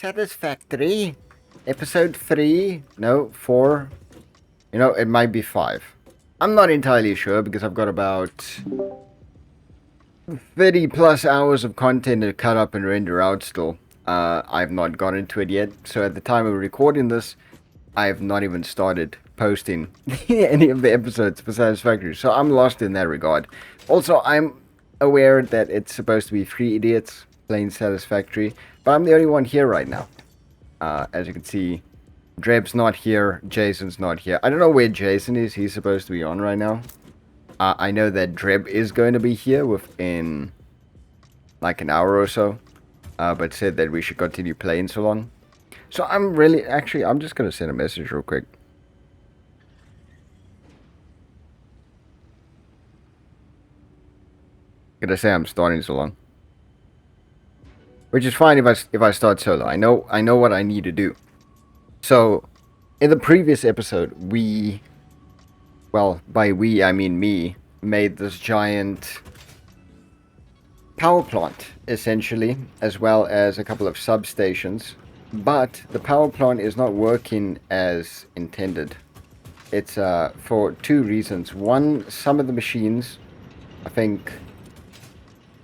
Satisfactory, episode 3, no, 4, it might be 5. I'm not entirely sure because I've got about 30 plus hours of content to cut up and render out still. I've not got into it yet, so at the time of recording this, I have not even started posting any of the episodes for Satisfactory, so I'm lost in that regard. Also, I'm aware that it's supposed to be 3 idiots playing Satisfactory, but I'm the only one here right now. As you can see, Dreb's not here, Jason's not here. I don't know where Jason is, he's supposed to be on right now. I know that Dreb is going to be here within like an hour or so, but said that we should continue playing so long. So I'm just going to send a message real quick. Gonna say I'm starting so long, which is fine if I start solo. I know what I need to do. So in the previous episode, by we I mean me, made this giant power plant essentially, as well as a couple of substations. But the power plant is not working as intended. It's for 2 reasons. One, some of the machines, I think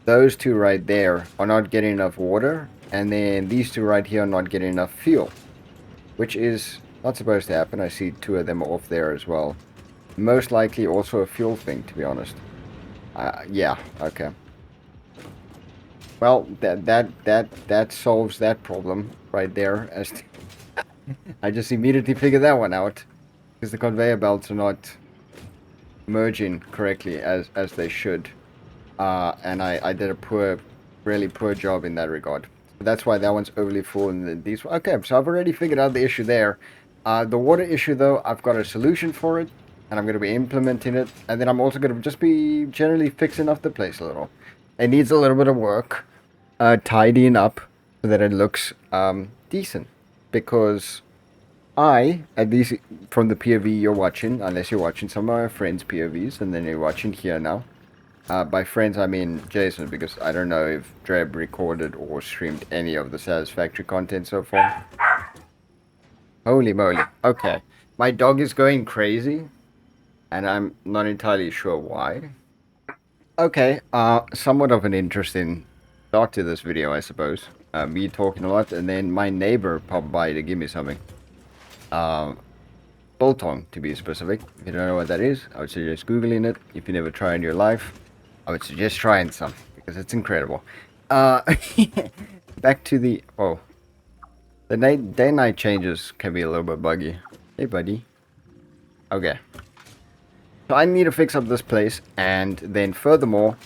those 2 right there, are not getting enough water, and then these 2 right here are not getting enough fuel, which is not supposed to happen. I see 2 of them off there as well. Most likely also a fuel thing, to be honest. Yeah, okay. Well, that solves that problem right there. I just immediately figured that one out, because the conveyor belts are not merging correctly as they should. And I did a really poor job in that regard. That's why that one's overly full and these... Okay, so I've already figured out the issue there. The water issue, though, I've got a solution for it, and I'm going to be implementing it. And then I'm also going to just be generally fixing up the place a little. It needs a little bit of work, tidying up, so that it looks decent. Because at least from the POV you're watching, unless you're watching some of my friends' POVs, and then you're watching here now. By friends, I mean Jason, because I don't know if Dreb recorded or streamed any of the Satisfactory content so far. Holy moly. Okay. My dog is going crazy, and I'm not entirely sure why. Okay, somewhat of an interesting start to this video, I suppose. Me talking a lot, and then my neighbor popped by to give me something. Biltong, to be specific. If you don't know what that is, I would suggest Googling it. If you never tried in your life, I would suggest trying some, because it's incredible. Back to the... Oh. The day-night changes can be a little bit buggy. Hey, buddy. Okay. So I need to fix up this place, and then furthermore,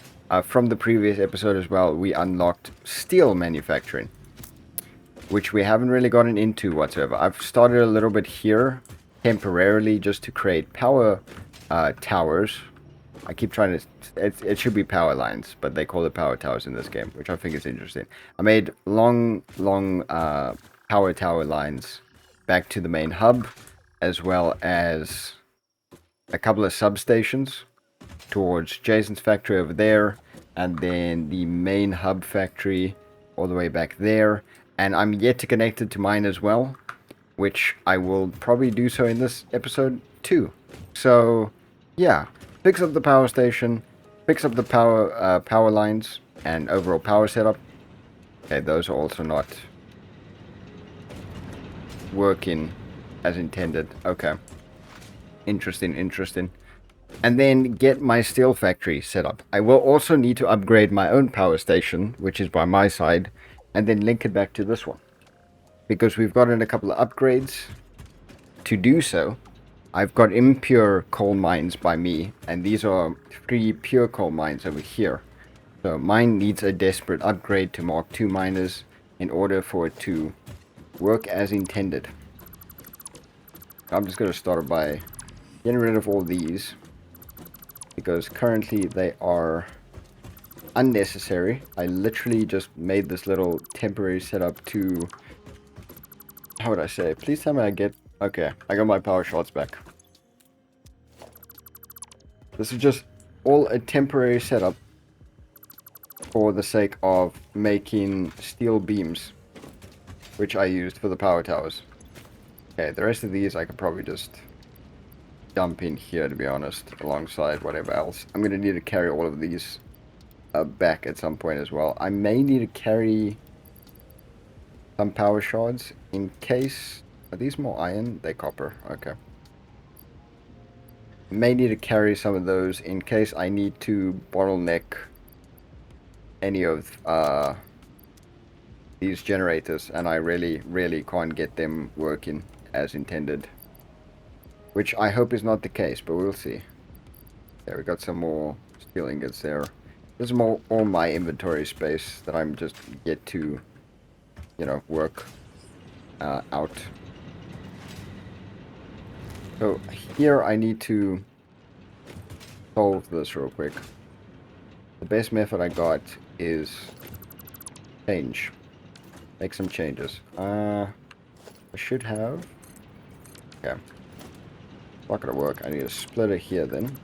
from the previous episode as well, we unlocked steel manufacturing, which we haven't really gotten into whatsoever. I've started a little bit here, temporarily, just to create power towers. I keep trying to... It should be power lines, but they call it power towers in this game, which I think is interesting. I made long power tower lines back to the main hub, as well as a couple of substations towards Jason's factory over there, and then the main hub factory all the way back there. And I'm yet to connect it to mine as well, which I will probably do so in this episode too. So, yeah. Fix up the power station, fix up the power lines, and overall power setup. Okay, those are also not working as intended. Okay. Interesting. And then get my steel factory set up. I will also need to upgrade my own power station, which is by my side, and then link it back to this one. Because we've gotten a couple of upgrades to do so. I've got impure coal mines by me, and these are 3 pure coal mines over here. So mine needs a desperate upgrade to Mark II miners in order for it to work as intended. I'm just going to start by getting rid of all these, because currently they are unnecessary. I literally just made this little temporary setup to... How would I say? Please tell me I get... Okay, I got my power shots back. This is just all a temporary setup for the sake of making steel beams. which I used for the power towers. Okay, the rest of these I could probably just dump in here, to be honest, alongside whatever else. I'm going to need to carry all of these back at some point as well. I may need to carry some power shards in case... Are these more iron? They're copper. Okay. May need to carry some of those in case I need to bottleneck any of these generators, and I really can't get them working as intended. Which I hope is not the case, but we'll see. Yeah, we got some more steel ingots there. This is more all my inventory space that I'm just yet to, you know, work out. So here I need to solve this real quick. The best method I got is change. Make some changes. I should have... Okay. Not gonna work. I need a splitter here then.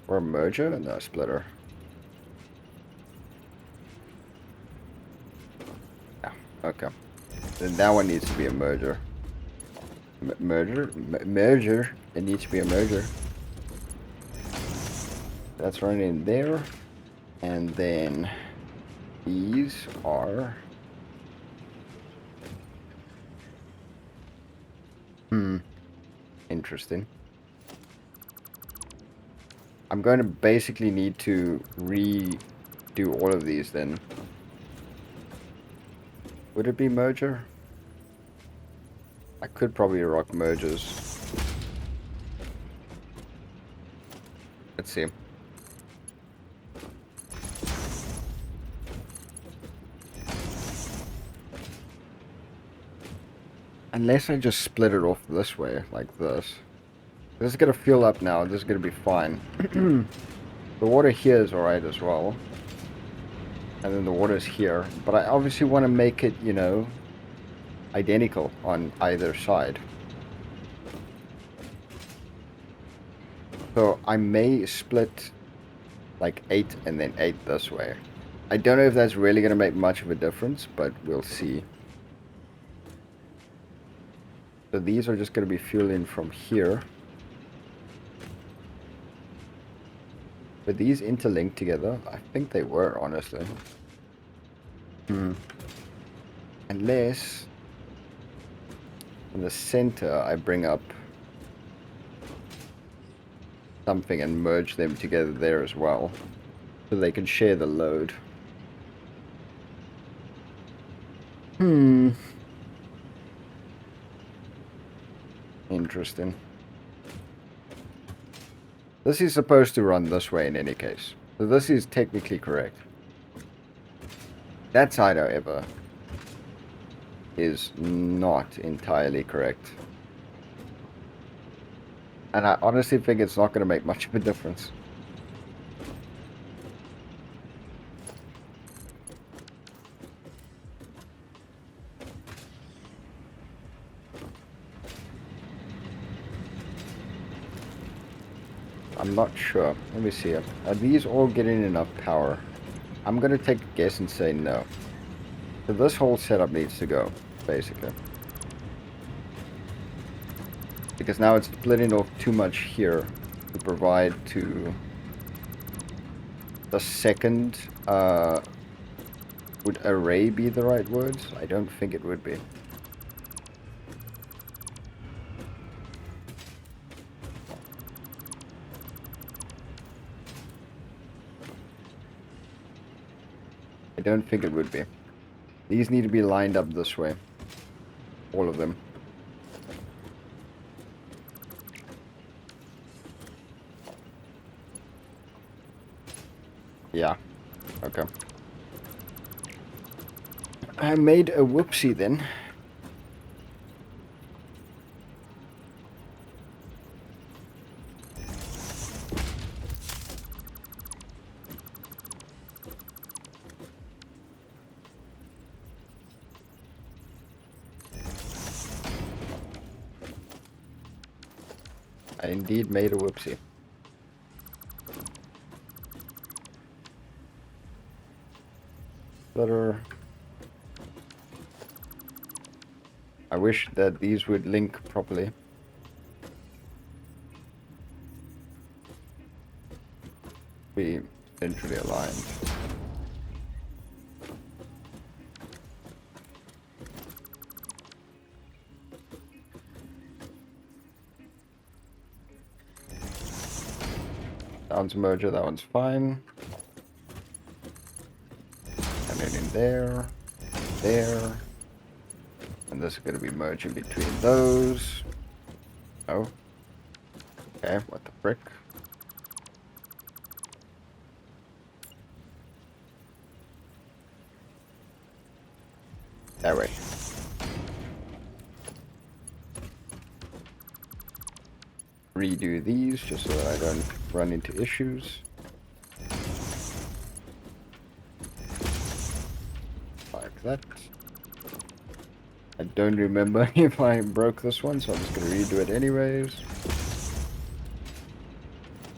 Or a merger? No, a splitter. Yeah, okay. Then that one needs to be a merger. Merger? It needs to be a merger. That's running in there. And then these are... Interesting. I'm going to basically need to redo all of these then. Would it be merger? I could probably rock mergers. Let's see. Unless I just split it off this way, like this. This is going to fill up now. This is going to be fine. The water here is alright as well. And then the water's here. But I obviously want to make it, you know, identical on either side. So I may split like 8 and then 8 this way. I don't know if that's really going to make much of a difference, but we'll see. So these are just going to be fueling from here. But these interlinked together? I think they were, honestly. Unless in the center I bring up something and merge them together there as well. So they can share the load. Interesting. This is supposed to run this way in any case. So this is technically correct. That side, however, is not entirely correct. And I honestly think it's not going to make much of a difference. I'm not sure. Let me see. Are these all getting enough power? I'm going to take a guess and say no. So this whole setup needs to go, basically. Because now it's splitting off too much here to provide to the second... would array be the right words? I don't think it would be. I don't think it would be. These need to be lined up this way. All of them. Yeah. Okay. I made a whoopsie then. I indeed made a whoopsie. splitter. I wish that these would link properly. Be centrally aligned. That one's a merger, that one's fine. And then in there, there. And this is going to be merging between those. Oh. Okay, what the frick? That way. Redo these just so that I don't run into issues. Like that. I don't remember if I broke this one, so I'm just going to redo it anyways.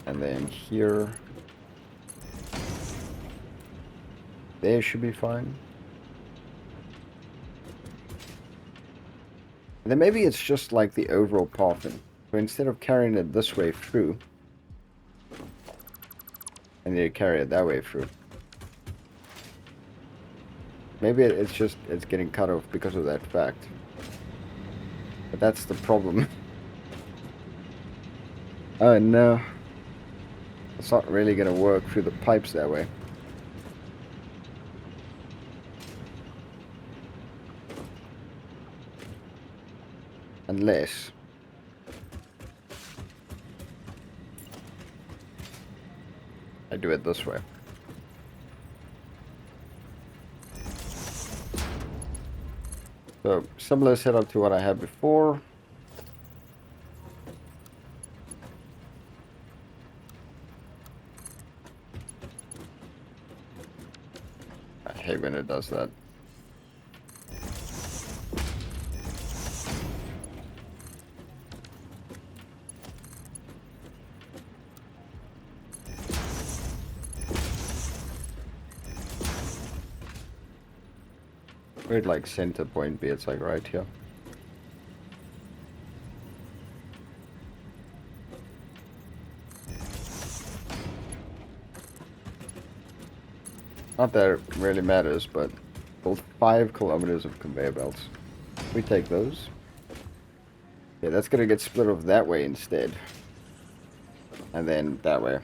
And then here. There should be fine. And then maybe it's just like the overall pathing. So instead of carrying it this way through, I need to carry it that way through. Maybe it's just, it's getting cut off because of that fact. But that's the problem. Oh no. It's not really going to work through the pipes that way. Unless I do it this way. So, similar setup to what I had before. I hate when it does that. Where'd like center point be? It's like right here. Not that it really matters, but build 5 kilometers of conveyor belts. We take those. Yeah, that's gonna get split off that way instead. And then that way.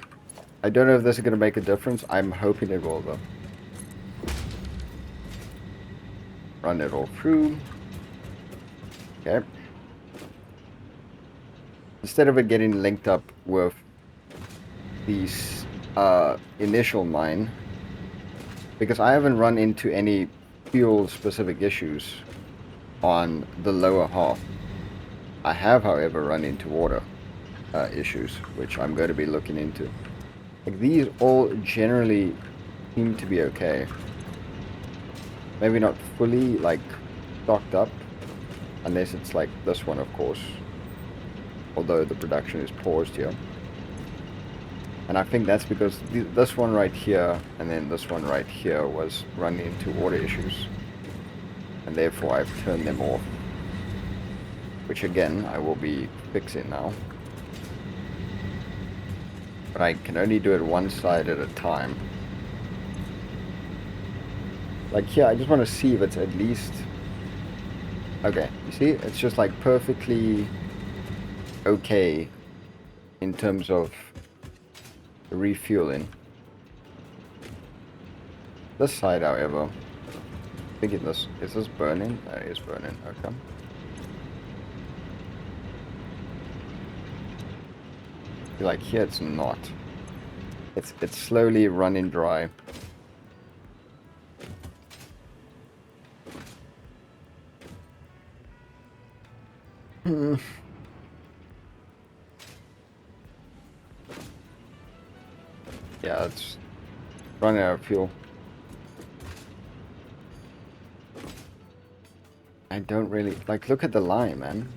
I don't know if this is gonna make a difference. I'm hoping it will though. Run it all through. Okay. Instead of it getting linked up with these initial mine, because I haven't run into any fuel specific issues on the lower half. I have, however, run into water issues, which I'm going to be looking into. Like, these all generally seem to be okay. Maybe not fully, like, stocked up. Unless it's like this one, of course. Although the production is paused here. And I think that's because this one right here and then this one right here was running into water issues. And therefore I've turned them off. Which again, I will be fixing now. But I can only do it one side at a time. Like here, I just want to see if it's at least... Okay, you see? It's just like perfectly okay in terms of refueling. This side, however, I think is this burning? It is burning, okay. Like here it's not. It's slowly running dry. Yeah, it's running out of fuel. I don't really like, look at the line, man.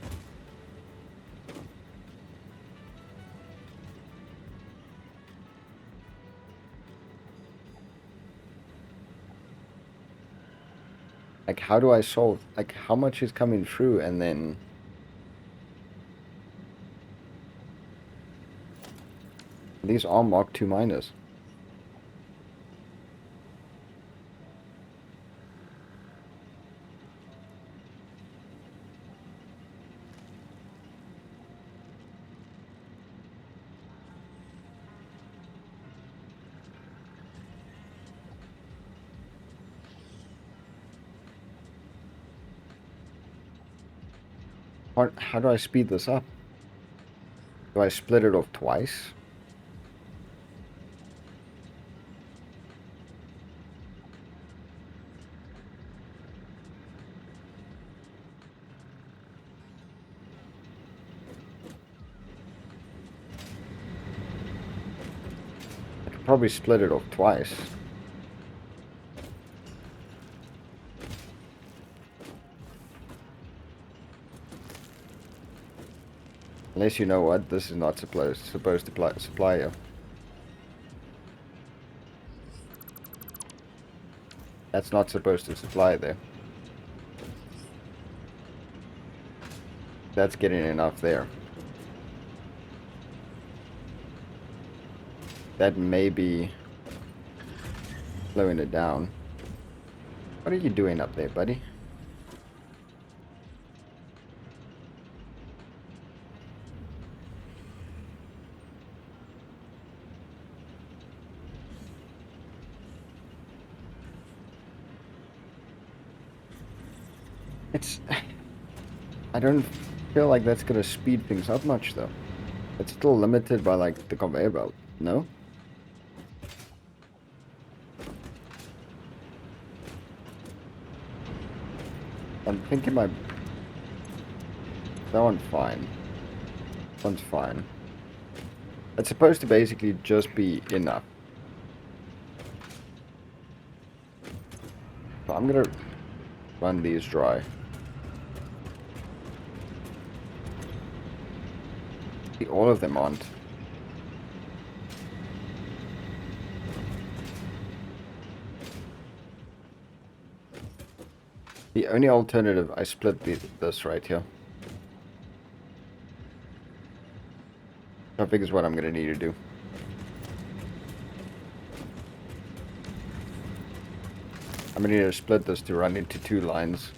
Like, how do I solve, like, how much is coming through, and then... These are Mark 2 miners. How do I speed this up? Do I split it off twice? I could probably split it off twice. Unless, you know what, this is not supposed to supply you. That's not supposed to supply there. That's getting enough there. That may be slowing it down. What are you doing up there, buddy? I don't feel like that's gonna speed things up much, though. It's still limited by, like, the conveyor belt, no? I'm thinking that one's fine. That one's fine. It's supposed to basically just be enough. So I'm gonna run these dry. All of them aren't. The only alternative, I split this right here. I think is what I'm gonna need to do. I'm gonna need to split this to run into 2 lines.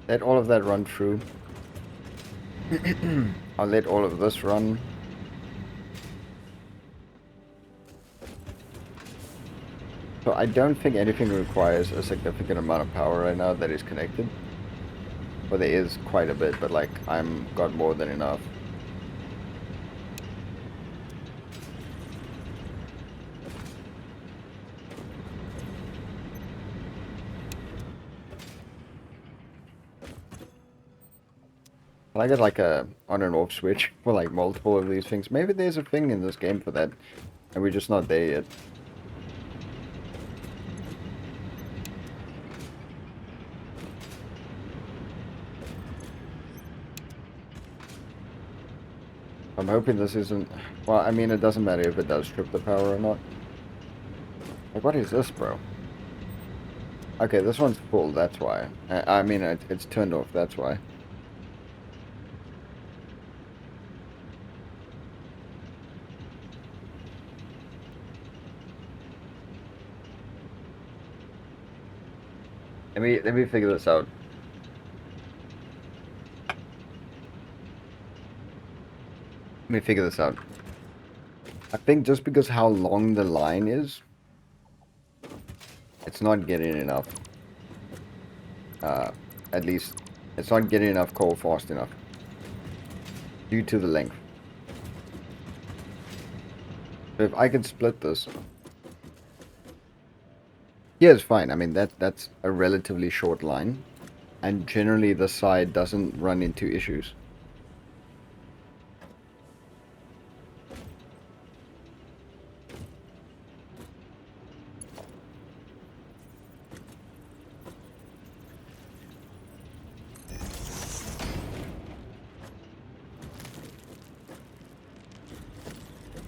Let all of that run through. I'll let all of this run. So I don't think anything requires a significant amount of power right now that is connected. Well, there is quite a bit, but like, I'm got more than enough. Can I get like a on and off switch for like multiple of these things? Maybe there's a thing in this game for that, and we're just not there yet. I'm hoping this isn't... Well, I mean, it doesn't matter if it does strip the power or not. Like, what is this, bro? Okay, this one's full, that's why. I mean, it's turned off, that's why. Let me figure this out. Let me figure this out. I think just because how long the line is, it's not getting enough. At least, it's not getting enough coal fast enough. Due to the length. So if I can split this... Yeah, it's fine. I mean, that's a relatively short line. And generally the side doesn't run into issues.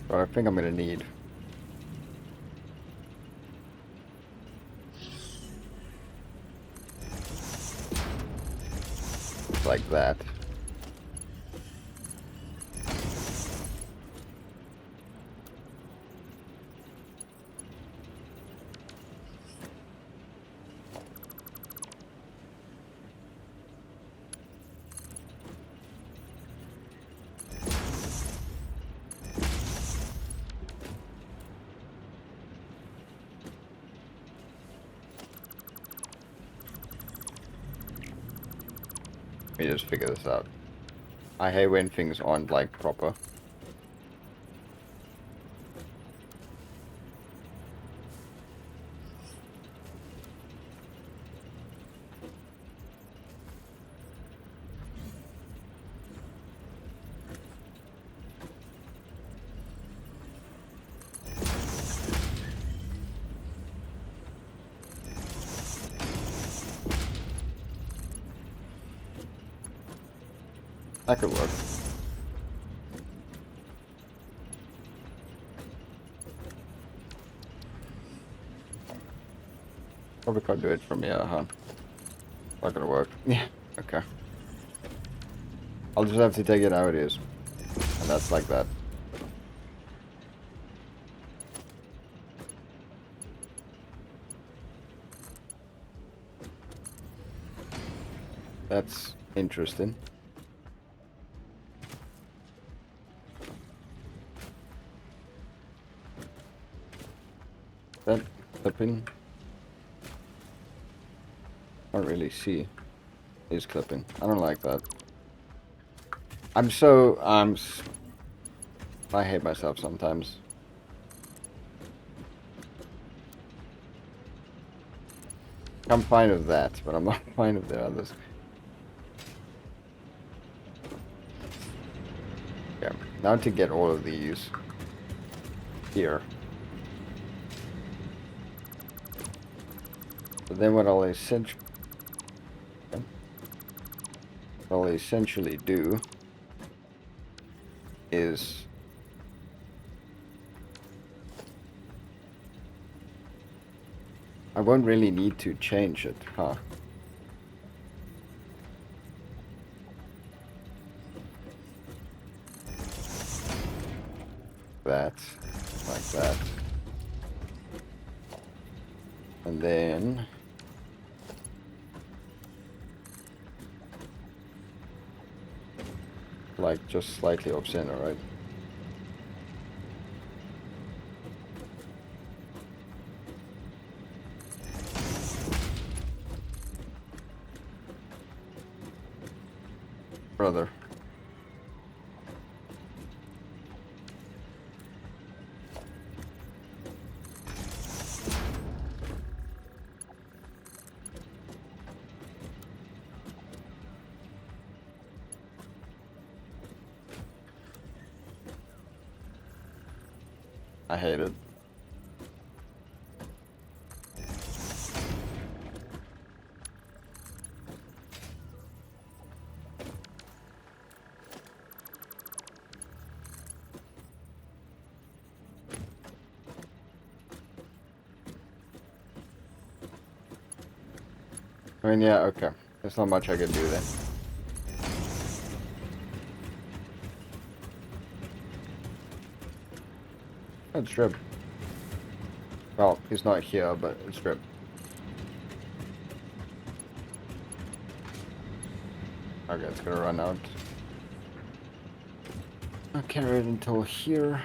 But I think I'm gonna need. Like that. Let me just figure this out. I hate when things aren't like proper. That could work. Probably can't do it from here, huh? Not gonna work. Yeah, okay. I'll just have to take it how it is. And that's like that. That's interesting. That clipping, can't really see, is clipping. I don't like that. I hate myself sometimes. I'm fine with that, but I'm not fine with the others. Yeah, now to get all of these here. But then what I'll essentially do is I won't really need to change it, huh? That, like that. And then like just slightly off center, right? Brother. I hate it. I mean, yeah, okay. There's not much I can do then. It's Strip. Well, he's not here, but it's Strip. Okay, it's gonna run out. I'll carry it until here.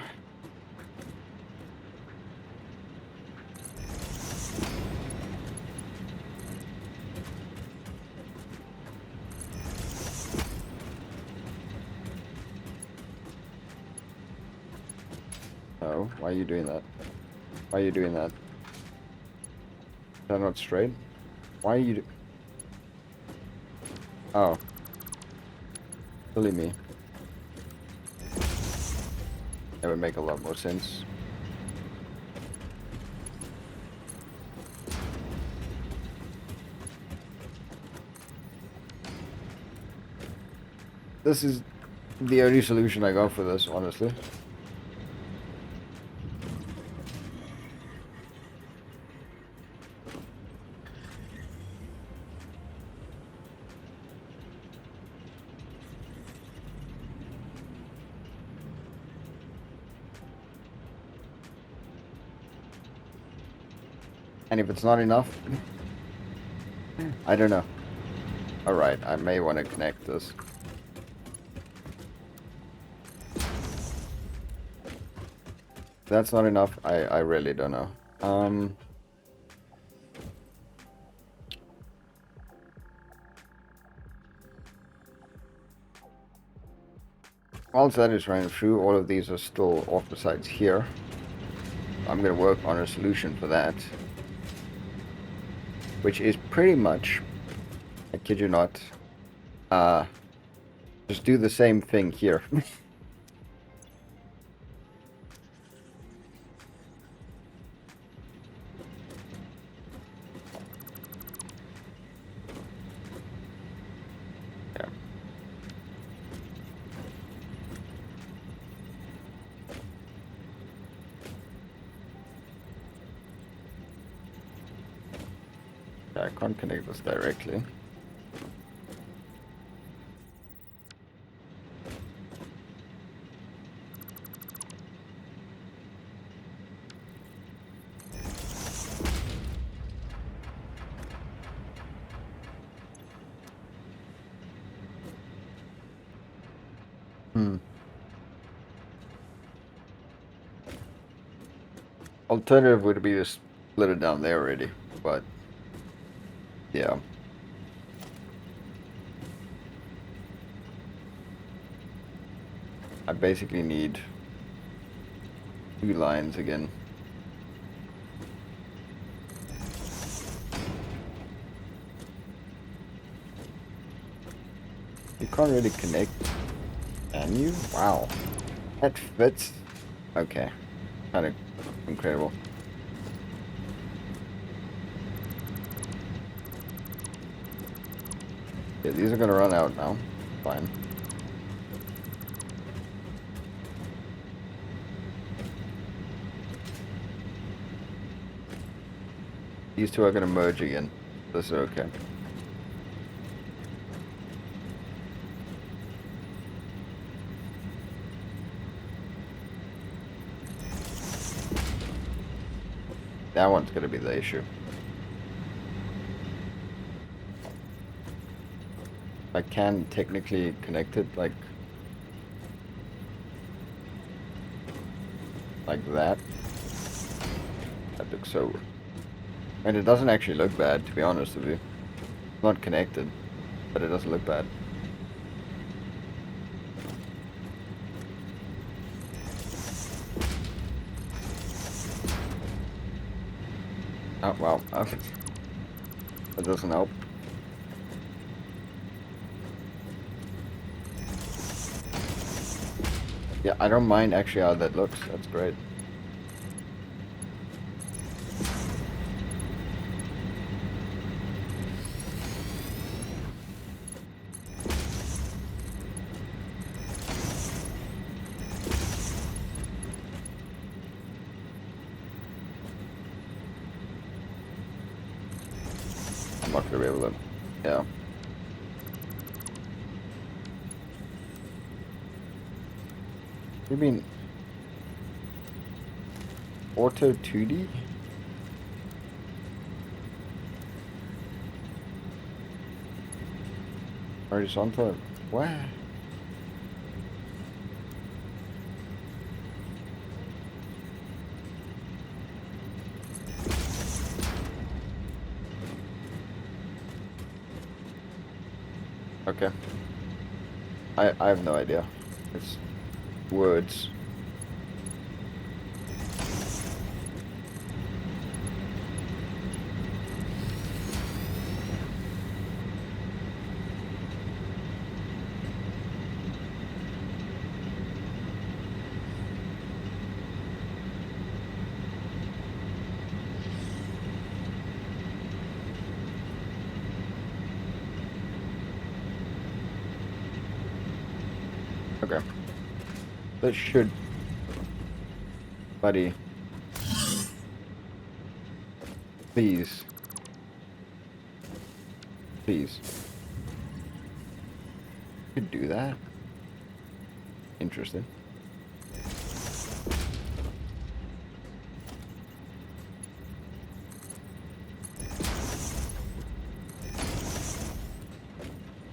Oh, why are you doing that? Why are you doing that? Is that not straight? Why are you Oh. Silly me. That would make a lot more sense. This is the only solution I got for this, honestly. And if it's not enough, I don't know. Alright, I may want to connect this. If that's not enough, I really don't know. Whilst that is running through, all of these are still off besides here. I'm going to work on a solution for that. Which is pretty much, I kid you not, just do the same thing here. Yeah. I can't connect this directly. Alternative would be to split it down there already, but yeah. I basically need 2 lines again. You can't really connect, can you? Wow. That fits. Okay. Kind of incredible. Yeah, these are gonna run out now. Fine. These two are gonna merge again. This is okay. That one's gonna be the issue. I can technically connect it like that. That looks so... And it doesn't actually look bad, to be honest with you. Not connected, but it doesn't look bad. Oh, wow. That doesn't help. Yeah, I don't mind actually how that looks. That's great. I'm not gonna be able to... Yeah. You mean... Auto 2D? Horizontal... What? Okay. I have no idea. It's words. Okay. That should... Buddy. Please. Please. You could do that. Interesting.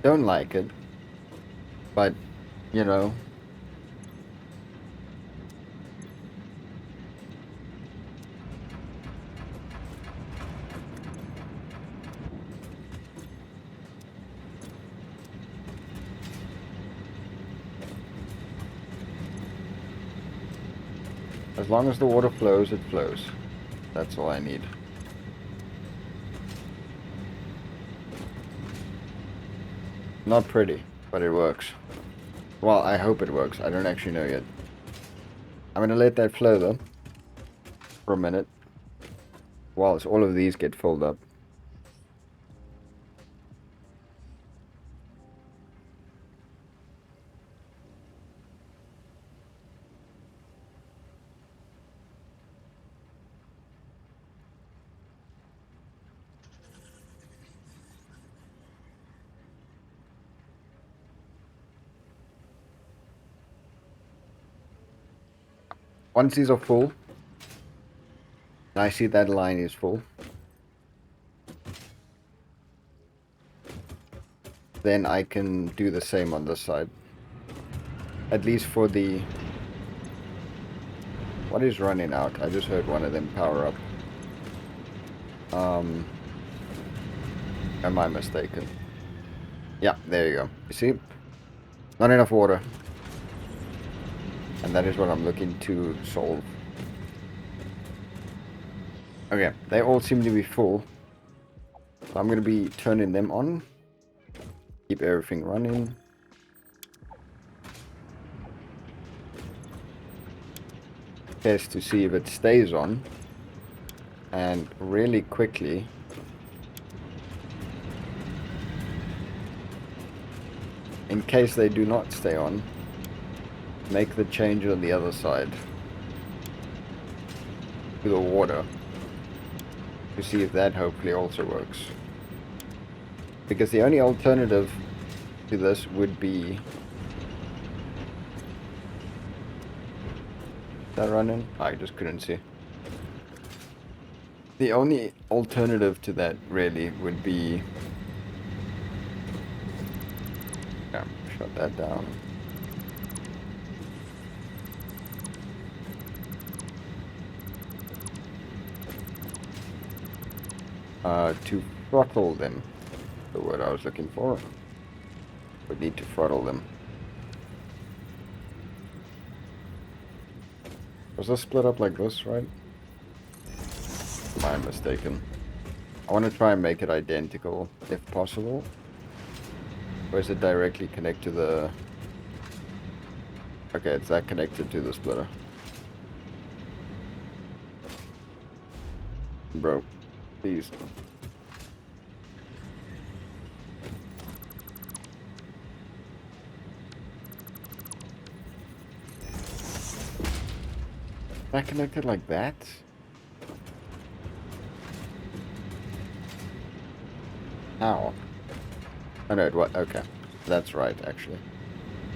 Don't like it, but, you know, as long as the water flows, it flows. That's all I need. Not pretty, but it works. Well, I hope it works. I don't actually know yet. I'm gonna let that flow though for a minute whilst all of these get filled up. Once these are full, I see that line is full, then I can do the same on this side. At least for the... What is running out? I just heard one of them power up. Am I mistaken? Yeah, there you go. You see? Not enough water. And that is what I'm looking to solve. Okay, they all seem to be full. So I'm going to be turning them on. Keep everything running. Test to see if it stays on. And really quickly, in case they do not stay on, make the change on the other side to the water to see if that hopefully also works. Because the only alternative to this would be... Is that running? I just couldn't see. The only alternative to that really would be... Yeah, shut that down. To throttle them. The word I was looking for. We need to throttle them. Was this split up like this, right? Am I mistaken? I want to try and make it identical, if possible. Or is it directly connect to the... Okay, it's that connected to the splitter. Bro, please. That connected like that? How? Oh no, what? Okay. That's right, actually.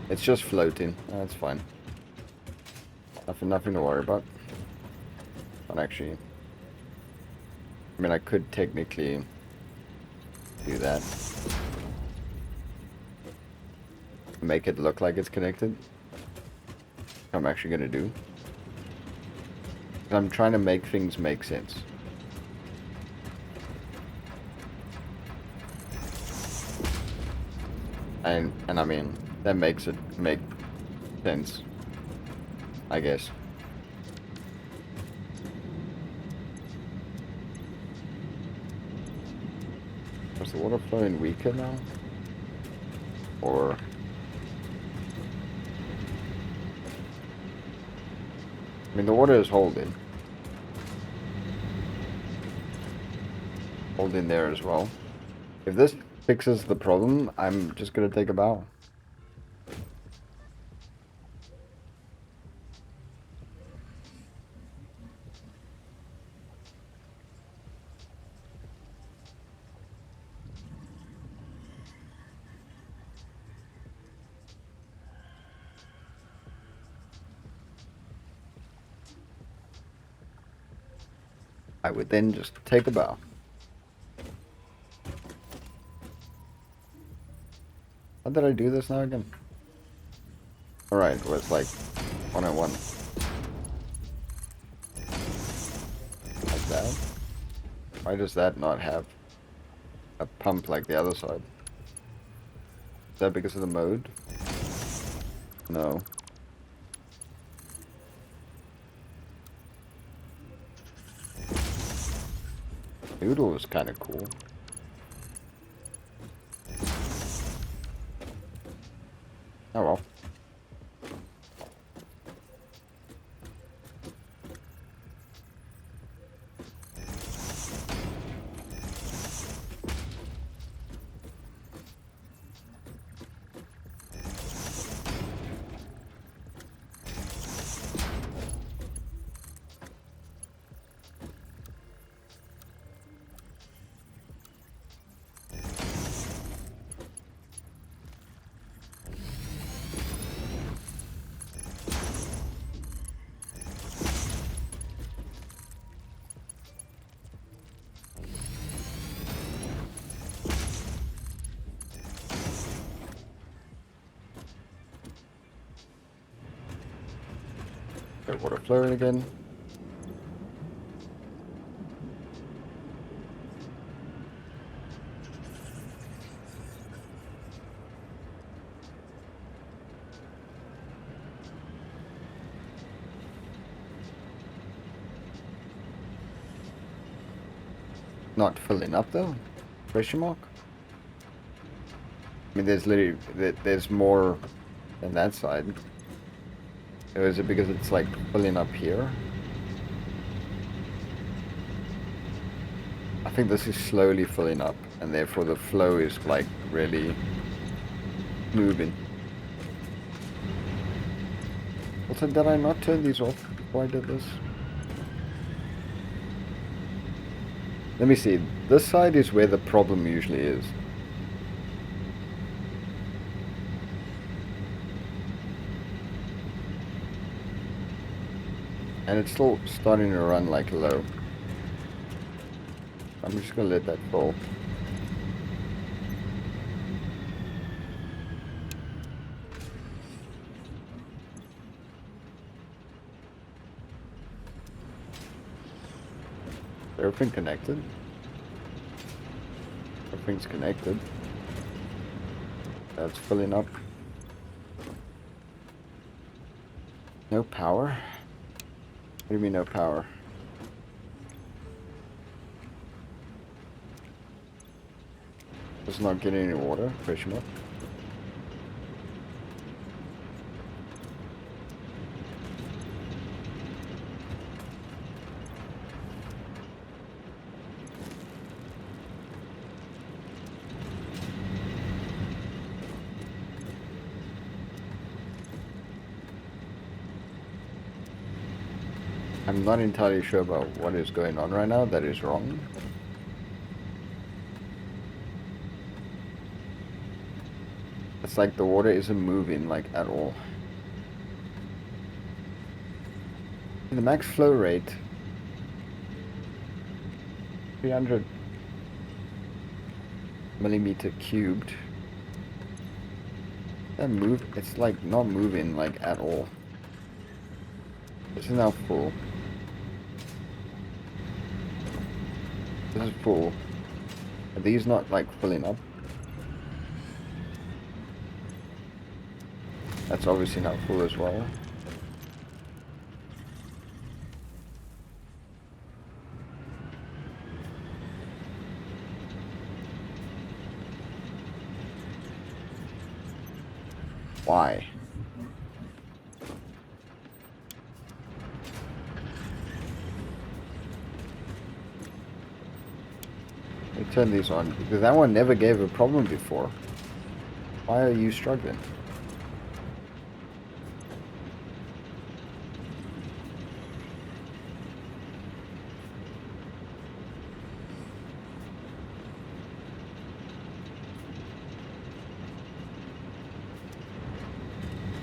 It's just floating. That's fine. Nothing to worry about. Not actually. I mean, I could technically do that. Make it look like it's connected. I'm actually gonna do. I'm trying to make things make sense. And I mean, that makes it make sense, I guess. Was the water flowing weaker now? Or... I mean, the water is holding. Holding there as well. If this fixes the problem, I'm just gonna take a bow. I would then just take a bow. did I do this now again? Alright, it was like 101. Like that. Why does that not have a pump like the other side? Is that because of the mode? No. Noodle was kind of cool. Oh well. Okay, water flowing again. Not filling up though? Question mark? I mean, there's literally, there's more than that side. Or is it because it's like filling up here? I think this is slowly filling up, and therefore the flow is like really moving. Also, did I not turn these off before I did this? Let me see. This side is where the problem usually is. And it's still starting to run like low. I'm just gonna let that fall. Everything connected? Everything's connected. That's filling up. No power? What do you mean no power? It's not getting any water? Question mark. I'm not entirely sure about what is going on right now that is wrong. It's like the water isn't moving like at all. The max flow rate 300 millimeter cubed. That move, it's like not moving like at all. This is now full. This is full. Are these not like filling up? That's obviously not full as well. Why? Let me turn these on, because that one never gave a problem before. Why are you struggling?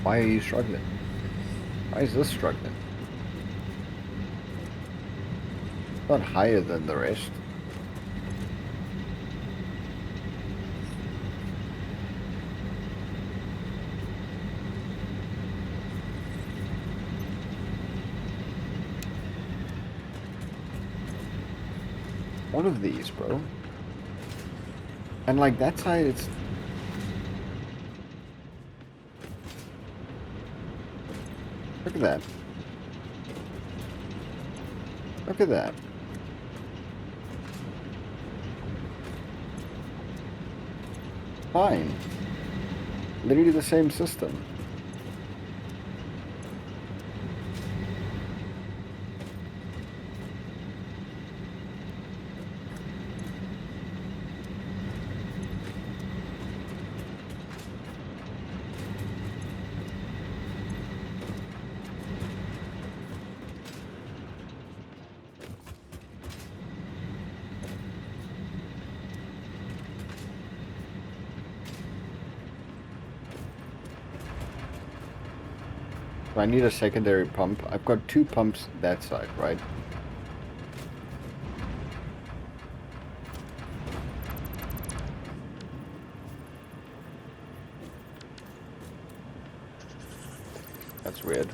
Why are you struggling? Why is this struggling? It's not higher than the rest. all of these, bro. And like that side, it's... Look at that. Look at that. Fine. Literally the same system. I need a secondary pump. I've got 2 pumps that side, right? That's weird.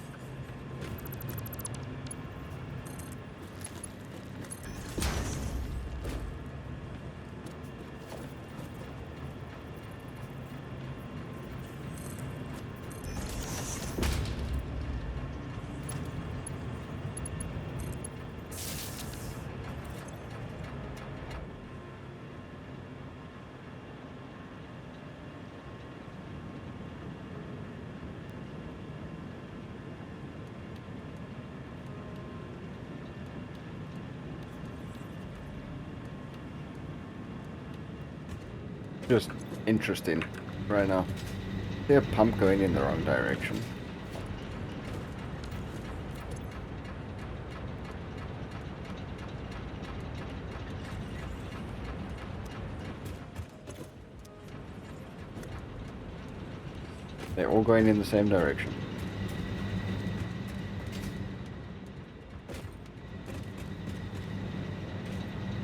Just interesting right now. They're pump going in the wrong direction. They're all going in the same direction.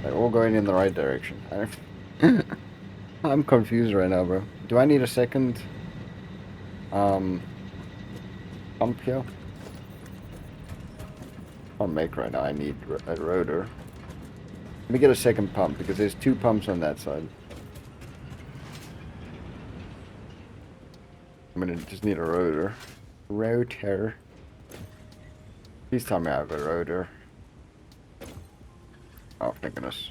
They're all going in the right direction. I'm confused right now, bro. Do I need a second pump here? I'll make right now. I need a rotor. Let me get a second pump because there's 2 pumps on that side. I'm gonna just need a rotor. Rotor. Please tell me I have a rotor. Oh, thank goodness.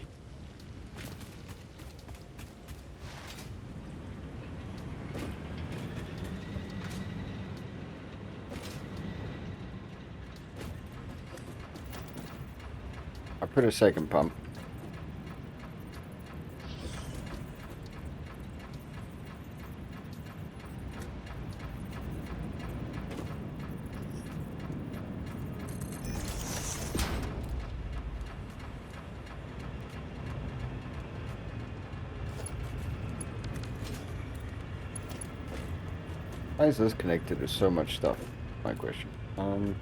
I put a second pump. Why is this connected to so much stuff? My question. And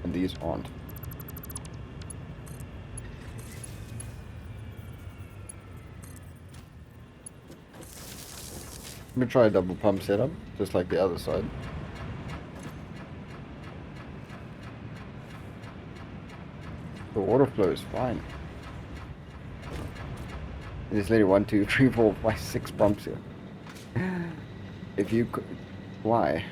these aren't. Let me try a double pump setup, just like the other side. The water flow is fine. There's literally 1, 2, 3, 4, 5, 6 pumps here. If you could... Why?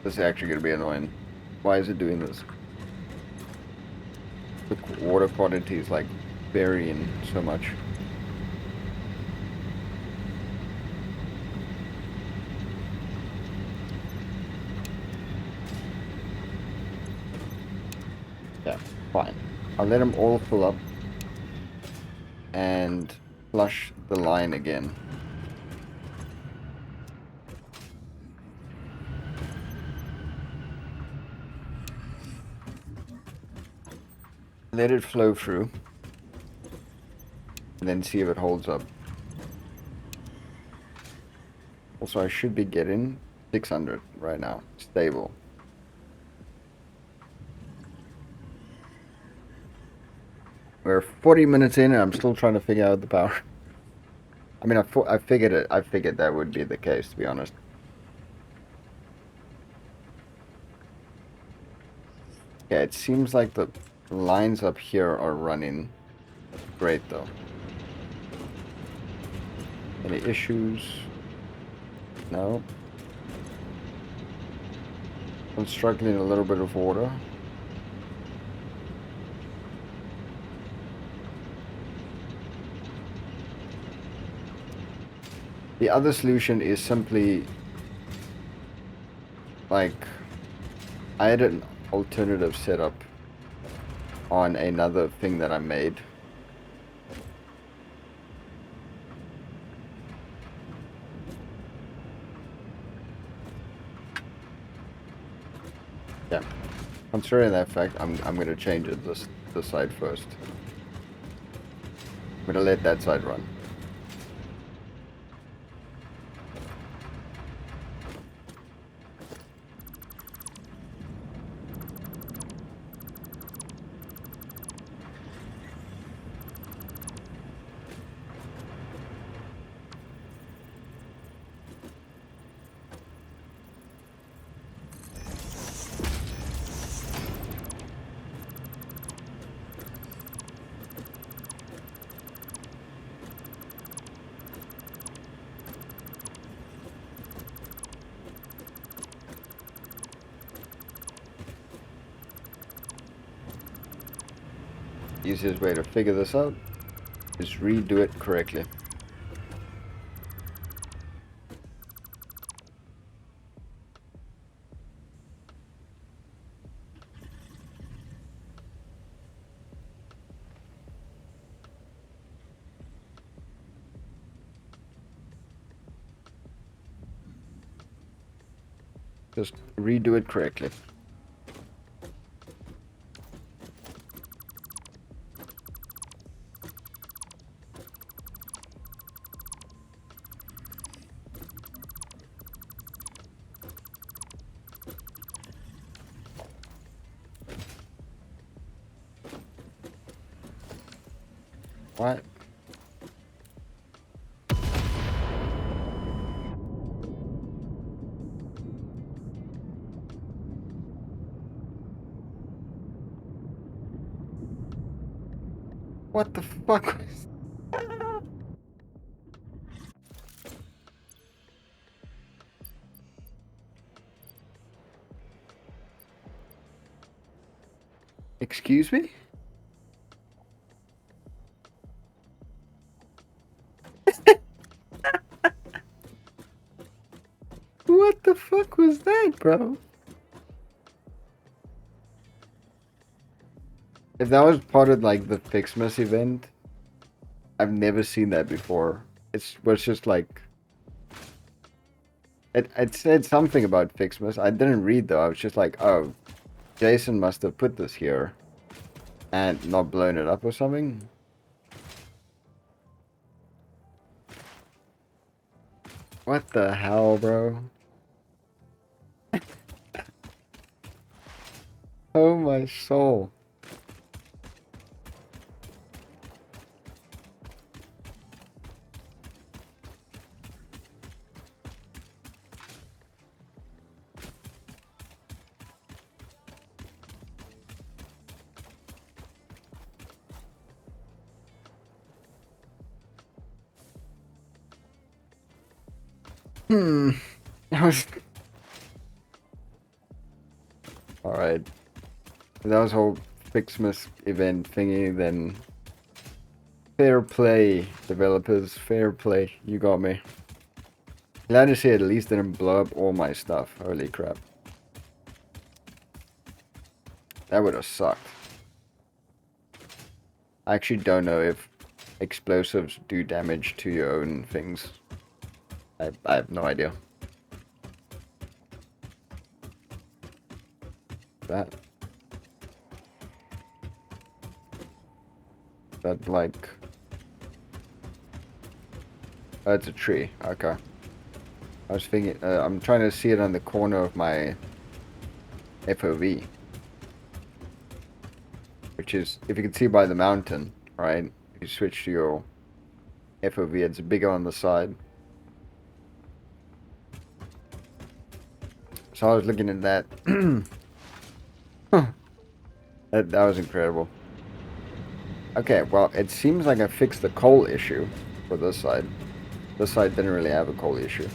This is actually going to be annoying. Why is it doing this? The water quantity is like varying so much. Yeah, fine. I'll let them all fill up and flush the line again. Let it flow through. And then see if it holds up. Also, I should be getting 600 right now. Stable. We're 40 minutes in and I'm still trying to figure out the power. I mean, I figured it. I figured that would be the case, to be honest. Yeah, it seems like the lines up here are running great, though. Any issues? No. I'm struggling a little bit of water. The other solution is simply like I had an alternative setup on another thing that I made. Yeah. Considering that fact, I'm gonna change it this side first. I'm gonna let that side run. Easiest way to figure this out is redo it correctly. Just redo it correctly. What? What the fuck? Excuse me? What the fuck was that, bro? If that was part of like the Fixmas event, I've never seen that before. It was just like it said something about Fixmas. I didn't read though. I was just like, oh, Jason must have put this here and not blown it up or something. What the hell, bro? Oh my soul. That was... Alright. That was whole Fixmas event thingy, then... Fair play, developers. Fair play. You got me. Glad to see it at least didn't blow up all my stuff. Holy crap. That would have sucked. I actually don't know if explosives do damage to your own things. I have no idea. That. That like... Oh, it's a tree. Okay. I was thinking... I'm trying to see it on the corner of my FOV. Which is... If you can see by the mountain, right? If you switch to your FOV, it's bigger on the side. So I was looking at that. That was incredible. Okay, well, it seems like I fixed the coal issue for this side. This side didn't really have a coal issue.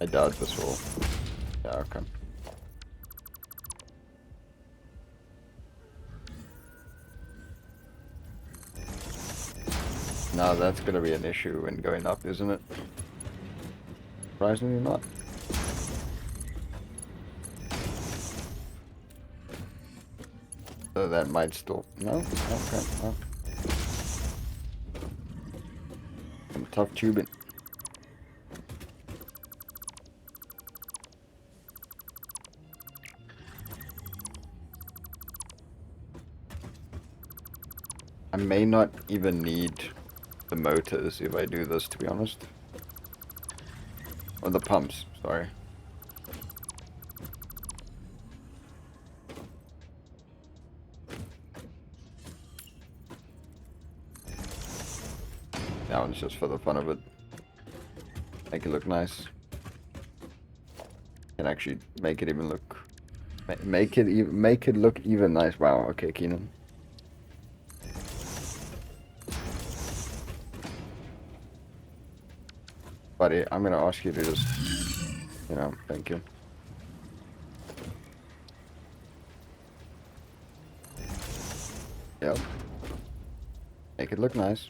I doubt this will... Yeah, okay. Now that's gonna be an issue when going up, isn't it? Surprisingly not. So that might still... No? Okay, no. Some tough tubing. I may not even need the motors if I do this, to be honest. Or the pumps, sorry. That one's just for the fun of it. Make it look nice. And actually make it even look... Make it look even nice. Wow, okay, Keenan. Buddy, I'm gonna ask you to just... You know, thank you. Yep. Make it look nice.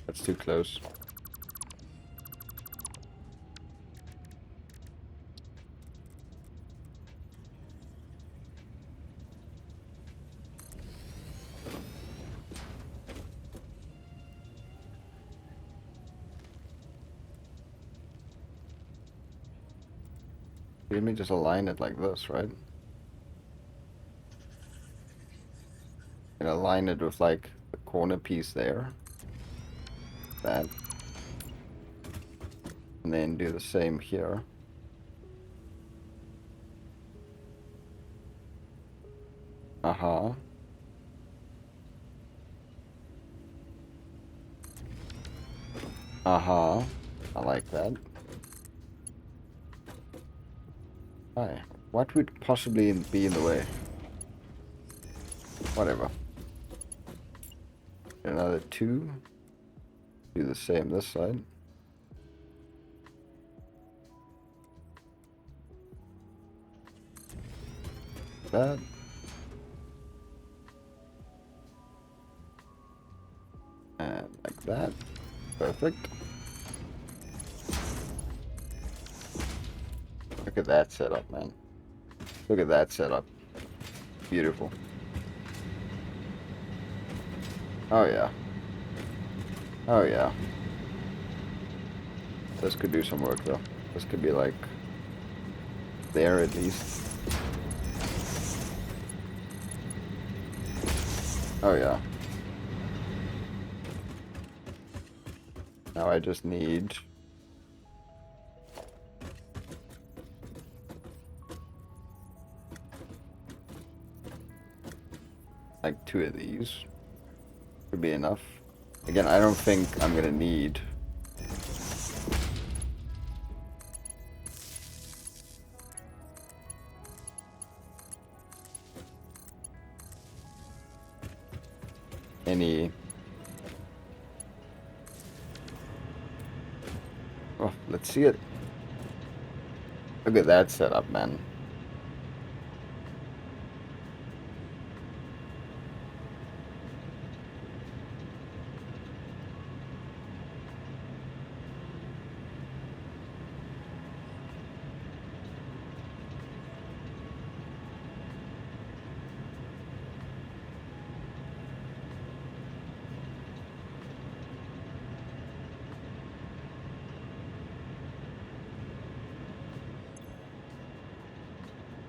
That's too close. Let me just align it like this, right? And align it with like the corner piece there. That. And then do the same here. Uh-huh. Uh-huh. I like that. Hi. What would possibly be in the way? Whatever. Another 2. Do the same this side. That. that. Perfect. Look at that setup, man. Look at that setup. Beautiful. Oh yeah. Oh yeah. This could do some work though. This could be like there at least. Oh yeah. Now I just need like 2 of these. Could be enough. Again, I don't think I'm gonna need any. Oh, let's see it. Look at that setup, man.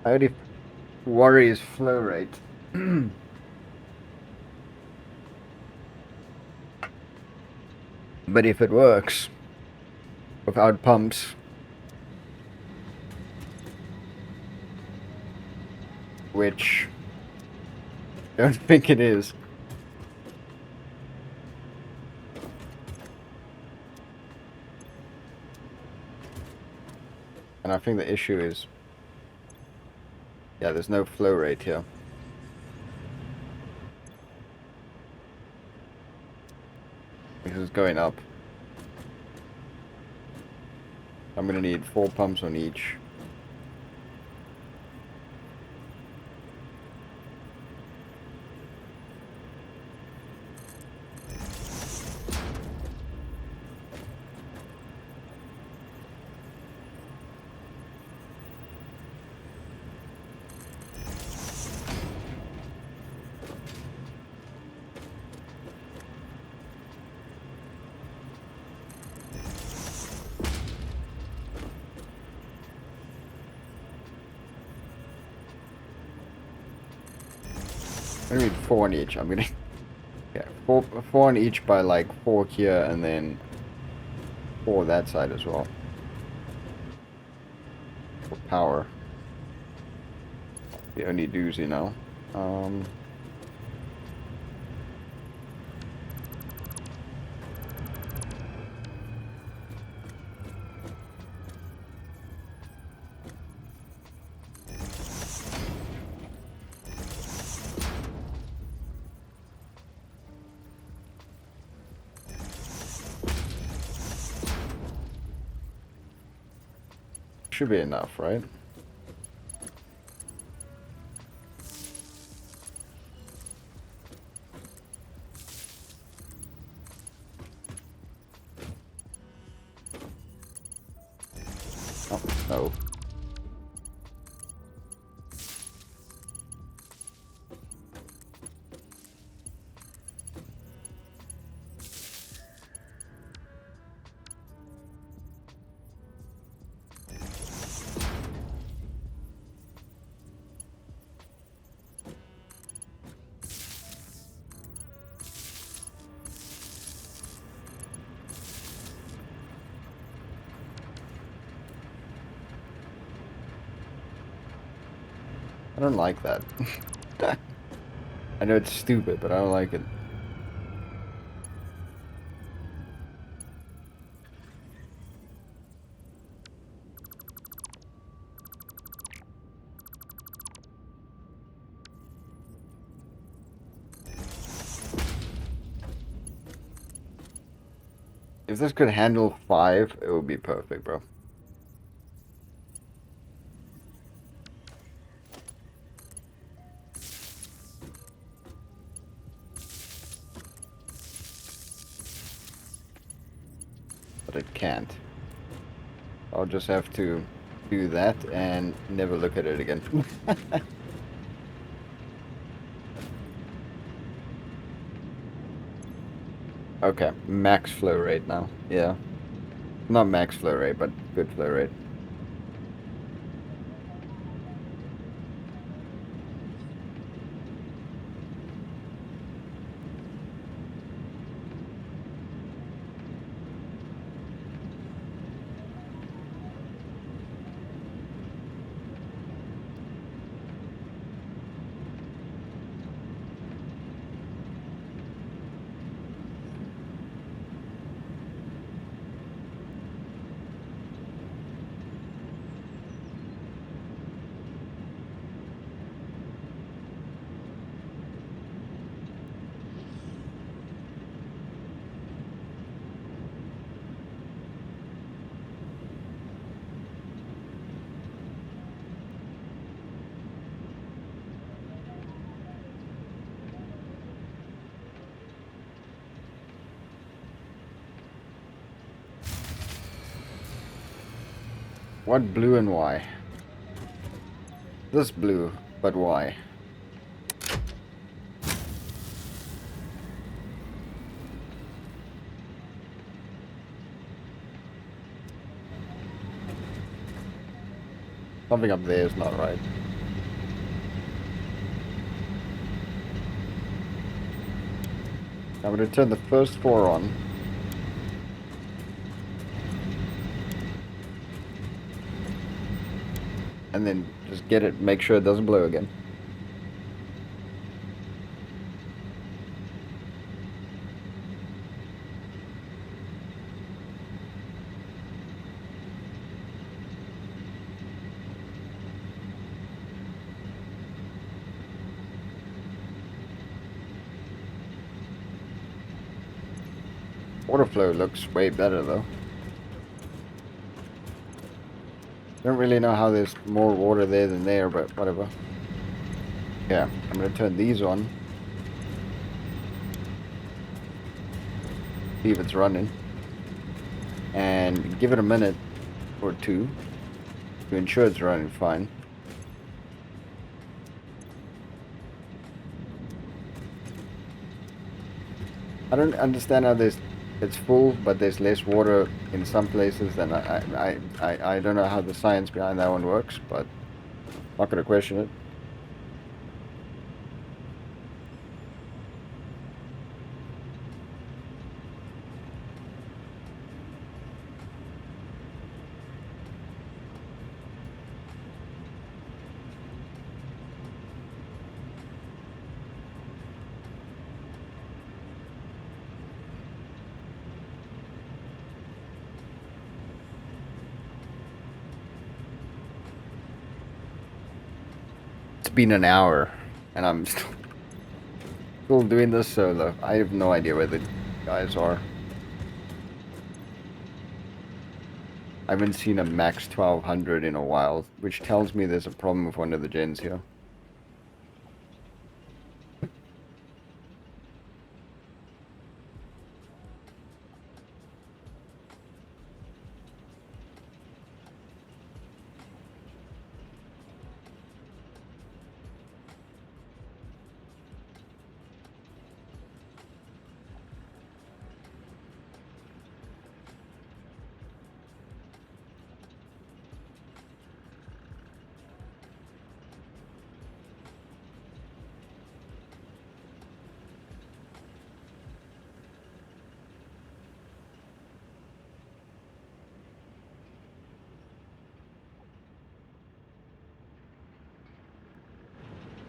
I already worry is flow rate. But if it works without pumps, which I don't think it is. And I think the issue is, yeah, there's no flow rate here. This is going up. I'm gonna need 4 pumps on each. I need 4 on each. I'm gonna, yeah, four on each by like 4 here and then 4 that side as well. For power. The only doozy now. Should be enough, right? Oh, no. I don't like that. I know it's stupid, but I don't like it. If this could handle 5, it would be perfect, bro. but it can't. I'll just have to do that and never look at it again. Okay, max flow rate now. Yeah. Not max flow rate, but good flow rate. What blue and why? This blue, but why? Something up there is not right. I'm going to turn the first 4 on. And then just get it, make sure it doesn't blow again. Water flow looks way better though. Don't really know how there's more water there than there, but whatever. Yeah, I'm gonna turn these on. See if it's running. And give it a minute or two to ensure it's running fine. I don't understand how it's full, but there's less water in some places, and I don't know how the science behind that one works, but I'm not gonna question it. Been an hour and I'm still doing this solo. I have no idea where the guys are. I haven't seen a max 1200 in a while, which tells me there's a problem with one of the gens here.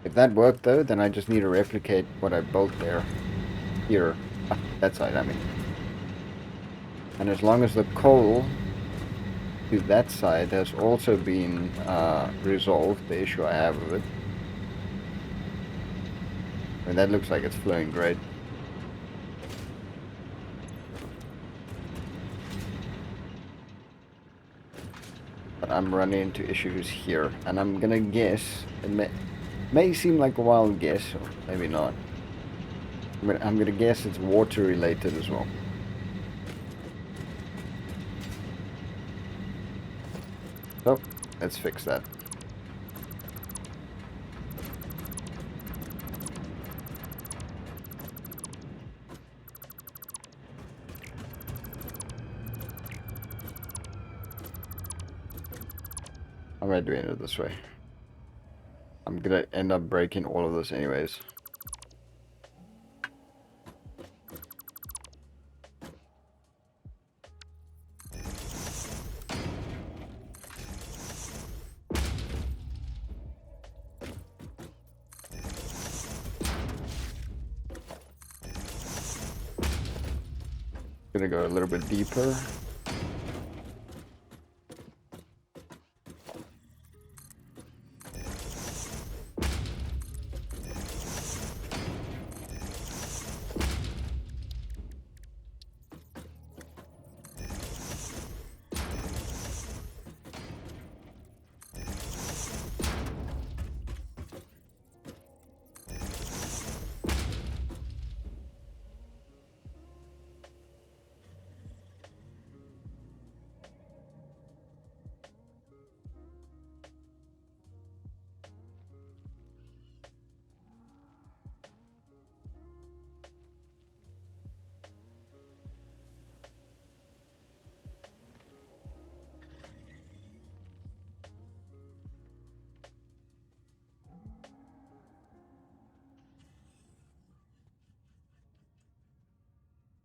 If that worked though, then I just need to replicate what I built there. Here. That side, I mean. And as long as the coal to that side has also been resolved, the issue I have with it. I mean, that looks like it's flowing great. But I'm running into issues here, and I'm gonna guess, it may seem like a wild guess, or maybe not. I'm gonna guess it's water related as well. Let's fix that. How am I doing it this way? I'm gonna end up breaking all of this anyways. Gonna go a little bit deeper.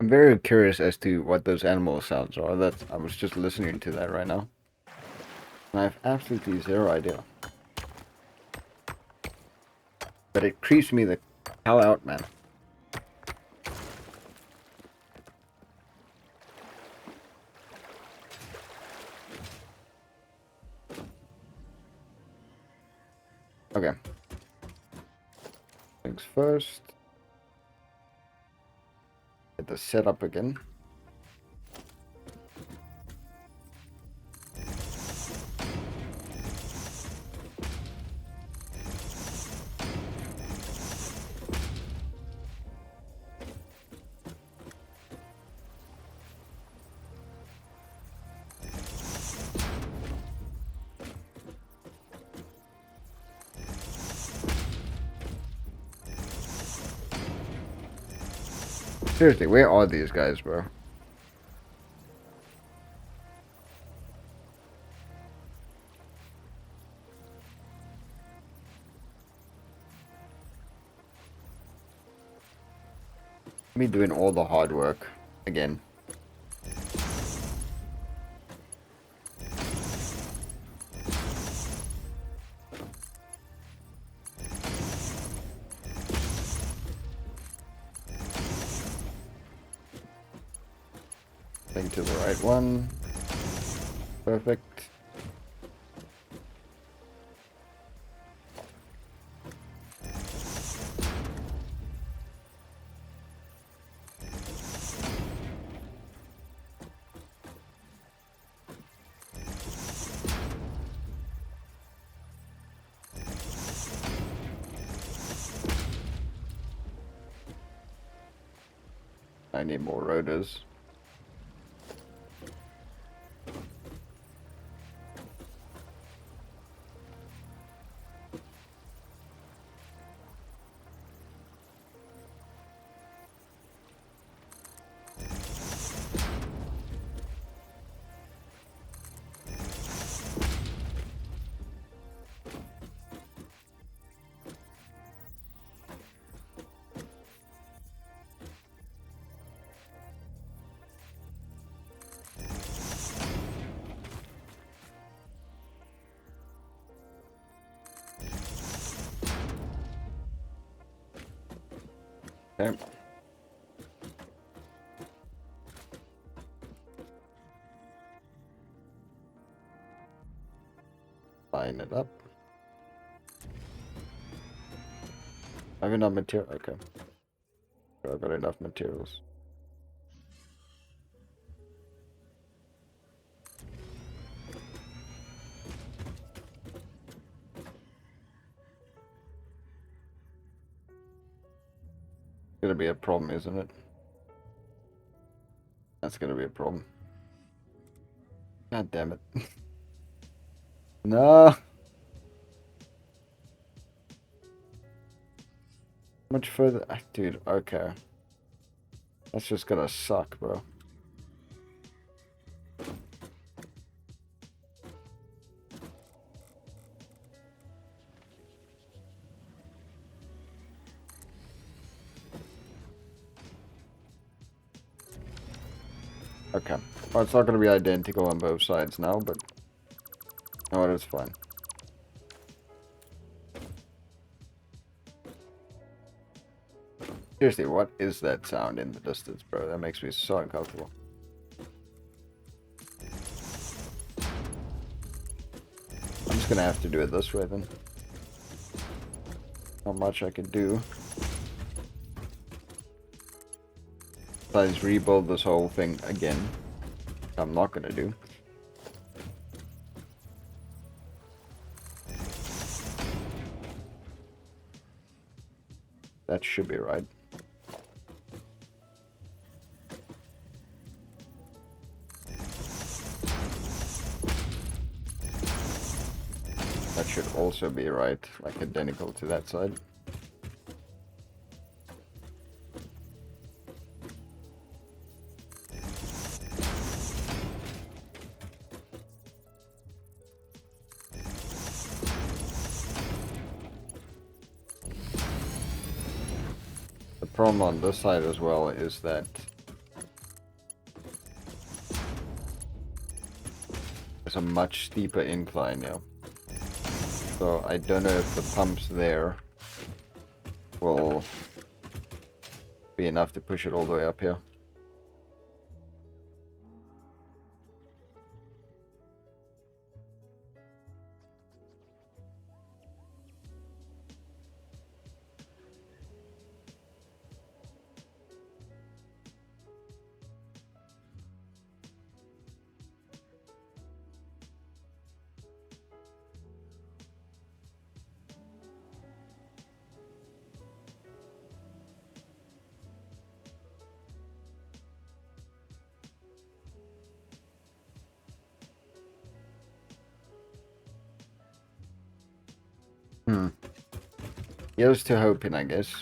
I'm very curious as to what those animal sounds are. That I was just listening to that right now. And I have absolutely zero idea. But it creeps me the hell out, man. Okay. Things first. Get the setup again. Seriously, where are these guys, bro? Me doing all the hard work again. Thing to the right one. Perfect. I need more rotors. Okay. Line it up. I have enough material. Okay. I've got enough materials. Gonna be a problem, isn't it? That's gonna be a problem. God damn it. No. Much further. Dude, okay. That's just gonna suck, bro. Okay. Well, it's not gonna be identical on both sides now, but... No, it is fine. Seriously, what is that sound in the distance, bro? That makes me so uncomfortable. I'm just gonna have to do it this way then. Not much I can do. Besides rebuild this whole thing again. I'm not gonna do. That should be right. That should also be right, like identical to that side. The problem on this side as well is that there's a much steeper incline now. So I don't know if the pumps there will be enough to push it all the way up here. Here's to hoping, I guess.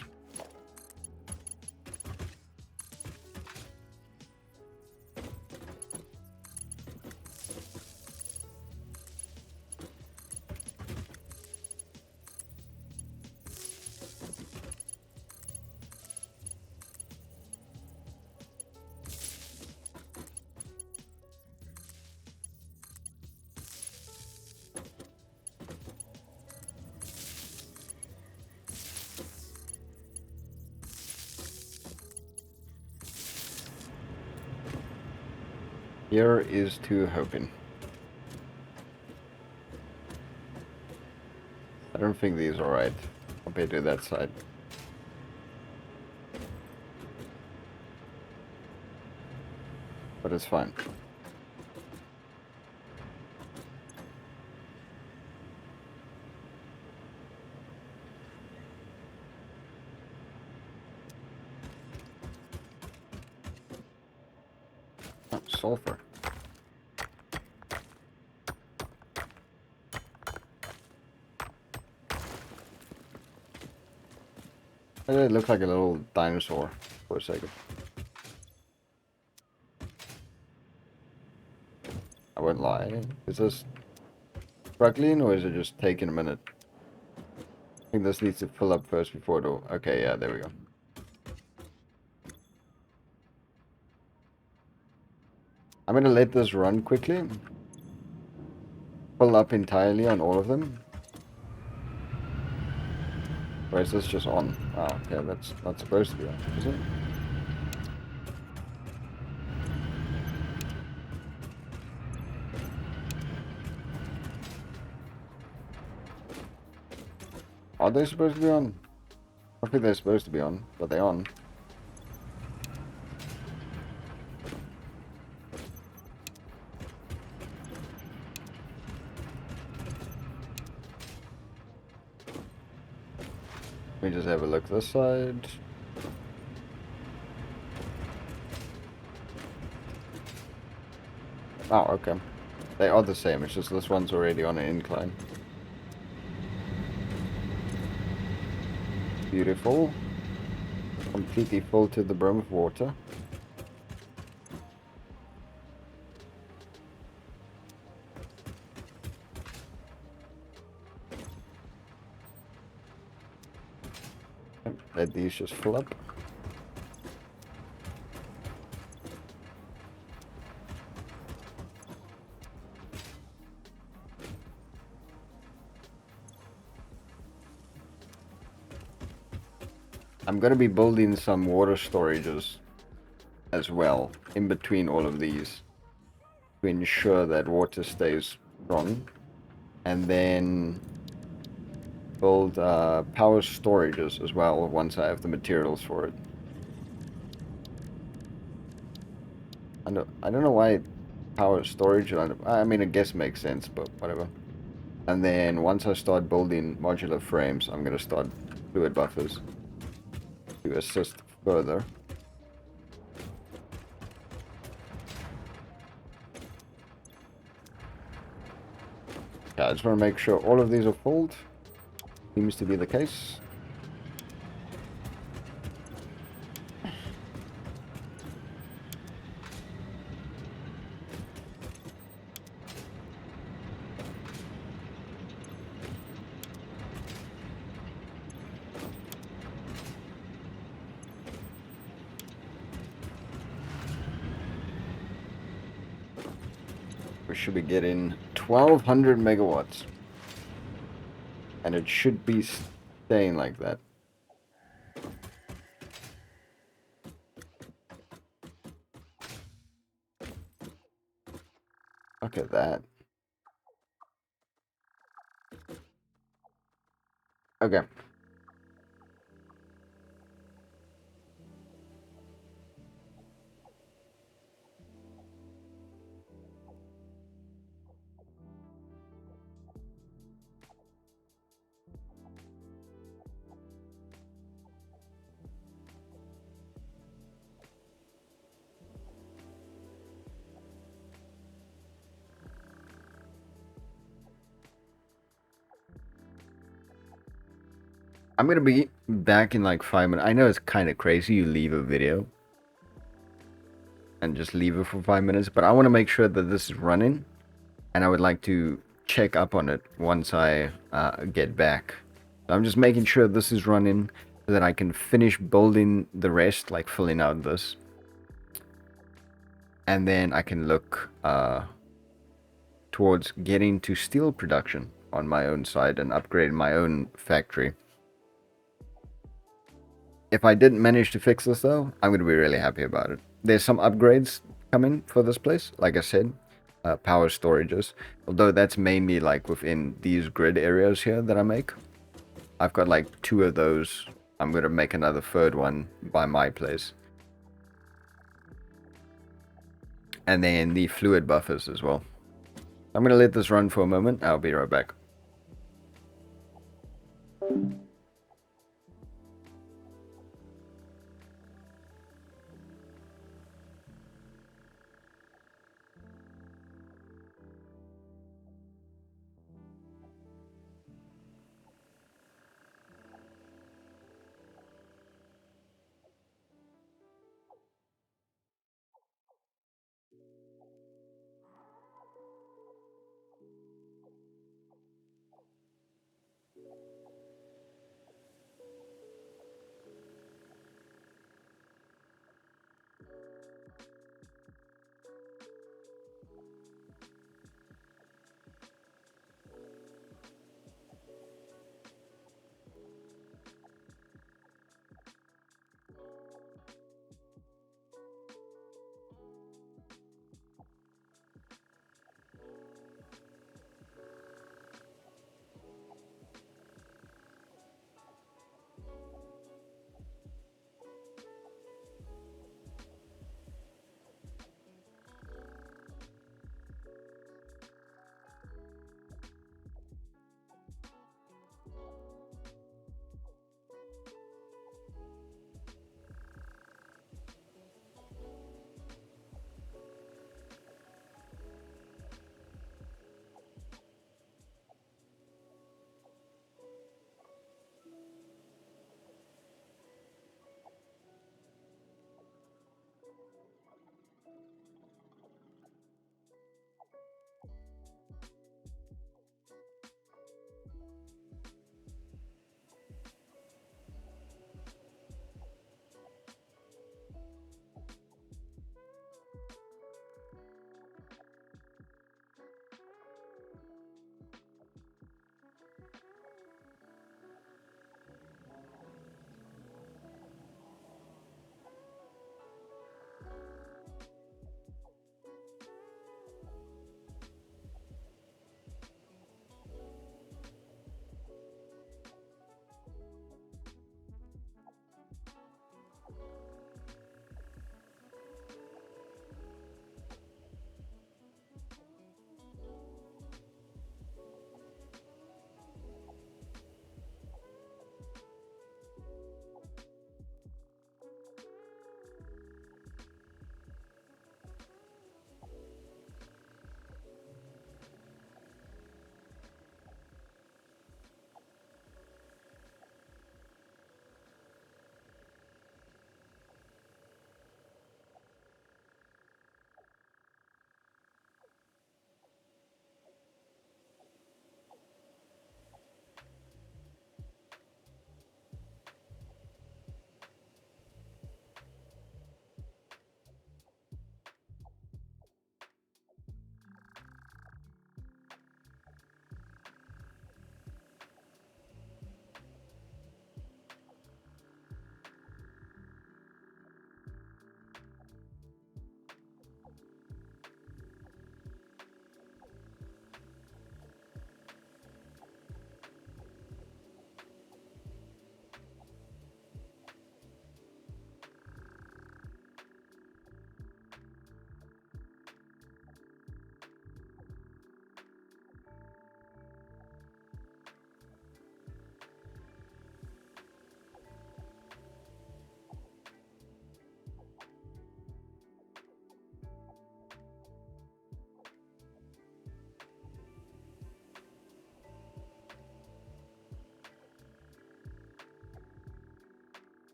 Here is to hoping. I don't think these are right compared to that side. But it's fine. Oh, sulfur. It looked like a little dinosaur for a second. I won't lie. Is this struggling or is it just taking a minute? I think this needs to fill up first before it will... Okay, yeah, there we go. I'm gonna let this run quickly. Fill up entirely on all of them. Or is this just on? Oh, okay, that's not supposed to be on, is it? Are they supposed to be on? I think they're supposed to be on, but they're on. Let me just have a look this side. Oh, okay. They are the same, it's just this one's already on an incline. Beautiful. Completely full to the brim of water. Let these just fill up. I'm going to be building some water storages as well in between all of these to ensure that water stays strong, and then build power storages as well once I have the materials for it. I don't know why power storage, I mean, I guess makes sense, but whatever. And then once I start building modular frames, I'm going to start fluid buffers to assist further. Yeah, I just want to make sure all of these are filled. Seems to be the case. We should be getting 1200 megawatts. And it should be staying like that. Look at that. Okay. I'm gonna be back in like 5 minutes. I know it's kind of crazy you leave a video and just leave it for 5 minutes, but I want to make sure that this is running, and I would like to check up on it once I get back. So I'm just making sure this is running so that I can finish building the rest, like filling out this, and then I can look towards getting to steel production on my own side and upgrade my own factory. If I didn't manage to fix this though, I'm going to be really happy about it. There's some upgrades coming for this place, like I said, power storages, although that's mainly like within these grid areas here that I make. I've got like 2 of those. I'm going to make another third one by my place. And then the fluid buffers as well. I'm going to let this run for a moment. I'll be right back.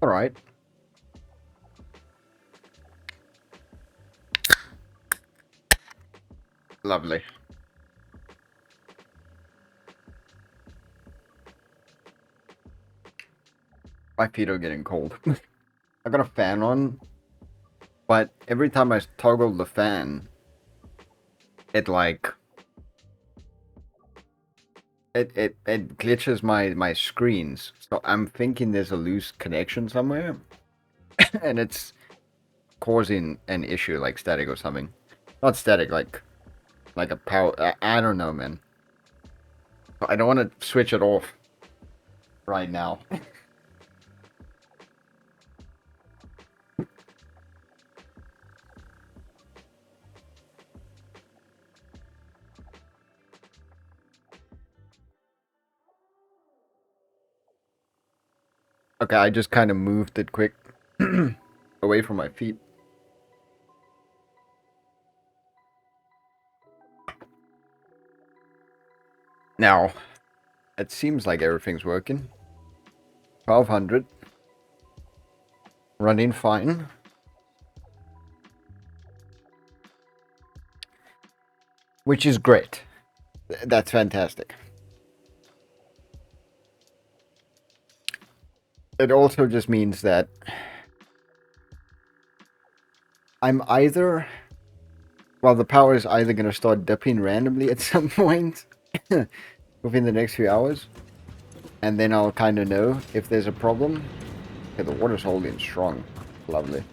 Alright. Lovely. My feet are getting cold. I got a fan on, but every time I toggle the fan, it like it glitches my screens. So I'm thinking there's a loose connection somewhere, and it's causing an issue like static or something. Not static, like a power. I don't know, man. I don't want to switch it off right now. Okay, I just kind of moved it quick away from my feet. Now, it seems like everything's working. 1200. Running fine. Which is great. That's fantastic. It also just means that I'm either... Well, the power is either going to start dipping randomly at some point within the next few hours. And then I'll kind of know if there's a problem. Okay, the water's holding strong. Lovely.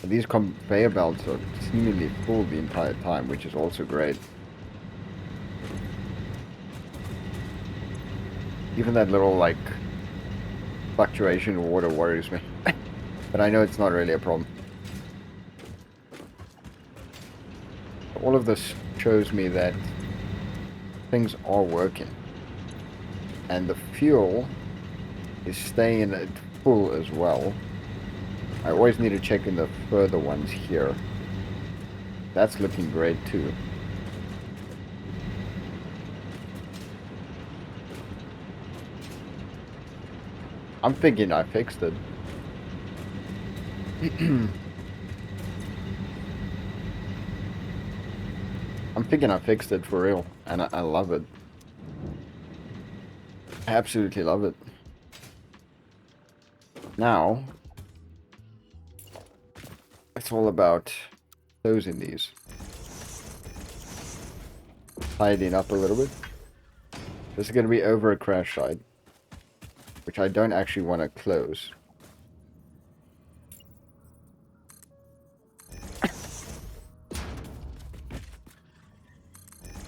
But these conveyor belts are seemingly full the entire time, which is also great. Even that little, like, fluctuation in water worries me. But I know it's not really a problem. All of this shows me that things are working. And the fuel is staying at full as well. I always need to check in the further ones here. That's looking great too. I'm thinking I fixed it. I'm thinking I fixed it for real, and I love it. I absolutely love it. Now, it's all about closing these. Tidying up a little bit. This is going to be over a crash side, which I don't actually want to close.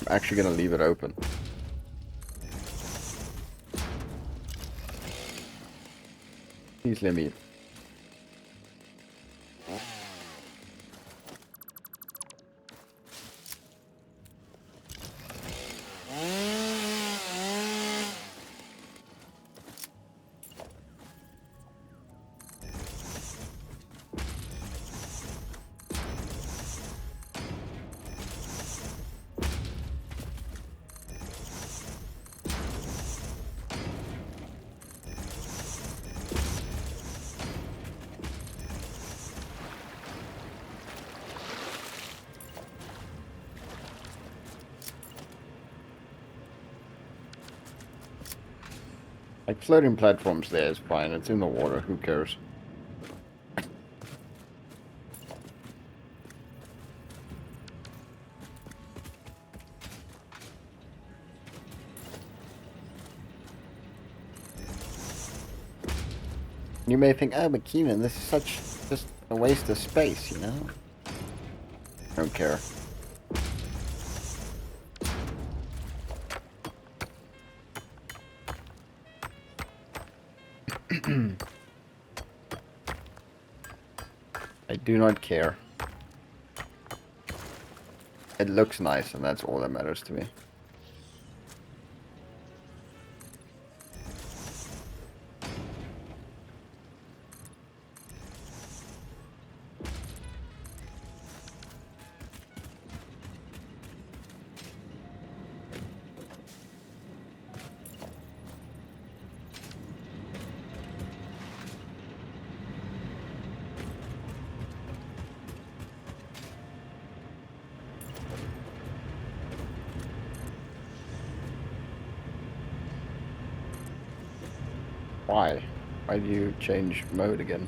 I'm actually going to leave it open. Please let me. Like, floating platforms there is fine. It's in the water. Who cares? You may think, oh, but Keenan, this is just a waste of space, you know? I don't care. I do not care. It looks nice, and that's all that matters to me. Why? Why do you change mode again?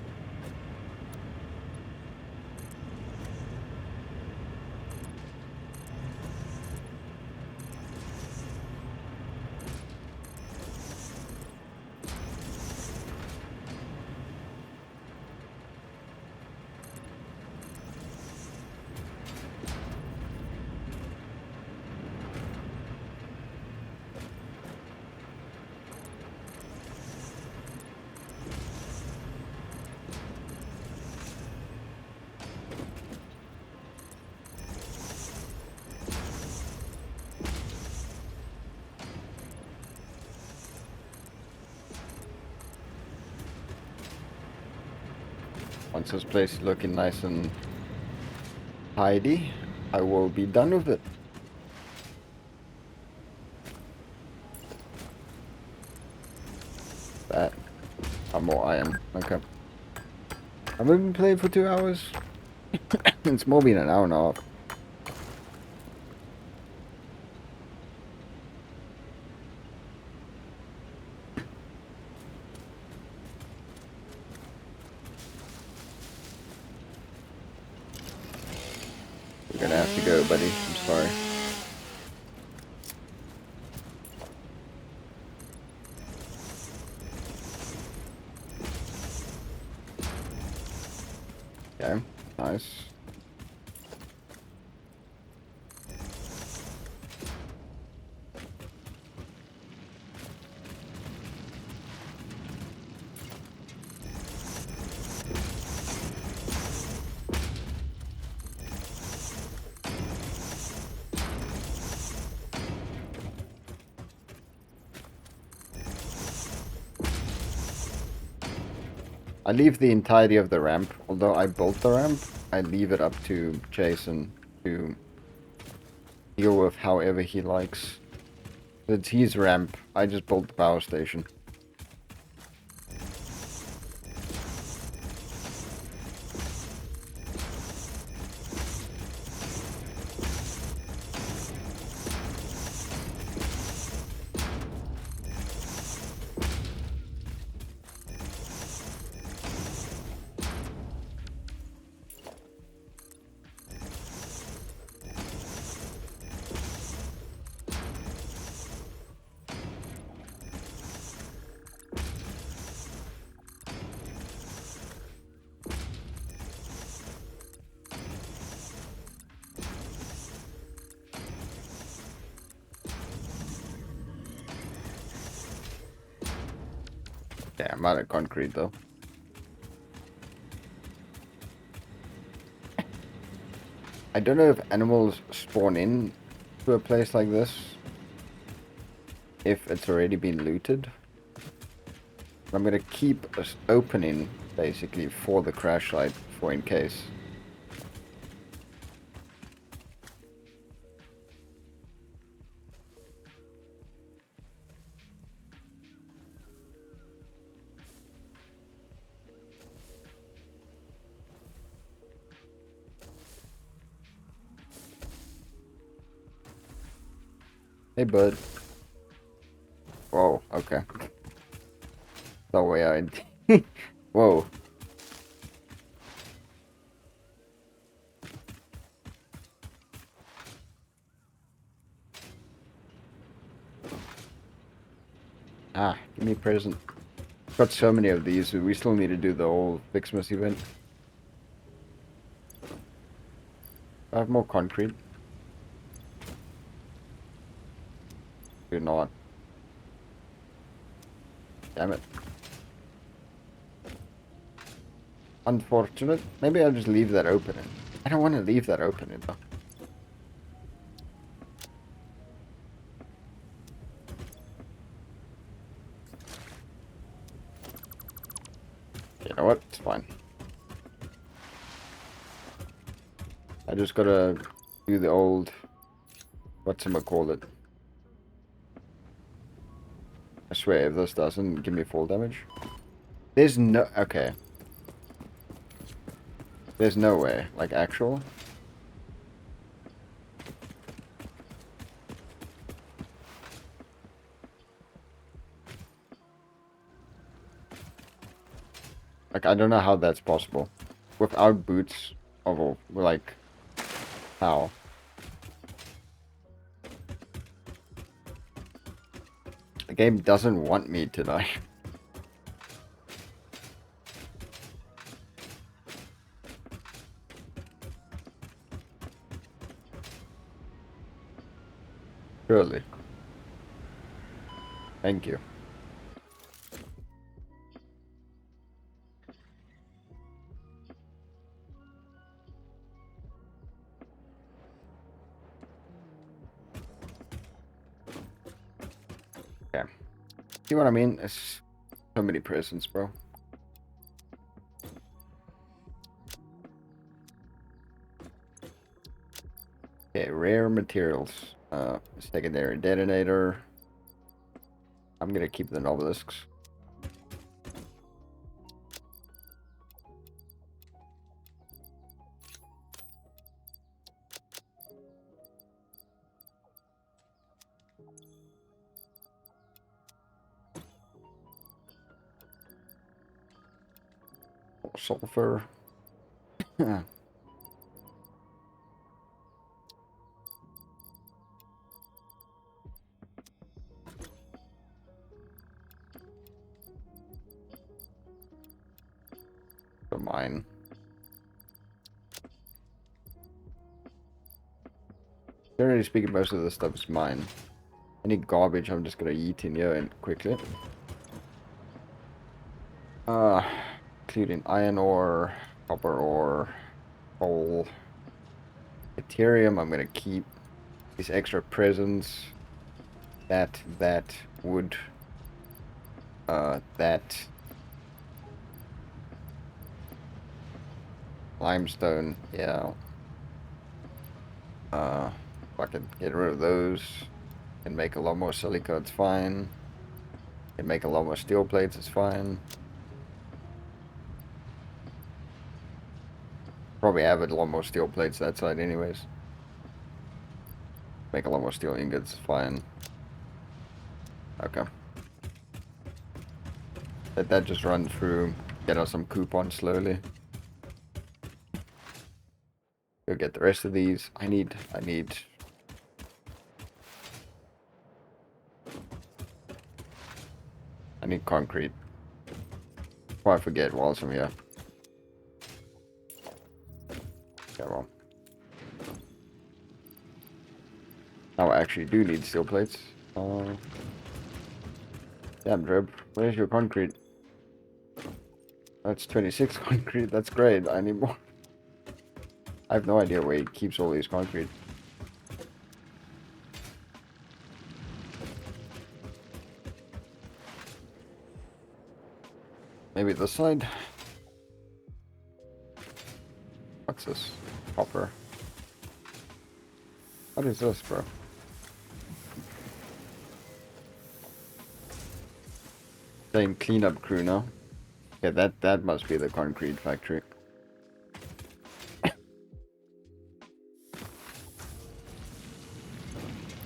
Once this place is looking nice and tidy, I will be done with it. That. More iron. Okay. I've been playing for 2 hours. It's more been an hour and a half. You're gonna have to go, buddy. I'm sorry. Okay, nice. I leave the entirety of the ramp. Although I built the ramp, I leave it up to Jason to deal with however he likes. It's his ramp. I just built the power station. Yeah, I'm out of concrete though. I don't know if animals spawn in to a place like this if it's already been looted. I'm gonna keep us opening basically for the crash site for in case. Hey, bud. Whoa, okay. No way I... Whoa. Ah, give me a present. Got so many of these, we still need to do the whole Fixmas event. I have more concrete. Do not. Damn it. Unfortunate. Maybe I'll just leave that open. I don't want to leave that open though. You know what? It's fine. I just gotta do the old... whatchamacallit. I swear, if this doesn't give me fall damage... There's no... Okay. There's no way. Like, actual... Like, I don't know how that's possible. Without boots, or like, how? The game doesn't want me to die. Surely. Thank you. Okay. See what I mean? It's so many presents, bro. Okay, rare materials. Secondary detonator. I'm gonna keep the obelisks. Sulfur. Don't mind. Generally speaking, most of this stuff is mine. Any garbage, I'm just gonna eat in here and quickly. Including iron ore, copper ore, coal, Ethereum. I'm gonna keep these extra presents. That wood. That limestone. Yeah. If I can get rid of those and make a lot more silica, it's fine. Can make a lot more steel plates, it's fine. Probably have a lot more steel plates that side anyways. Make a lot more steel ingots, fine. Okay. Let that just run through, get us some coupons slowly. Go get the rest of these. I need concrete. Before I forget whilst I'm here. Yeah, well. Now I actually do need steel plates. Damn, Drib. Where's your concrete? That's 26 concrete. That's great. I need more. I have no idea where he keeps all these concrete. Maybe this side? What's this? Copper. What is this, bro? Same cleanup crew now. Yeah, that must be the concrete factory.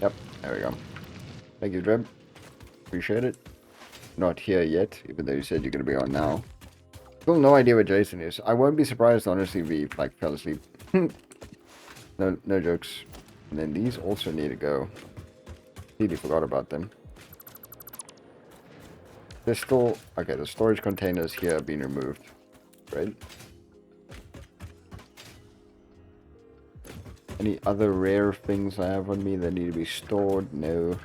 Yep, there we go. Thank you, Dreb. Appreciate it. Not here yet, even though you said you're gonna be on now. Still no idea where Jason is. I won't be surprised, honestly, if he like fell asleep. No jokes. And then these also need to go. Completely forgot about them. There's still okay. The storage containers here have been removed, right? Any other rare things I have on me that need to be stored? No.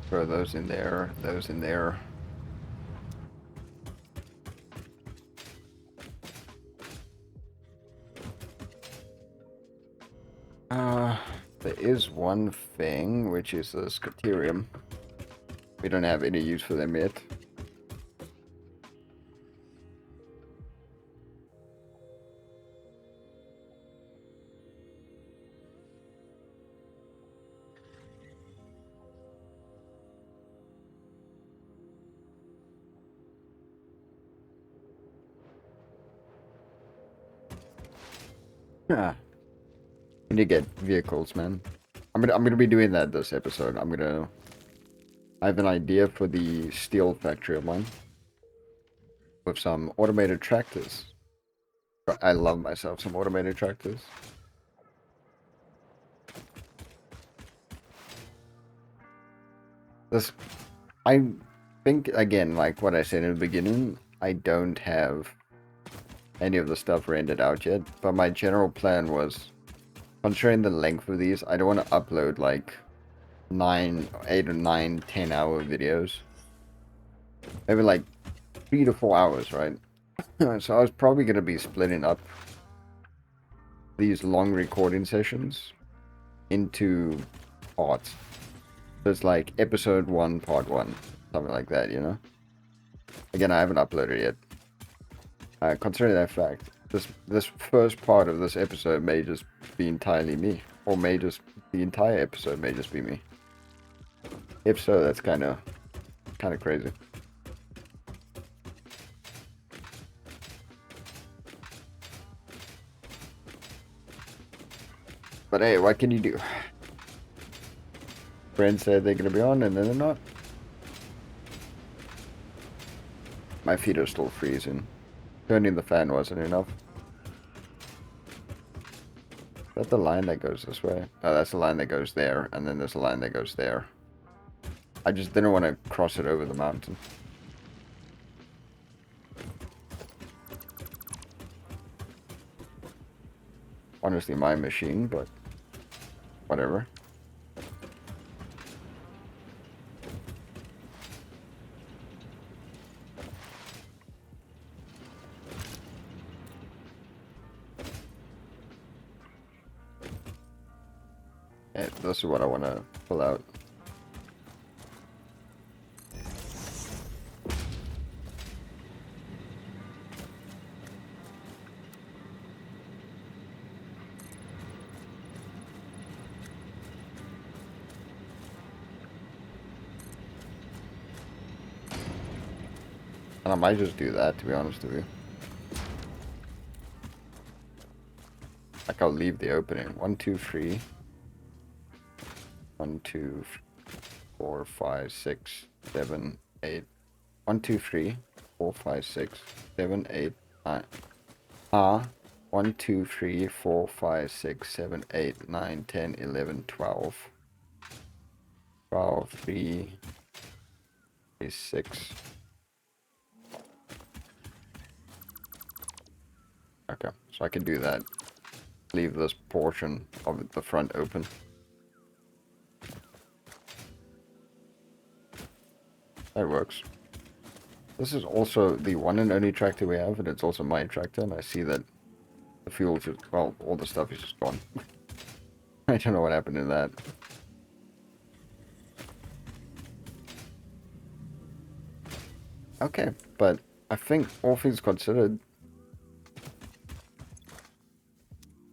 Throw those in there. Those in there. There is one thing, which is the Scaterium. We don't have any use for them yet. Yeah. We need to get vehicles, man. I'm gonna be doing that this episode. I'm gonna I have an idea for the steel factory of mine with some automated tractors. I love myself some automated tractors. This, I think, again, like what I said in the beginning, I don't have any of the stuff rendered out yet, but my general plan was, considering the length of these, I don't want to upload like 8 or 9, 10-hour videos. Maybe like 3 to 4 hours, right? So I was probably going to be splitting up these long recording sessions into parts. So it's like episode 1, part 1, something like that, you know? Again, I haven't uploaded yet. Considering that fact, this first part of this episode may just be entirely me, or may just the entire episode may just be me. If so, that's kind of crazy. But hey, what can you do? Friends said they're gonna be on, and then they're not. My feet are still freezing. Turning the fan wasn't enough. Is that the line that goes this way? Oh, that's the line that goes there, and then there's a line that goes there. I just didn't want to cross it over the mountain. Honestly, my machine, but whatever. Yeah, this is what I want to pull out. And I might just do that, to be honest with you. Like, I'll leave the opening. 1, 2, 3. 1, 2, 4, 5, 6, 7, 8. 1, 2, 3, 4, 5, 6, 7, 8, 9. 1, 2, 3, 4, 5, 6, 7, 8, 9, 10, 11, 12. 12, 3, 6. Okay, so I can do that. Leave this portion of the front open. That works. This is also the one and only tractor we have, and it's also my tractor, and I see that the fuel just, well, all the stuff is just gone. I don't know what happened to that. Okay, but I think all things considered,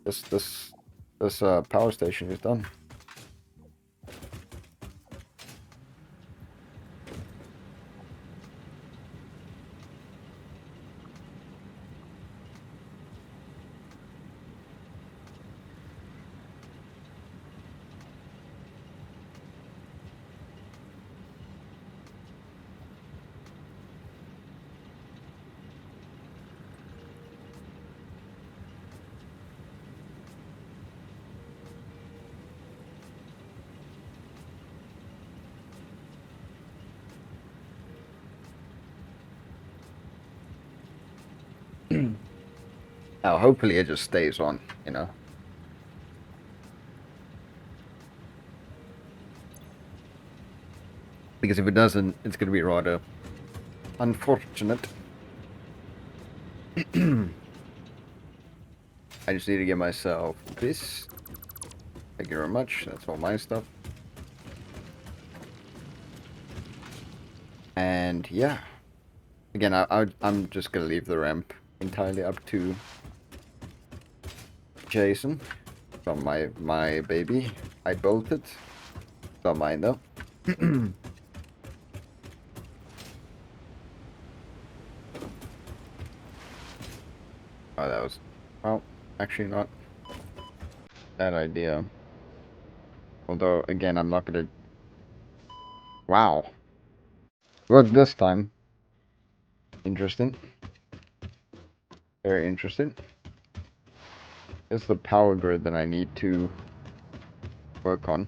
this power station is done. Now, hopefully it just stays on, you know. Because if it doesn't, it's going to be rather unfortunate. I just need to get myself this. Thank you very much. That's all my stuff. And yeah. Again, I'm just going to leave the ramp entirely up to Jason. From my baby. I built it. Don't mind though. Oh, that was... Well, actually not that idea. Although, again, I'm not gonna... Wow. Worked this time. Interesting. Very interesting. It's the power grid that I need to work on.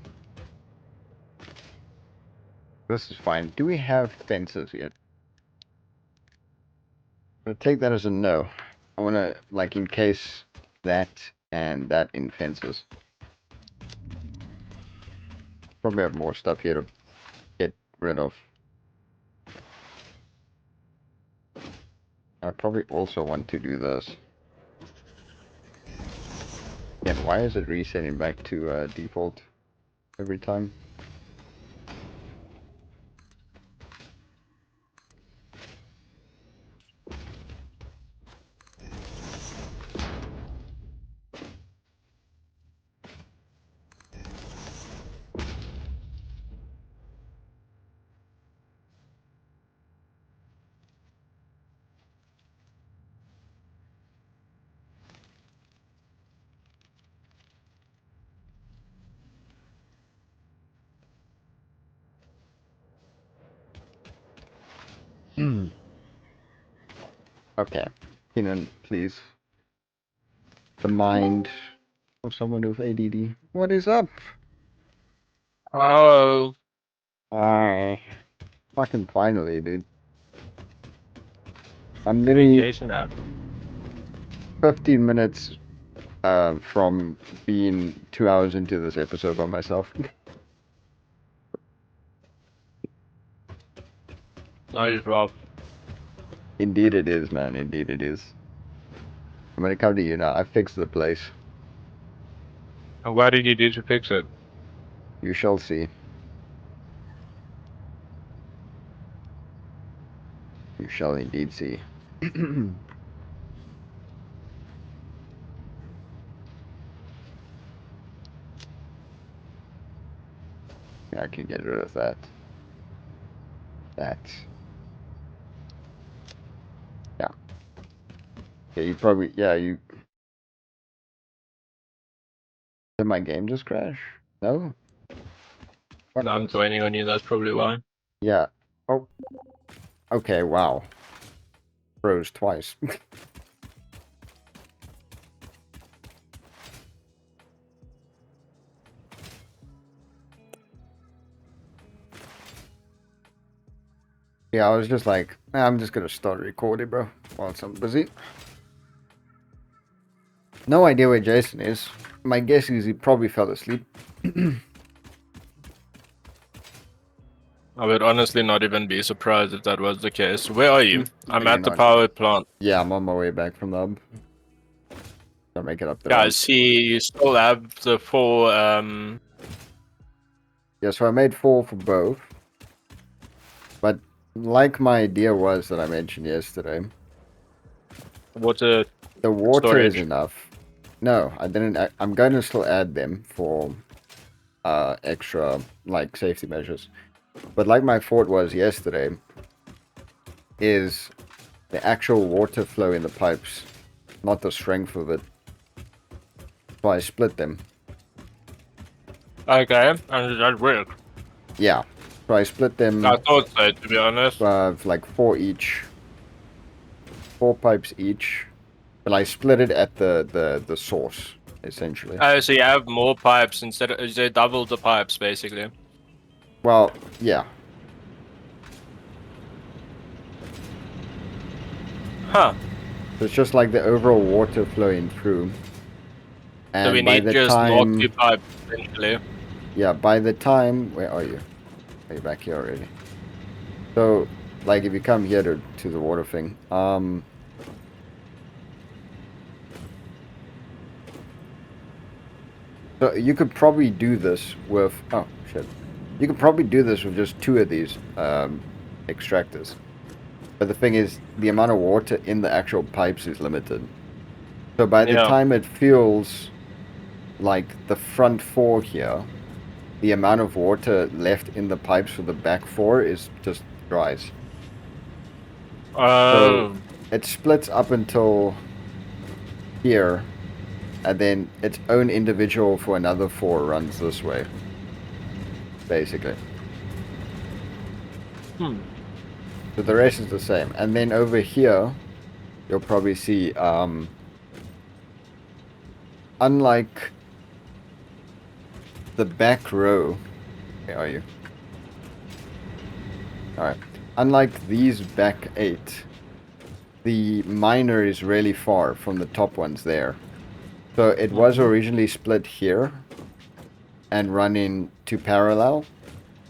This is fine. Do we have fences yet? I'm gonna take that as a no. I wanna, like, encase that and that in fences. Probably have more stuff here to get rid of. I probably also want to do this. And why is it resetting back to default every time? Okay. Kenan, please. The mind of someone with ADD. What is up? Oh, Hi. Fucking finally, dude. I'm literally Jason out. 15 minutes from being 2 hours into this episode by myself. Nice, Rob. Indeed it is, man. Indeed it is. I'm gonna come to you now. I fixed the place. And what did you do to fix it? You shall see. You shall indeed see. I can get rid of that. That. Yeah. Yeah, you probably... Yeah, you... Did my game just crash? No? What? I'm joining on you, that's probably why. Yeah. Oh. Okay, wow. Froze twice. Yeah, I was just like, I'm just gonna start recording, bro, while I'm busy. No idea where Jason is. My guess is he probably fell asleep. I would honestly not even be surprised if that was the case. Where are you? I'm You're at the not. power plant. Yeah, I'm on my way back from the hub. I'll make it up there. Yeah, I see you still have the 4, Yeah, so I made 4 for both. But like my idea was that I mentioned yesterday, water the water storage. is enough. No, I didn't. I'm going to still add them for extra, like, safety measures. But like my thought was yesterday, is the actual water flow in the pipes, not the strength of it. So I split them. Okay, and that worked. Yeah. So I split them. I thought so, to be honest. Like 4 each. 4 pipes each. But I split it at the source, essentially. Oh, so you have more pipes instead of, they doubled the pipes, basically. Well, yeah. Huh. So it's just like the overall water flowing through. And So we by need the just time, more 2 pipes, essentially. yeah, by the time, where are you? Are you back here already? So, like, if you come here to the water thing, so you could probably do this with, oh shit, you could probably do this with just 2 of these extractors. But the thing is, the amount of water in the actual pipes is limited. So by the time it fills, like, the front 4 here, the amount of water left in the pipes for the back 4 is just dries. So it splits up until here, and then its own individual for another 4 runs this way, basically. So the rest is the same. And then over here, you'll probably see, unlike the back row, where are you? Alright. Unlike these back 8, the miner is really far from the top ones there. So it was originally split here and running to parallel.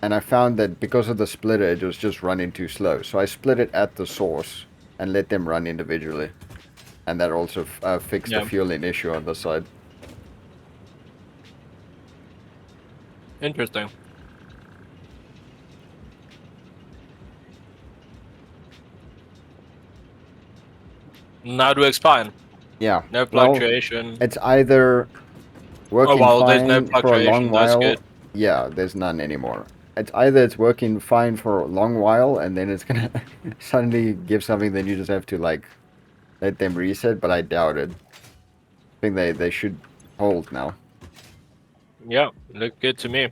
And I found that because of the splitter, it was just running too slow. So I split it at the source and let them run individually. And that also fixed the fueling issue on the side. Interesting. Now it works fine. Yeah. No fluctuation. It's either working there's no fine for a long fluctuation, that's while. good. Yeah, there's none anymore. It's either it's working fine for a long while and then it's gonna suddenly give something, then you just have to like let them reset, but I doubt it. I think they should hold now. Yeah, look good to me.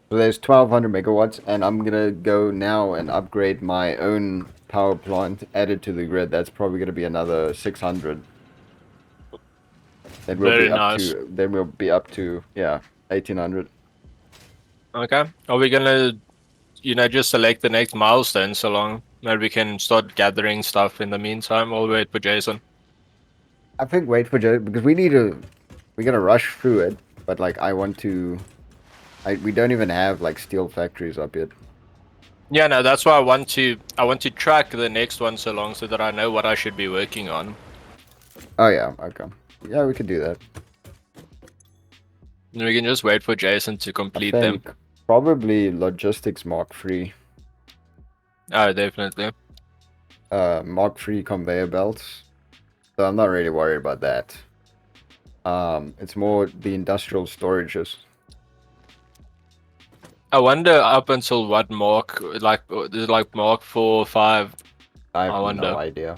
So there's 1200 megawatts, and I'm gonna go now and upgrade my own power plant, add it to the grid. That's probably gonna be another 600. Then we'll Very be up nice. to, then we'll be up to, yeah, 1800. Okay. Are we gonna, just select the next milestone so long that we can start gathering stuff in the meantime while we wait for Jason? I think wait for Joe, because we gotta rush through it, but like I want to, we don't even have like steel factories up yet. Yeah, no, that's why I want to track the next one so long so that I know what I should be working on. Oh yeah, okay. Yeah, we could do that. And we can just wait for Jason to complete them. Probably logistics Mark III. Oh, definitely. Mark III conveyor belts. So I'm not really worried about that. It's more the industrial storages. I wonder up until what mark, like Mark 4, 5. I have wonder. no idea.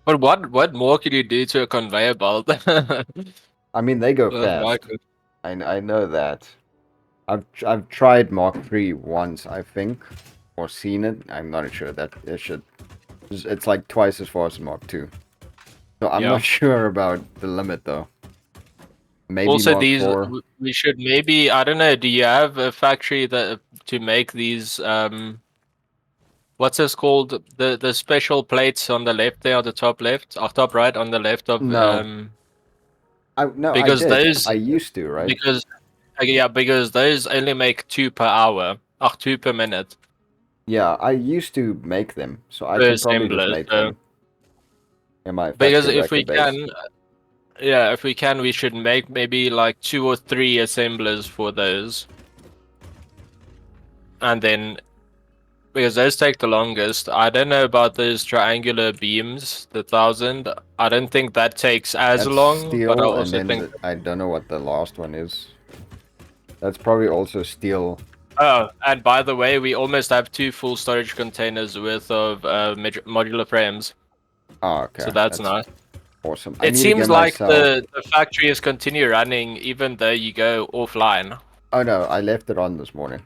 But what more could you do to a conveyor belt? I mean, they go fast. I know that. I've tried Mark III once, I think, or seen it. I'm not sure that it should. It's like twice as fast as Mark II. So I'm not sure about the limit though. Maybe also, Mark these 4. we should maybe, I don't know. Do you have a factory that to make these what's this called? The special plates on the left there, on the top left, or top right, on the left of No. No, because I did. those I used to, right? because those only make 2 per hour, or 2 per minute. Yeah, I used to make them, so I Per can probably just assembler, make so them in my because factory if record we base. can, yeah, if we can, we should make maybe like 2 or 3 assemblers for those, and then because those take the longest. I don't know about those triangular beams, the 1000. I don't think that takes as That's long, but I steel, and also then think. I don't know what the last one is. That's probably also steel. Oh, and by the way, we almost have 2 full storage containers worth of modular frames. Oh, okay. So that's nice. Awesome. It seems like the factory is continue running even though you go offline. Oh no, I left it on this morning.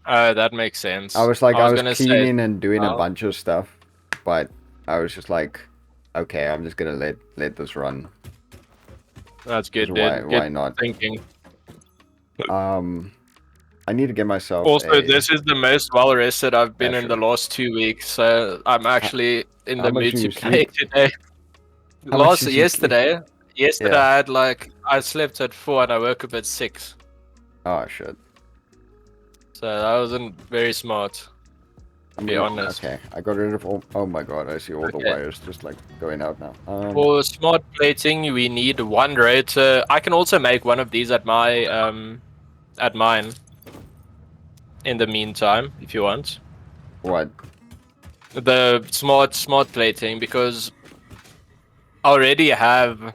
Oh, that makes sense. I was gonna cleaning say, and doing a bunch of stuff, but I was just like, okay, I'm just gonna let this run. That's good, Why dude. Good not? thinking. I need to get myself Also, this is the most well rested I've been in the Asher. last 2 weeks, so I'm actually in How the much mood do to you play sleep? today. How much did you sleep? Yesterday Yeah. I had I slept at 4 and I woke up at 6. Oh shit. So that wasn't very smart, to be honest. Okay, I got rid of all. Oh my god, I see all the Okay. wires just like going out now. For smart plating, we need 1 rotor. I can also make one of these at my at mine. In the meantime, if you want. What? The smart plating, because I already have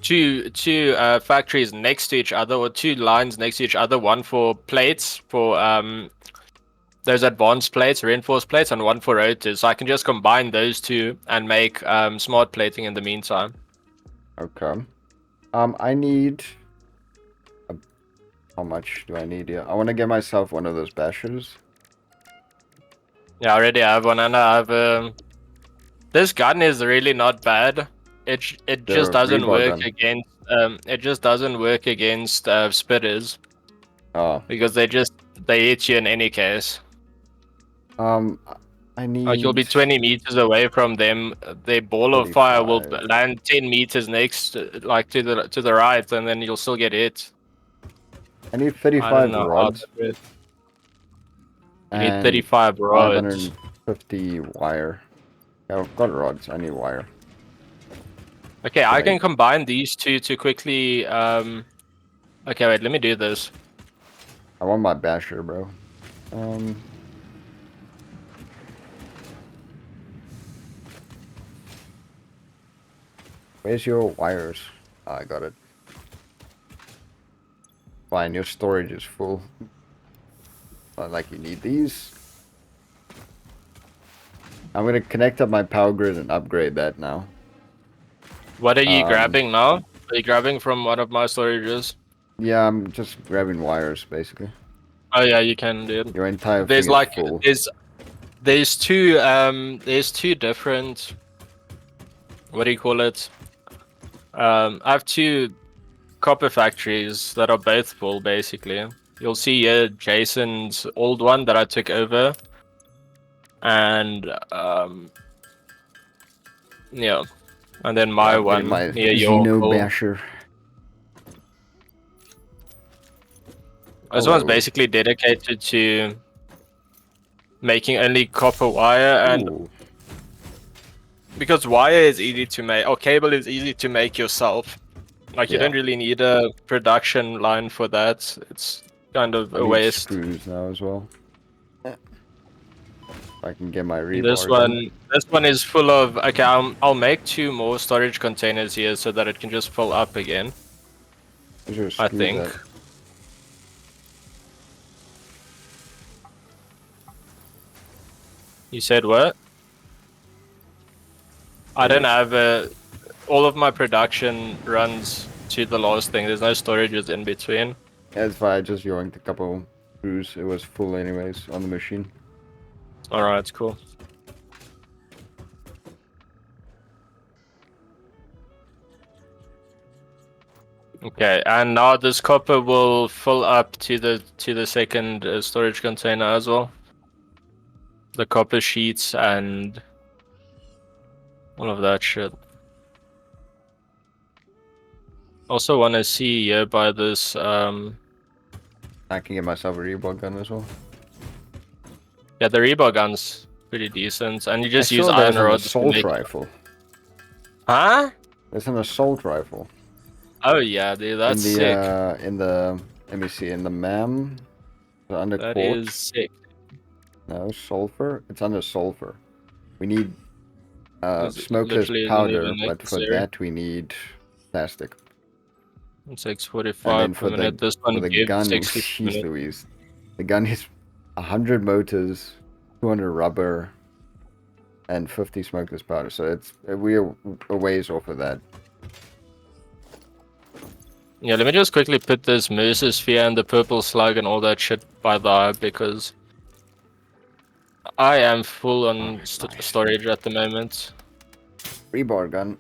two factories next to each other, or 2 lines next to each other. One for plates for those advanced plates, reinforced plates, and one for rotors. So I can just combine those 2 and make smart plating in the meantime. Okay. I need How much do I need here? I want to get myself one of those bashers. Yeah, I already have one, and I have this gun is really not bad. It just The doesn't rebar work gun. against spitters Oh. because they hit you in any case. I Like you'll need be 20 meters away from them. Their ball of fire will 35. land 10 meters next, like to the right, and then you'll still get hit. I need I don't 35 know how rods that works. You need and 35 rods. 550 wire. Yeah, I've got rods. I need wire. Okay, I can Right. combine these two to quickly. Okay, wait. Let me do this. I want my basher, bro. Where's your wires? Oh, I got it. Fine, your storage is full. Not like you need these. I'm gonna connect up my power grid and upgrade that now. What are you grabbing now? Are you grabbing from one of my storages? Yeah, I'm just grabbing wires, basically. Oh yeah, you can, dude. Your entire There's thing is like full. there's two different, what do you call it? I have two copper factories that are both full, basically. You'll see here Jason's old one that I took over, and yeah, and then my I'm getting one my near your Xeno full. basher. This one's Hello. basically dedicated to making only copper wire, and Ooh. because wire is easy to make, or cable is easy to make yourself. Like you Yeah. don't really need a production line for that. It's kind of I a need waste. screws now as well. If I can get my This rebar gun. one is full of. Okay, I'll make two more storage containers here so that it can just fill up again. Where's your I screws think. at? You said what? I don't have all of my production runs to the last thing. There's no storages in between. That's fine. I just yoinked a couple screws. It was full anyways on the machine. Alright, cool. Okay, and now this copper will fill up to the second storage container as well. The copper sheets and all of that shit. Also want to see here by this I can get myself a rebar gun as well. yeah, the rebar gun's pretty decent, and you I just use saw iron there's an rods to assault make. rifle. Huh? There's an assault rifle. Oh yeah, dude, that's sick. Let me see, in the MAM, under That quartz. is sick. No, sulfur. It's under sulfur. We need It smokeless literally isn't powder, even but for necessary. that we need plastic. It's And 645 then per minute. This for one the gives gun, 60 per jeez minute. Louise, the gun is 100 motors, 200 rubber, and 50 smokeless powder. So we're a ways off of that. Yeah, let me just quickly put this Mercer sphere and the purple slug and all that shit by the eye because I am full on Nice. storage at the moment. Rebar gun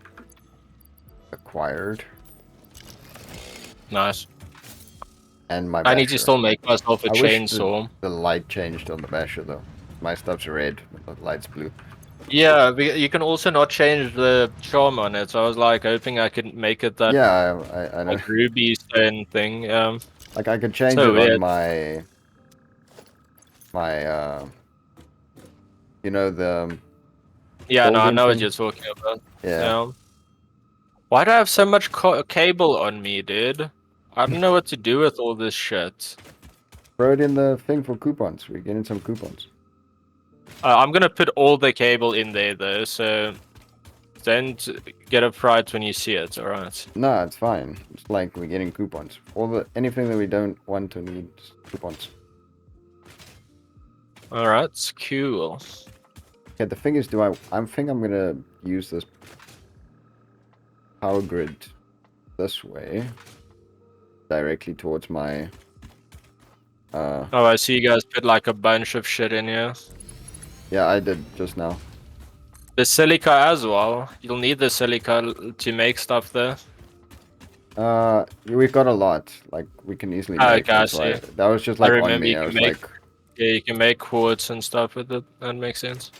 acquired, Nice. and my I need to basher. still make myself a I wish chainsaw. the light changed on the basher though. My stuff's red, but the light's blue. Yeah, you can also not change the charm on it. So I was like hoping I could make it that Yeah, I know. like ruby stone thing. Like I could change So it on weird. my you know, the Yeah, no, I building know what thing. you're talking about. Yeah. Yeah. Why do I have so much cable on me, dude? I don't know what to do with all this shit. Throw it in the thing for coupons. We're getting some coupons. I'm gonna put all the cable in there though, so don't get a fright when you see it. All right. No, it's fine. It's like we're getting coupons. Anything that we don't want to need coupons. All right, cool. Okay, the thing is, I think I'm gonna use this power grid this way, directly towards my Uh, Oh, I see you guys put like a bunch of shit in here. yeah, I did just now. The silica as well. You'll need the silica to make stuff there. We've got a lot. Like we can easily Oh, make. okay, I That's see. why that was just I like on remember me. you I can was make. like, Yeah, you can make quartz and stuff with it. That makes sense.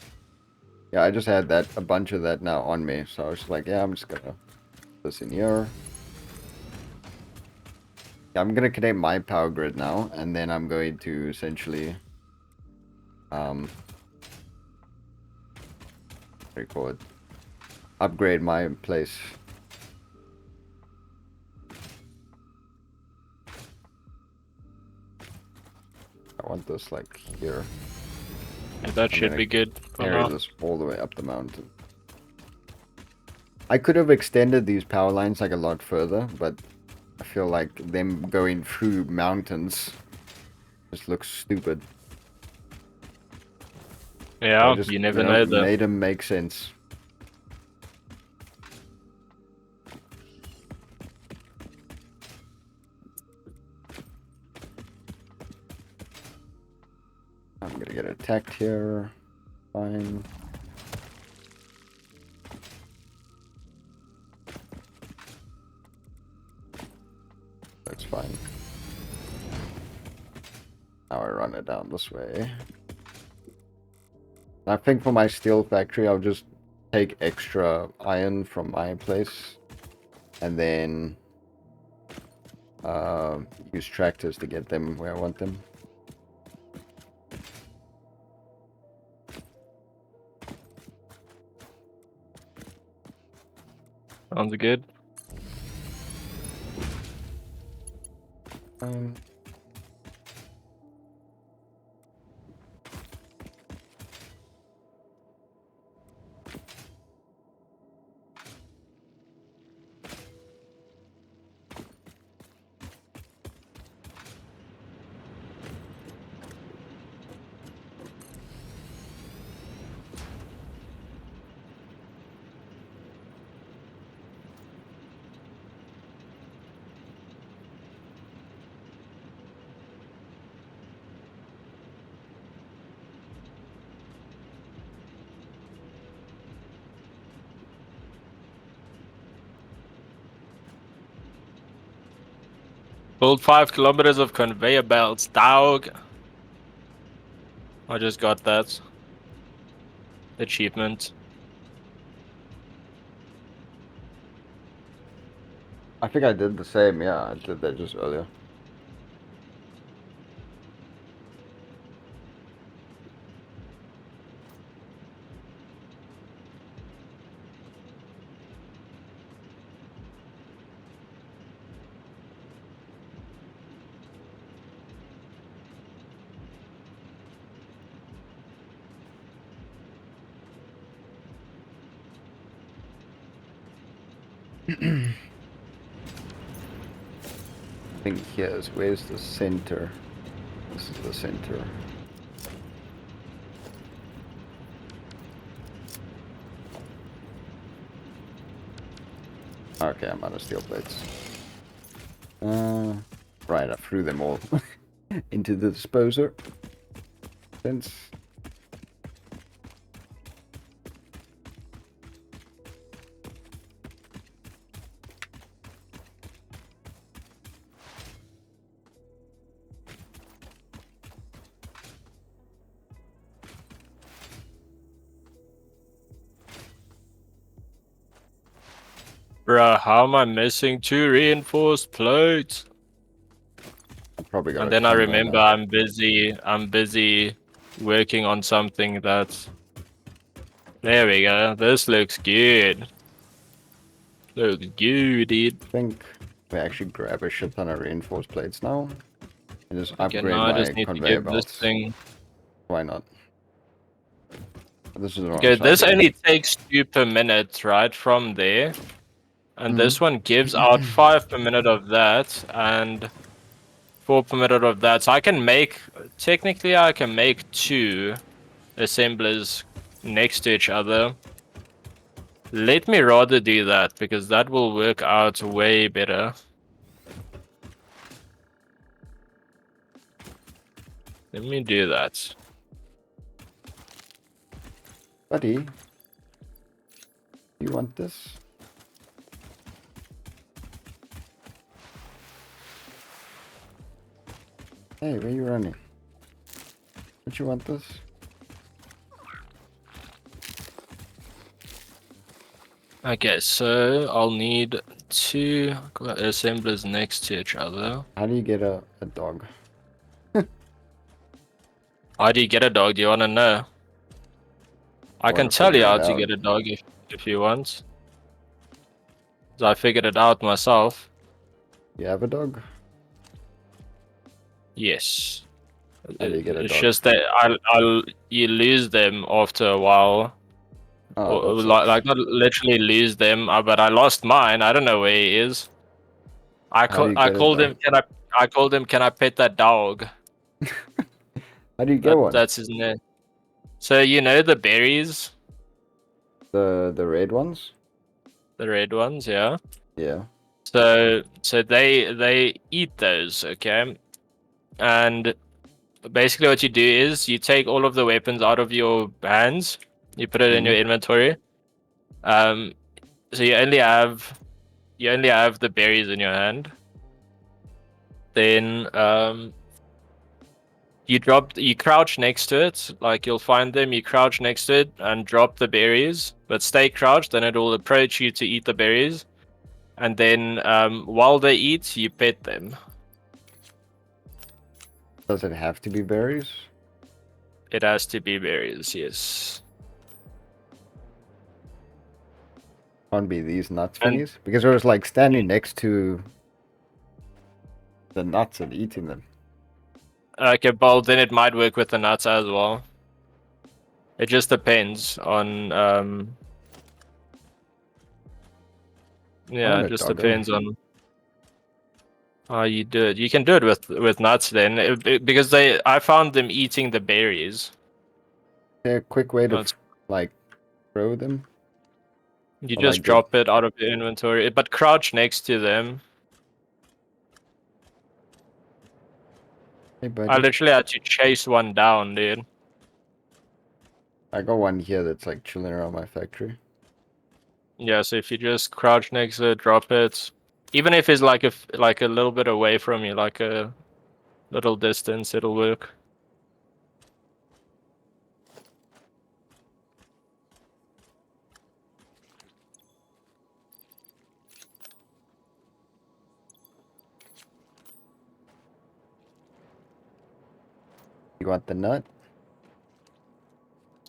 yeah, I just had that a bunch of that now on me. So I was just like, yeah, I'm just gonna put this in here. Yeah, I'm gonna connect my power grid now, and then I'm going to essentially, what do you call it? Upgrade my place. I want this like here. Yeah, that I'm should gonna be good for carry now. this all the way up the mountain. I could have extended these power lines like a lot further, but I feel like them going through mountains just looks stupid. So I Yeah, just, you never know though. made them make sense. I'm gonna get attacked here. Fine. That's fine. Now I run it down this way. I think for my steel factory, I'll just take extra iron from my place and then use tractors to get them where I want them. Sounds good. Um, Build 5 kilometers of conveyor belts, dog. I just got that achievement. I think I did the same. Yeah, I did that just earlier. I think here's where's the center? This is the center. Okay, I'm out of steel plates. Right, I threw them all into the disposer. Since Bruh, how am I missing 2 reinforced plates? I probably got And a then I ton by remember now. I'm busy working on something that's... There we go. This looks good. Looks good, dude. I think we actually grab a shit ton of reinforced plates now and just Okay, upgrade now I just my need to conveyor give this belts. thing... Why not? This is the wrong Okay, side this here. only takes 2 per minute, right, from there. And Mhm. this one gives out 5 per minute of that, and 4 per minute of that. So I can make... Technically, I can make 2 assemblers next to each other. Let me rather do that, because that will work out way better. Let me do that. Buddy, you want this? Hey, where you running? Don't you want this? Okay, so I'll need 2 assemblers next to each other. How do you get a dog? How do you get a dog? Do you want to know? I can Wanna tell you figure how it to out. get a dog if you want. 'Cause I figured it out myself. You have a dog? Yes. How do you get a It's dog? just that you lose them after a while. Oh, Or, that like sucks. not literally lose them, but I lost mine. I don't know where he is. How do you I get it called though? him. I called him. Can I pet that dog? How do you get one? That's his name. So you know the berries, The red ones? the red ones, yeah. Yeah. So they eat those, okay. And basically, what you do is you take all of the weapons out of your hands. You put it in your Mhm. inventory. Um, so you only have the berries in your hand. Then you crouch next to it, like you'll find them, you crouch next to it and drop the berries, but stay crouched, then it will approach you to eat the berries. And then while they eat, you pet them. Does it have to be berries? It has to be berries, yes. Can't be these nuts And thingies? Because I was like standing next to the nuts and eating them. okay, well then it might work with the nuts as well. It just depends on I yeah, want it a just doggo. depends on how you do it. You can do it with nuts then, because I found them eating the berries. A quick way to That's like throw them? You Or like just just drop it out of your inventory, but crouch next to them. hey I buddy. literally had to chase one down, dude. I got one here that's like chilling around my factory. Yeah, so if you just crouch next to it, drop it, even if it's like a little bit away from you, like a little distance, it'll work. You want the nut?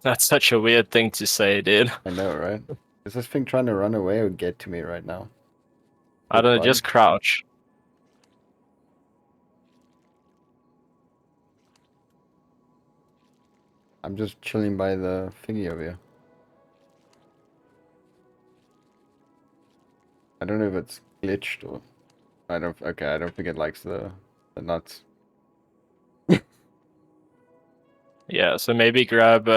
That's such a weird thing to say, dude. I know, right? Is this thing trying to run away or get to me right now? I Good don't know, bug. just crouch. I'm just chilling by the thingy over here. I don't know if it's glitched or I don't think it likes the nuts. Yeah, so maybe grab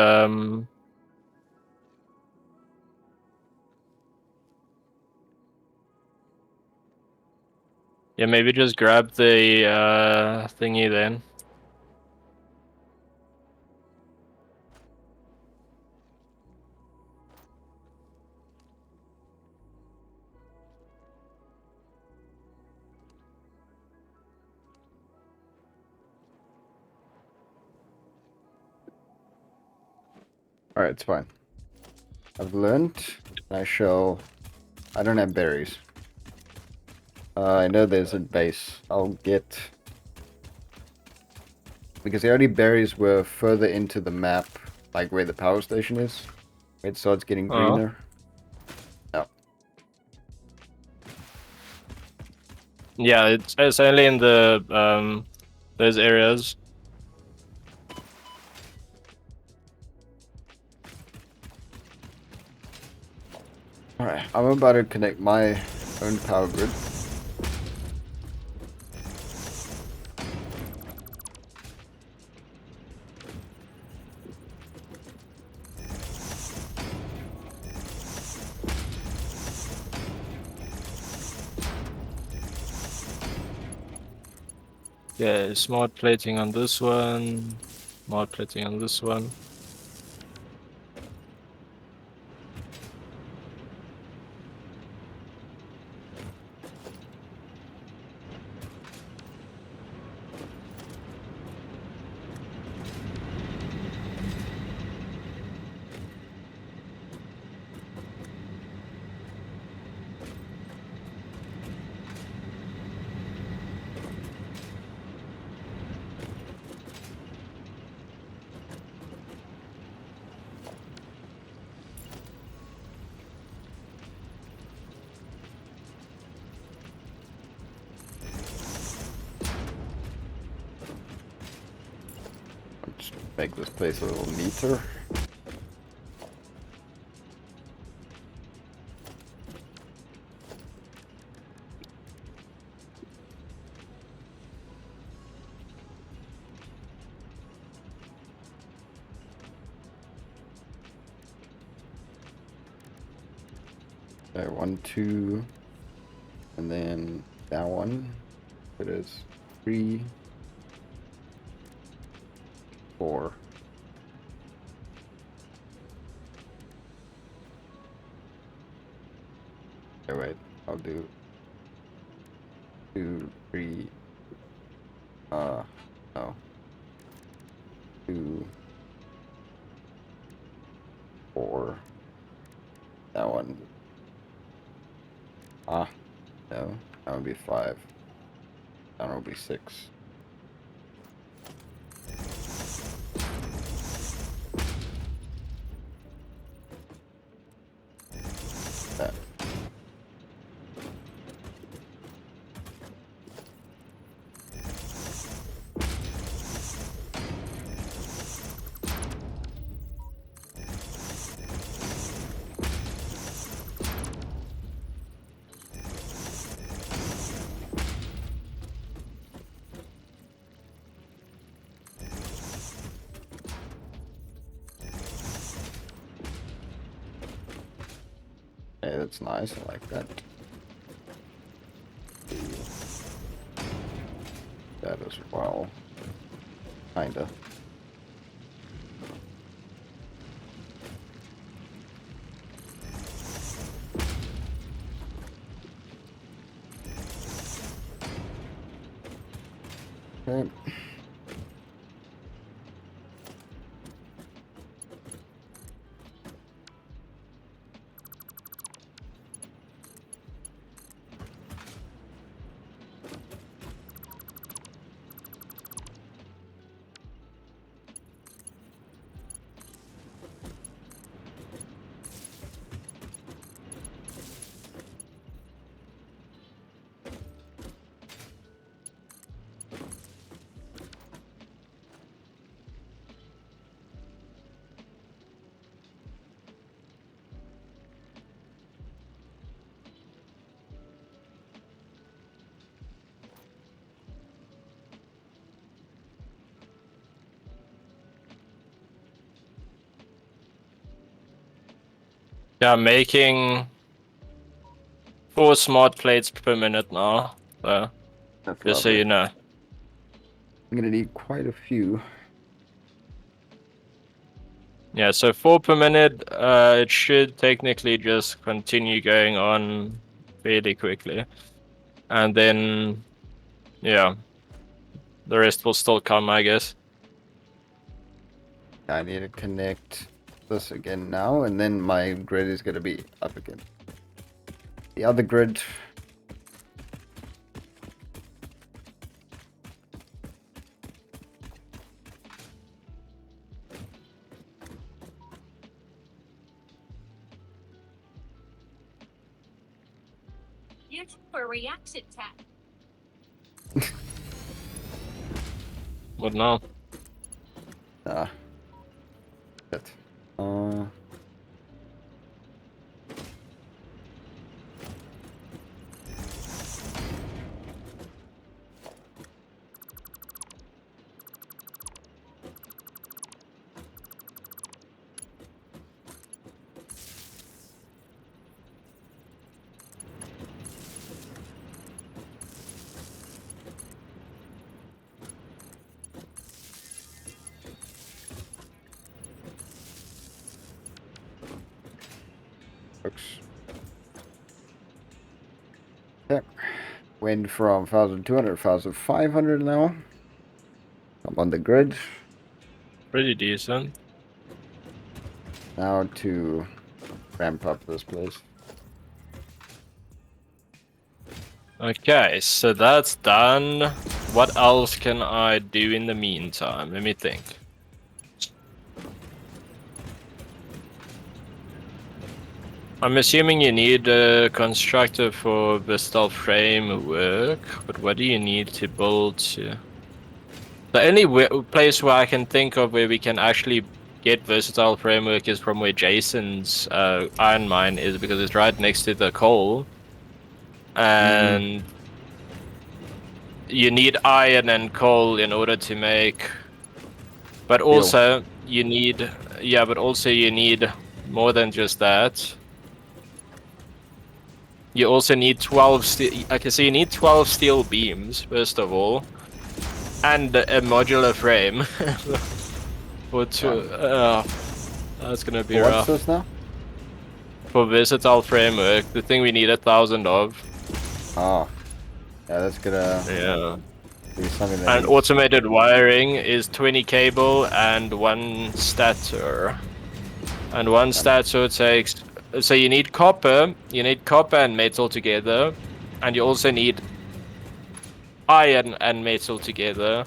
yeah, maybe just grab the thingy then. Alright, it's fine. I've learned. I don't have berries. I know there's a base. I'll get... Because the only berries were further into the map, like where the power station is. It starts getting Oh. greener. No. Yeah, it's only in the those areas. Alright, I'm about to connect my own power grid. Yeah, smart plating on this one. Smart plating on this one. Let's make this place a little neater. Okay, 1, 2, and then that one. It is 3, 4. Okay, wait. I'll do 2, 3. No. 2, 4. That one. No. That would be 5. That one will be 6. That. Hey, that's nice. I like that. That as well. Kinda. Okay. Yeah, I'm making 4 smart plates per minute now. So That's just so lovely. you know. I'm gonna need quite a few. Yeah, so 4 per minute. It should technically just continue going on fairly quickly, and then yeah, the rest will still come, I guess. I need to connect this again now, and then my grid is gonna be up again. The other grid. For reaction tag. What now? Shit. works. Yep. Went from 1,200 to 1,500 now. I'm on the grid. Pretty decent. Now to ramp up this place. Okay, so that's done. What else can I do in the meantime? Let me think. I'm assuming you need a constructor for Vestal framework, but what do you need to build? The only place where I can think of where we can actually get versatile framework is from where Jason's iron mine is, because it's right next to the coal. And you need iron and coal in order to make. But also you need, yeah, but also you need more than just that. You also need 12 steel. Okay, so you need 12 steel beams first of all, and a modular frame. For that's gonna be rough. What's this now? For versatile framework, the thing we need 1,000 of. Oh, yeah, that's gonna be something that And needs... automated wiring is 20 cable and 1 stator. And 1 stator takes. So you need copper. You need copper and metal together, and you also need iron and metal together.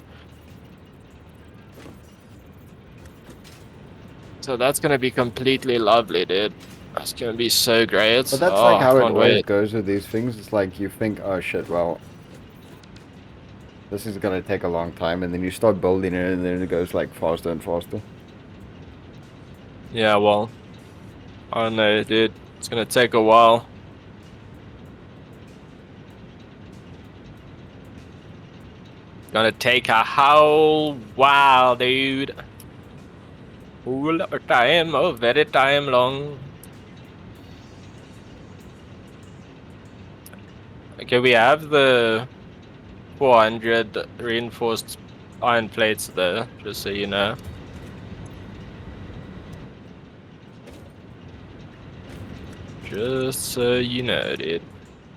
So that's gonna be completely lovely, dude. That's gonna be so great. But that's like how it always goes with these things. It's like you think, oh shit, well, this is gonna take a long time, and then you start building it, and then it goes like faster and faster. Yeah, well, I don't know, dude. It's gonna take a while. Gonna take a whole while, dude. Whole time, oh, very time long. Okay, we have the 400 reinforced iron plates there, just so you know. Just so you know, dude.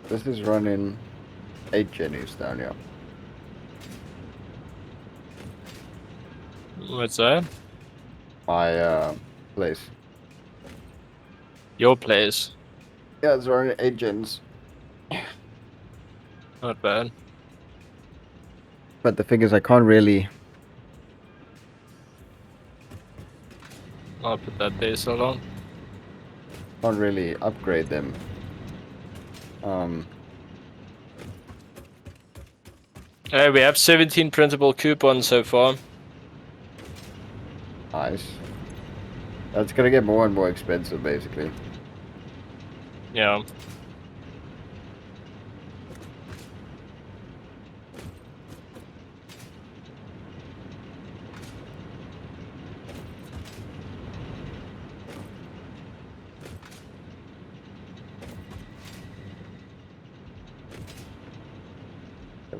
This is running 8 Jennies down here. What's that? My place. Your place. Yeah, it's running 8 gens. Not bad. But the thing is, I can't really... I'll put that there so long. Can't really upgrade them. Hey, we have 17 printable coupons so far. Nice. That's gonna get more and more expensive, basically. Yeah.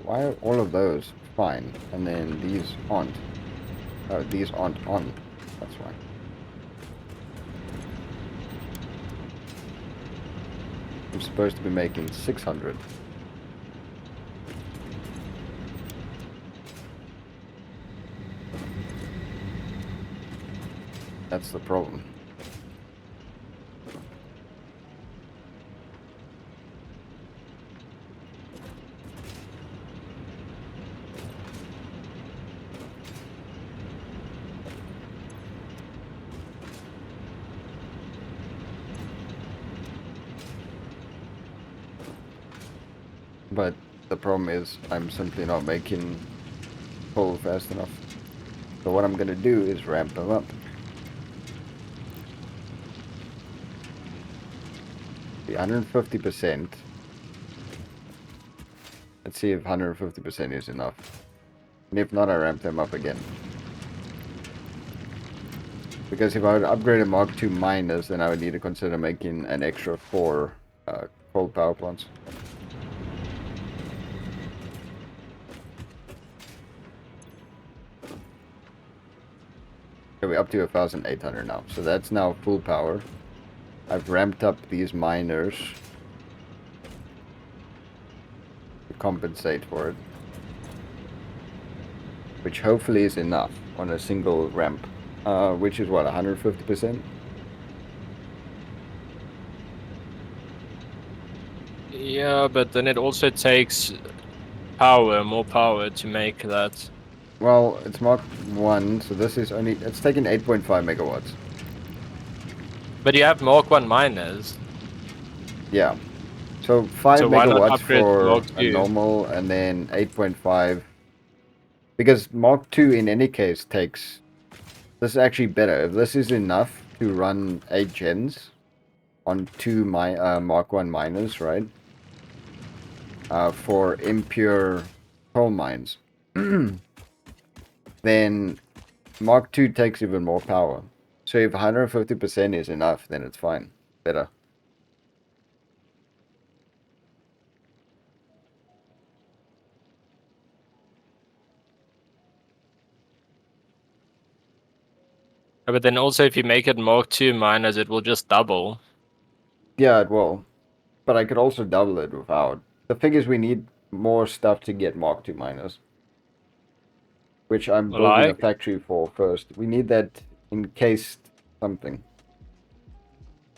Why are all of those fine, and then these aren't? Oh, these aren't on. That's why. I'm supposed to be making 600. That's the problem. But the problem is I'm simply not making coal fast enough. So what I'm gonna do is ramp them up. The 150%. Let's see if 150% is enough. And if not, I ramp them up again. Because if I would upgrade a Mark II miners, then I would need to consider making an extra 4 coal power plants. Okay, we're up to 1,800 now. So that's now full power. I've ramped up these miners to compensate for it. Which hopefully is enough on a single ramp. Which is what, 150%? Yeah, but then it also takes power, more power to make that. Well, it's Mark 1, so this is only... It's taking 8.5 megawatts. But you have Mark 1 miners. Yeah. So 5 So why not megawatts upgrade to for Mark a 2? normal, and then 8.5. Because Mark 2 in any case takes... This is actually better. If this is enough to run 8 gens on 2 Mark 1 miners, right? For impure coal mines. Then Mark 2 takes even more power. So if 150% is enough, then it's fine. Better. But then also if you make it Mark 2 miners, it will just double. Yeah, it will. But I could also double it without. The thing is we need more stuff to get Mark 2 miners. Which I'm building a Like? factory for first. We need that encased something.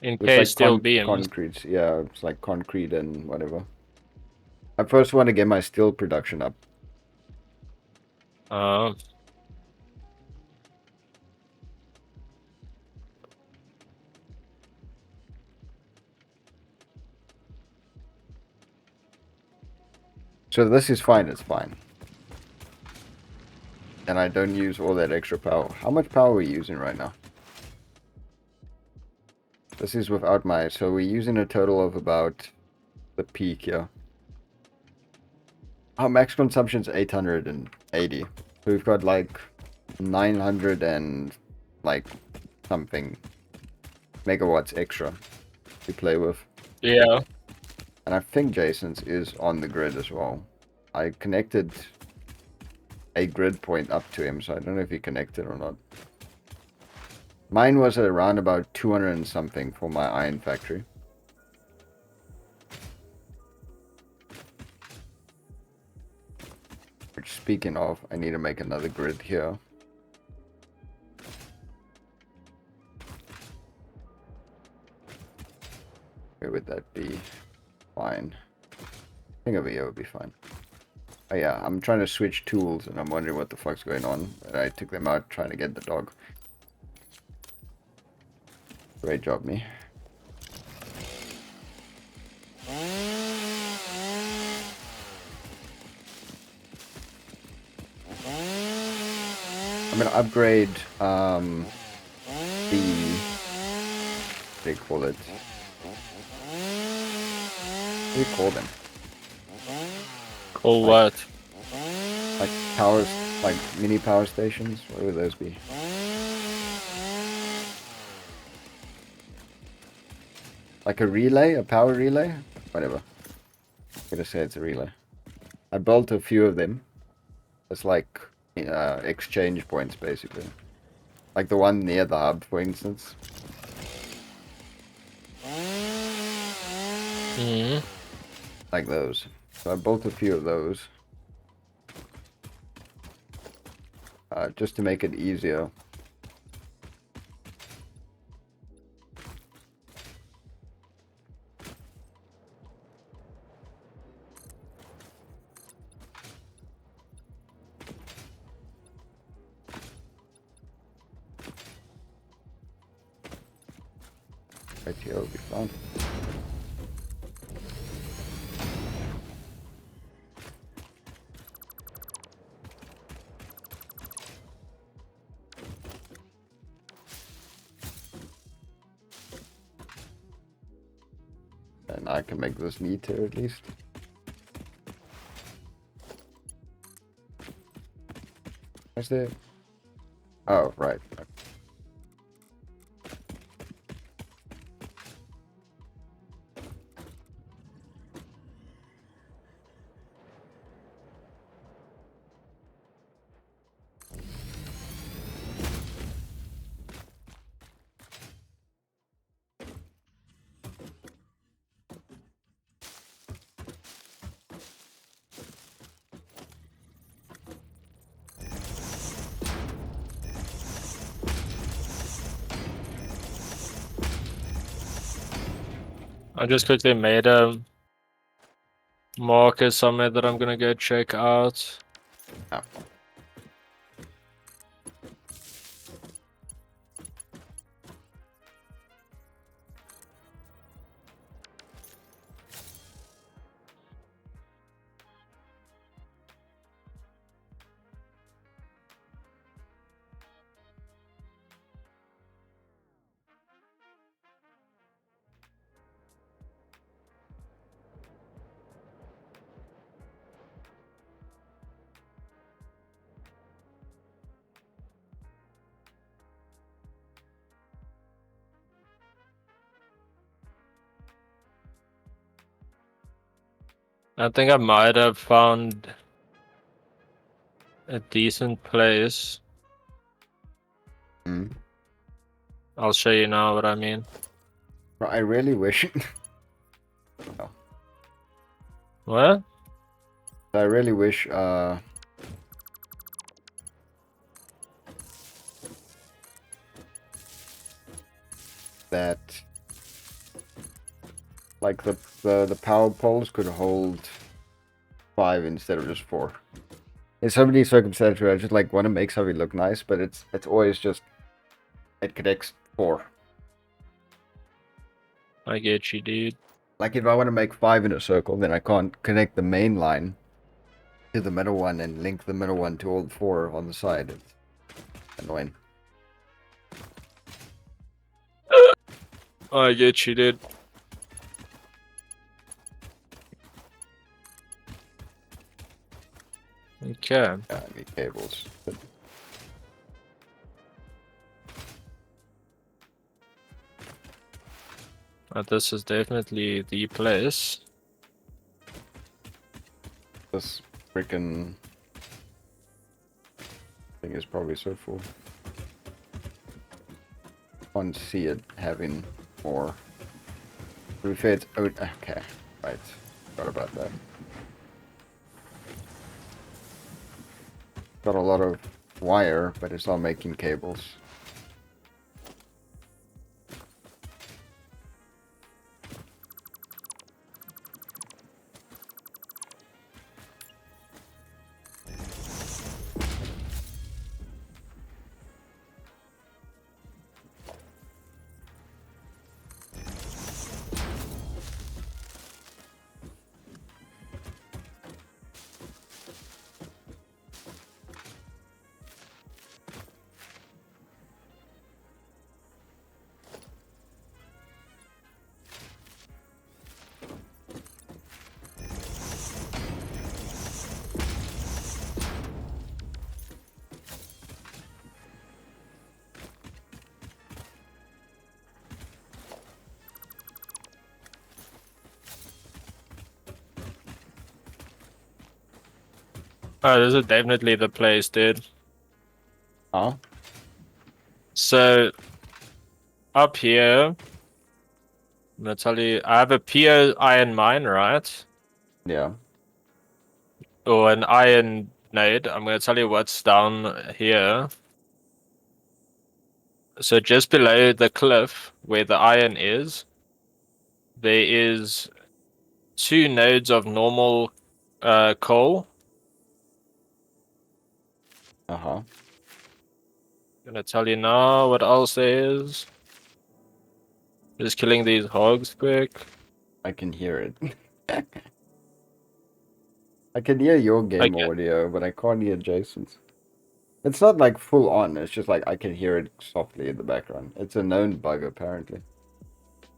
In It's case like steel beams. concrete. Yeah, it's like concrete and whatever. I first want to get my steel production up. So this is fine, it's fine. And I don't use all that extra power. How much power are we using right now? This is without my... So we're using a total of about the peak here. Our max consumption is 880. So we've got like 900 and like something megawatts extra to play with. Yeah. And I think Jason's is on the grid as well. I connected a grid point up to him, so I don't know if he connected or not. Mine was at around about 200 and something for my iron factory. Which, speaking of, I need to make another grid here. Where would that be? Fine. I think over here would be fine. Oh yeah, I'm trying to switch tools and I'm wondering what the fuck's going on. And I took them out trying to get the dog. Great job, me. I'm gonna upgrade the... What do you call it? What do you call them? Call what? Like powers, like mini power stations? What would those be? Like a relay? A power relay? Whatever. I'm gonna say it's a relay. I built a few of them. It's like exchange points, basically. Like the one near the hub, for instance. Mm-hmm. Like those. So I built a few of those. Just to make it easier. Right here will be fun. And I can make this neater at least. Where's the... Oh, right. I just quickly made a marker somewhere that I'm gonna go check out. Oh. I think I might have found a decent place. Mm. I'll show you now what I mean. Bro, I really wish. What? I really wish. That like the power poles could hold 5 instead of just 4. In so many circumstances where I just like want to make something look nice, but it's always just it connects 4. I get you, dude. Like if I want to make 5 in a circle, then I can't connect the main line to the middle one and link the middle one to all 4 on the side. It's annoying. I get you, dude. Okay. Yeah, I need cables. This is definitely the place. This freaking thing is probably so full. Can't see it having more. To be fair, it's okay, right. Forgot about that. Got a lot of wire, but it's not making cables. Oh, this is definitely the place, dude. Huh? So, up here, I'm gonna tell you, I have a PO iron mine, right? Yeah. Or an iron node. I'm gonna tell you what's down here. So just below the cliff where the iron is, there is 2 nodes of normal coal. Uh-huh. Gonna tell you now what else there is. Just killing these hogs quick. I can hear it. I can hear your game Okay. audio, but I can't hear Jason's. It's not like full on, it's just like I can hear it softly in the background. It's a known bug apparently.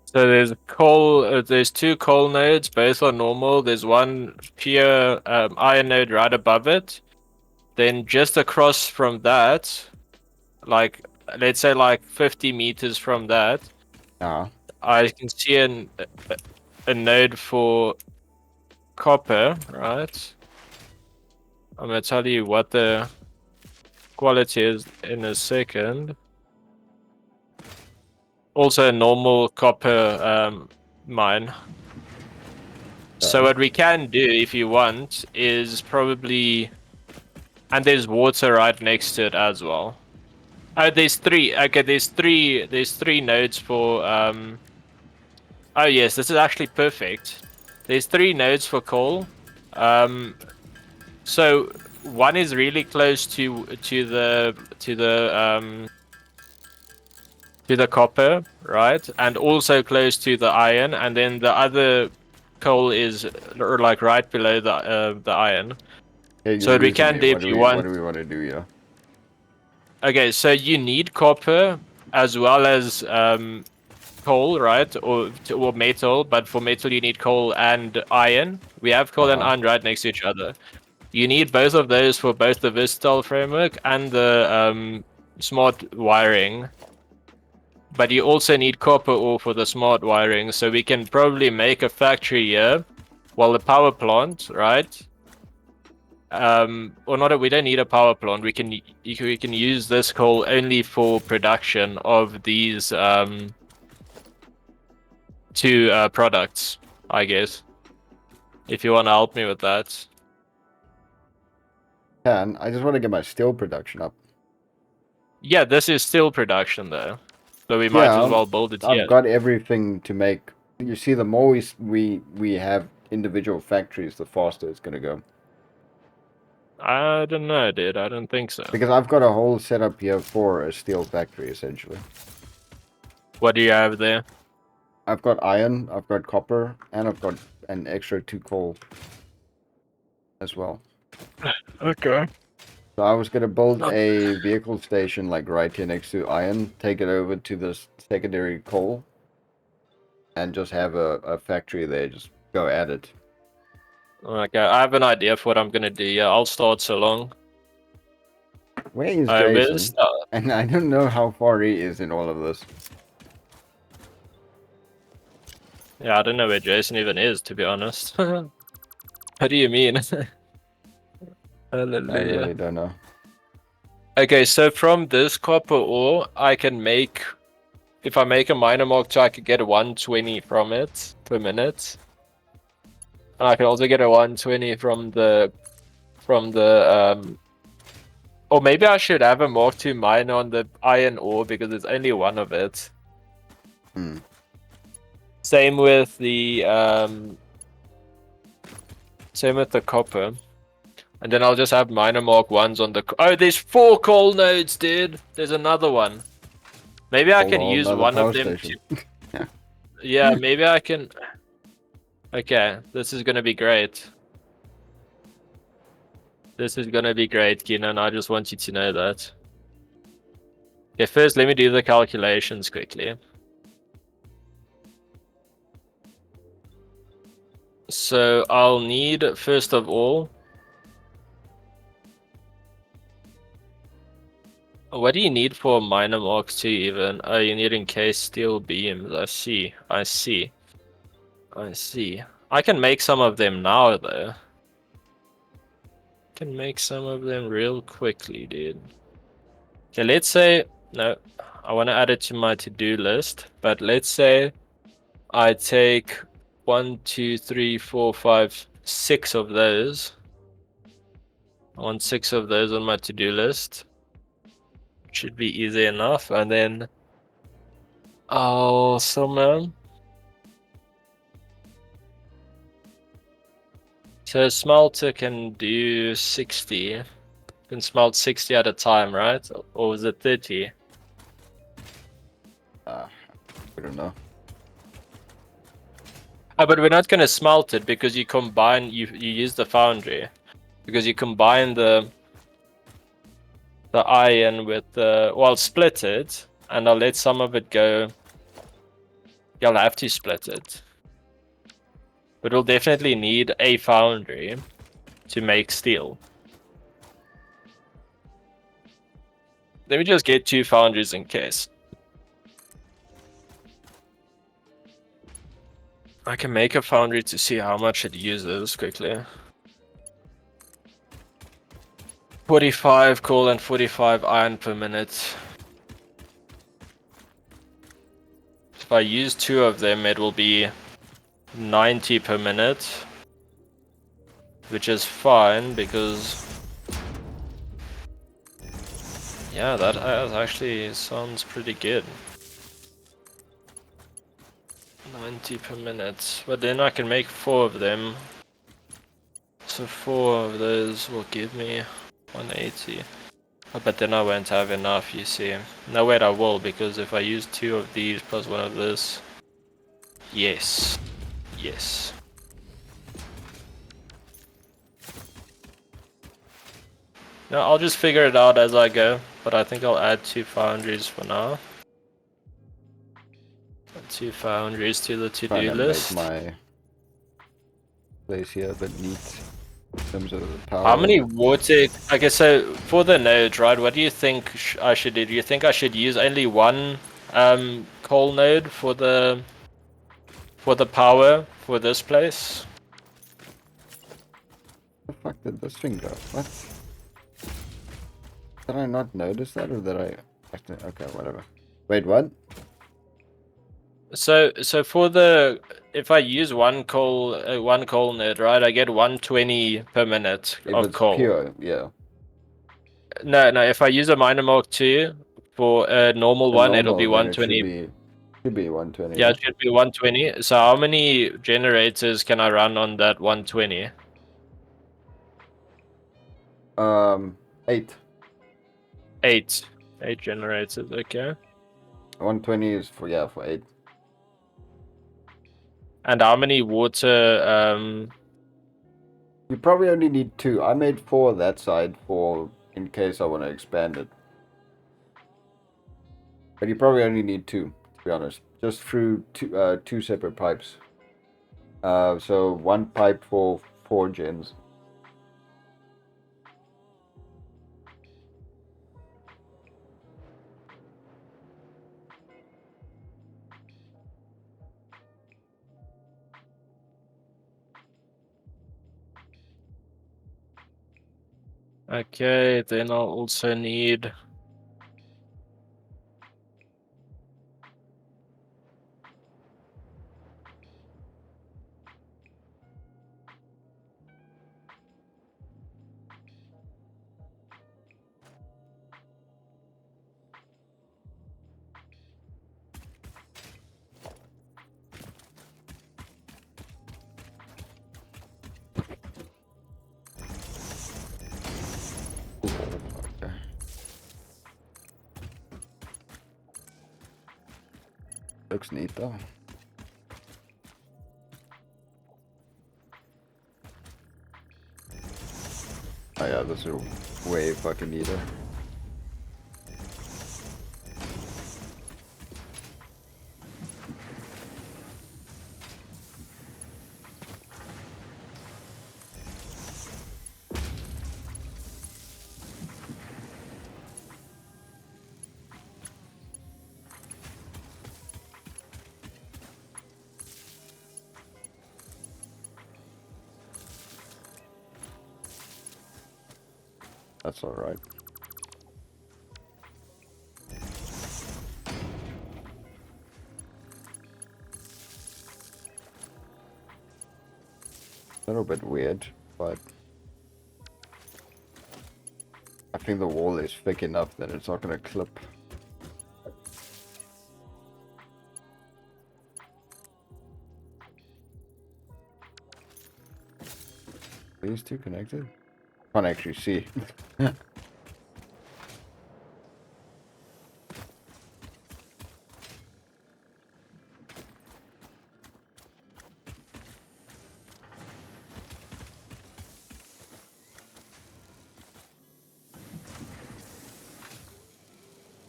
So there's coal. There's 2 coal nodes, both are normal. There's one pure iron node right above it. Then just across from that, like let's say like 50 meters from that, Ah. I can see a node for copper, right? I'm gonna tell you what the quality is in a second. Also a normal copper mine. So what we can do if you want is probably, and there's water right next to it as well. Oh, there's 3. Okay, there's 3 nodes for Oh yes, this is actually perfect. There's 3 nodes for coal. So one is really close to the copper, right? And also close to the iron, and then the other coal is like right below the iron. Yeah, So you're what we losing can me. do What if do you we want. what do we want to do here? Okay, so you need copper as well as coal, right? Or metal, but for metal you need coal and iron. We have coal and iron right next to each other. You need both of those for both the versatile framework and the smart wiring. But you also need copper ore for the smart wiring, so we can probably make a factory here, while the power plant, right? Or not. We don't need a power plant. We can use this coal only for production of these 2 products, I guess. If you want to help me with that. I just want to get my steel production up. Yeah, this is still production though, so we might Yeah, as well build it I've here. got everything to make. You see, the more we have individual factories, the faster it's gonna go. I don't know, dude. I don't think so. Because I've got a whole setup here for a steel factory, essentially. What do you have there? I've got iron, I've got copper, and I've got an extra 2 coal as well. Okay. So I was gonna build a vehicle station like right here next to iron, take it over to this secondary coal, and just have a factory there. Just go at it. Okay, I have an idea for what I'm gonna do. Yeah, I'll start so long. Where is I will Jason? start. And I don't know how far he is in all of this. Yeah, I don't know where Jason even is, to be honest. What do you mean? I really don't know. Okay, so from this copper ore, I can make. If I make a miner mark 2, I could get 120 from it per minute. And I can also get a 120 from the or maybe I should have a Mark 2 miner on the iron ore because it's only one of it. Same with the copper. And then I'll just have miner mark 1s on the oh, there's 4 coal nodes, dude. There's another one. Maybe I can use one of them to... Yeah, maybe I can... Okay, this is gonna be great. This is gonna be great, Keenan. I just want you to know that. Okay, first let me do the calculations quickly. So I'll need, first of all... What do you need for miner mark 2 even? Oh, you need encased steel beams. I see. I see. I see. I can make some of them now, though. Can make some of them real quickly, dude. Okay, let's say... No, I want to add it to my to-do list. But let's say I take 1, 2, 3, 4, 5, 6 of those. I want 6 of those on my to-do list. Should be easy enough. And then I'll summon. So smelter can do 60. Can smelt 60 at a time, right? Or was it 30? I don't know. Oh, but we're not gonna smelt it because you combine. You use the foundry because you combine the iron with the. Well, split it, and I'll let some of it go. You'll have to split it. But we'll definitely need a foundry to make steel. Let me just get 2 foundries in case. I can make a foundry to see how much it uses quickly. 45 coal and 45 iron per minute. If I use 2 of them, it will be 90 per minute, which is fine because yeah, that actually sounds pretty good. 90 per minute. But then I can make 4 of them. So 4 of those will give me 180. Oh, but then I won't have enough, you see. No, wait, I will, because if I use 2 of these plus 1 of this... Yes. Yes. No, I'll just figure it out as I go, but I think I'll add 2 foundries for now. 2 foundries to the Trying to-do to list. make my place here a bit neat in terms of the power. How many water... Okay, so for the node, right, what do you think I should do? Do you think I should use only one coal node for the power for this place? The fuck did this thing go? What? Did I not notice that, or did I... Okay, whatever. Wait, what? So for the... If I use one coal node, right, I get 120 per minute If of it's coal. pure, yeah. No, if I use a miner mark 2 for a normal The one, it'll normal, be then it 120. should be 120. Yeah, it should be 120. So how many generators can I run on that 120? 8. 8. 8 generators, okay. 120 is for 8. And how many water, You probably only need 2. I made 4 that side for in case I want to expand it. But you probably only need 2, to be honest. Just through 2 separate pipes. So 1 pipe for 4 gens. okay, then I'll also need... Okay. Looks neat though. Oh yeah, this is way fucking neater. That's alright. A little bit weird, but I think the wall is thick enough that it's not gonna clip. Are these two connected? Can't actually see.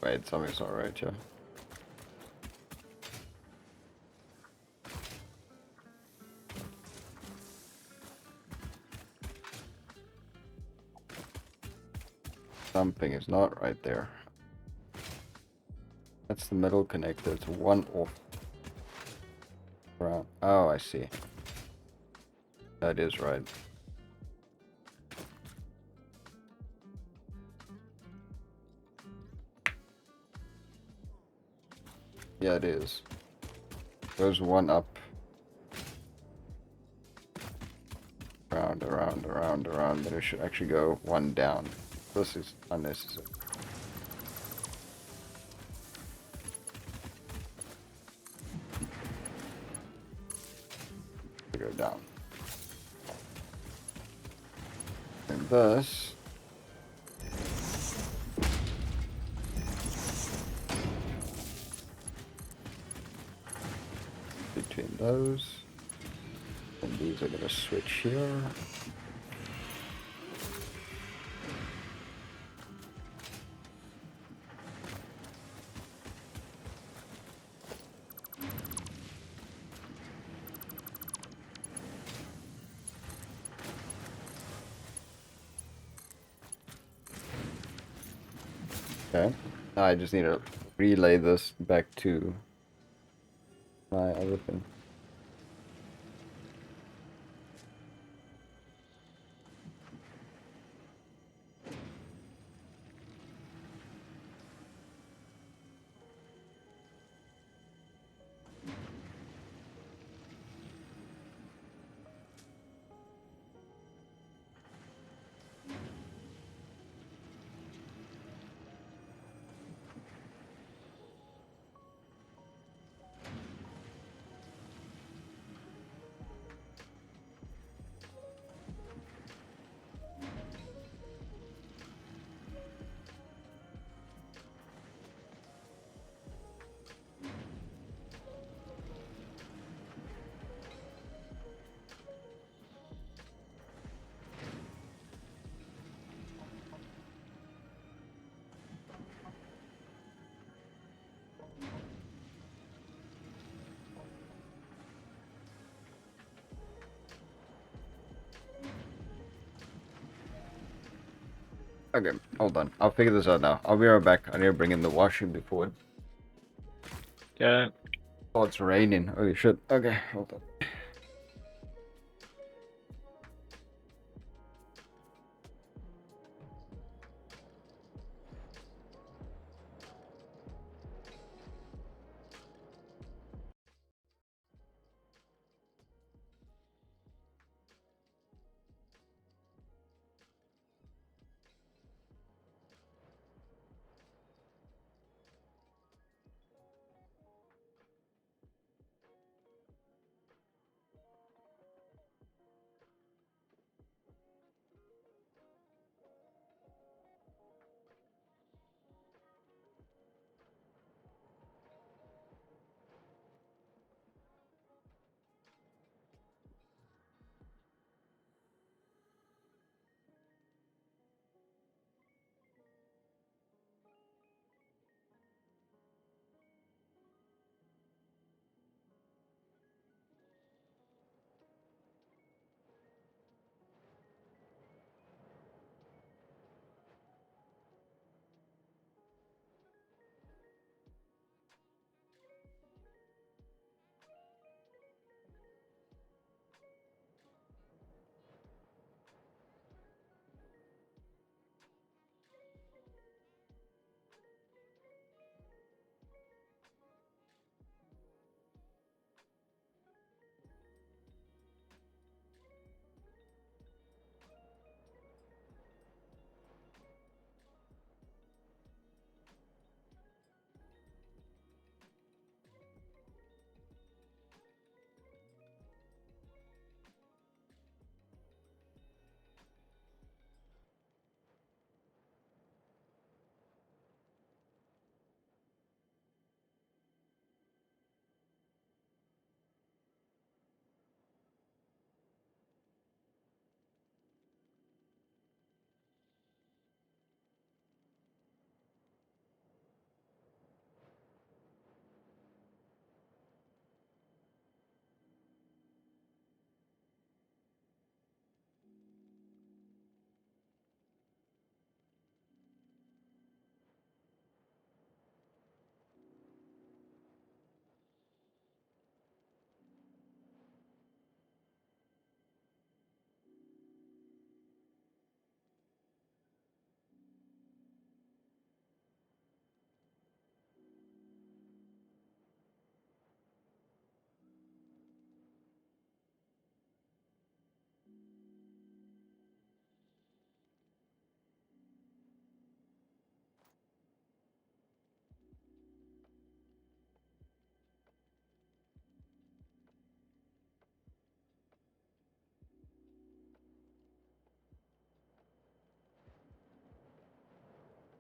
Wait, something's not right here. Something is not right there. That's the middle connector. It's one off. Around. Oh, I see. That is right. Yeah, it is. Goes one up. Around. Then it should actually go one down. This is unnecessary. go down. And thus, between those, and these are gonna switch here. Okay, now I just need to relay this back to my other thing. Okay, hold on. I'll figure this out now. I'll be right back. I need to bring in the washing before. Yeah. Oh, it's raining. Holy shit. Okay, hold on.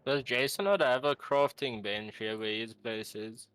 Does Jason not have a crafting bench here where his place is?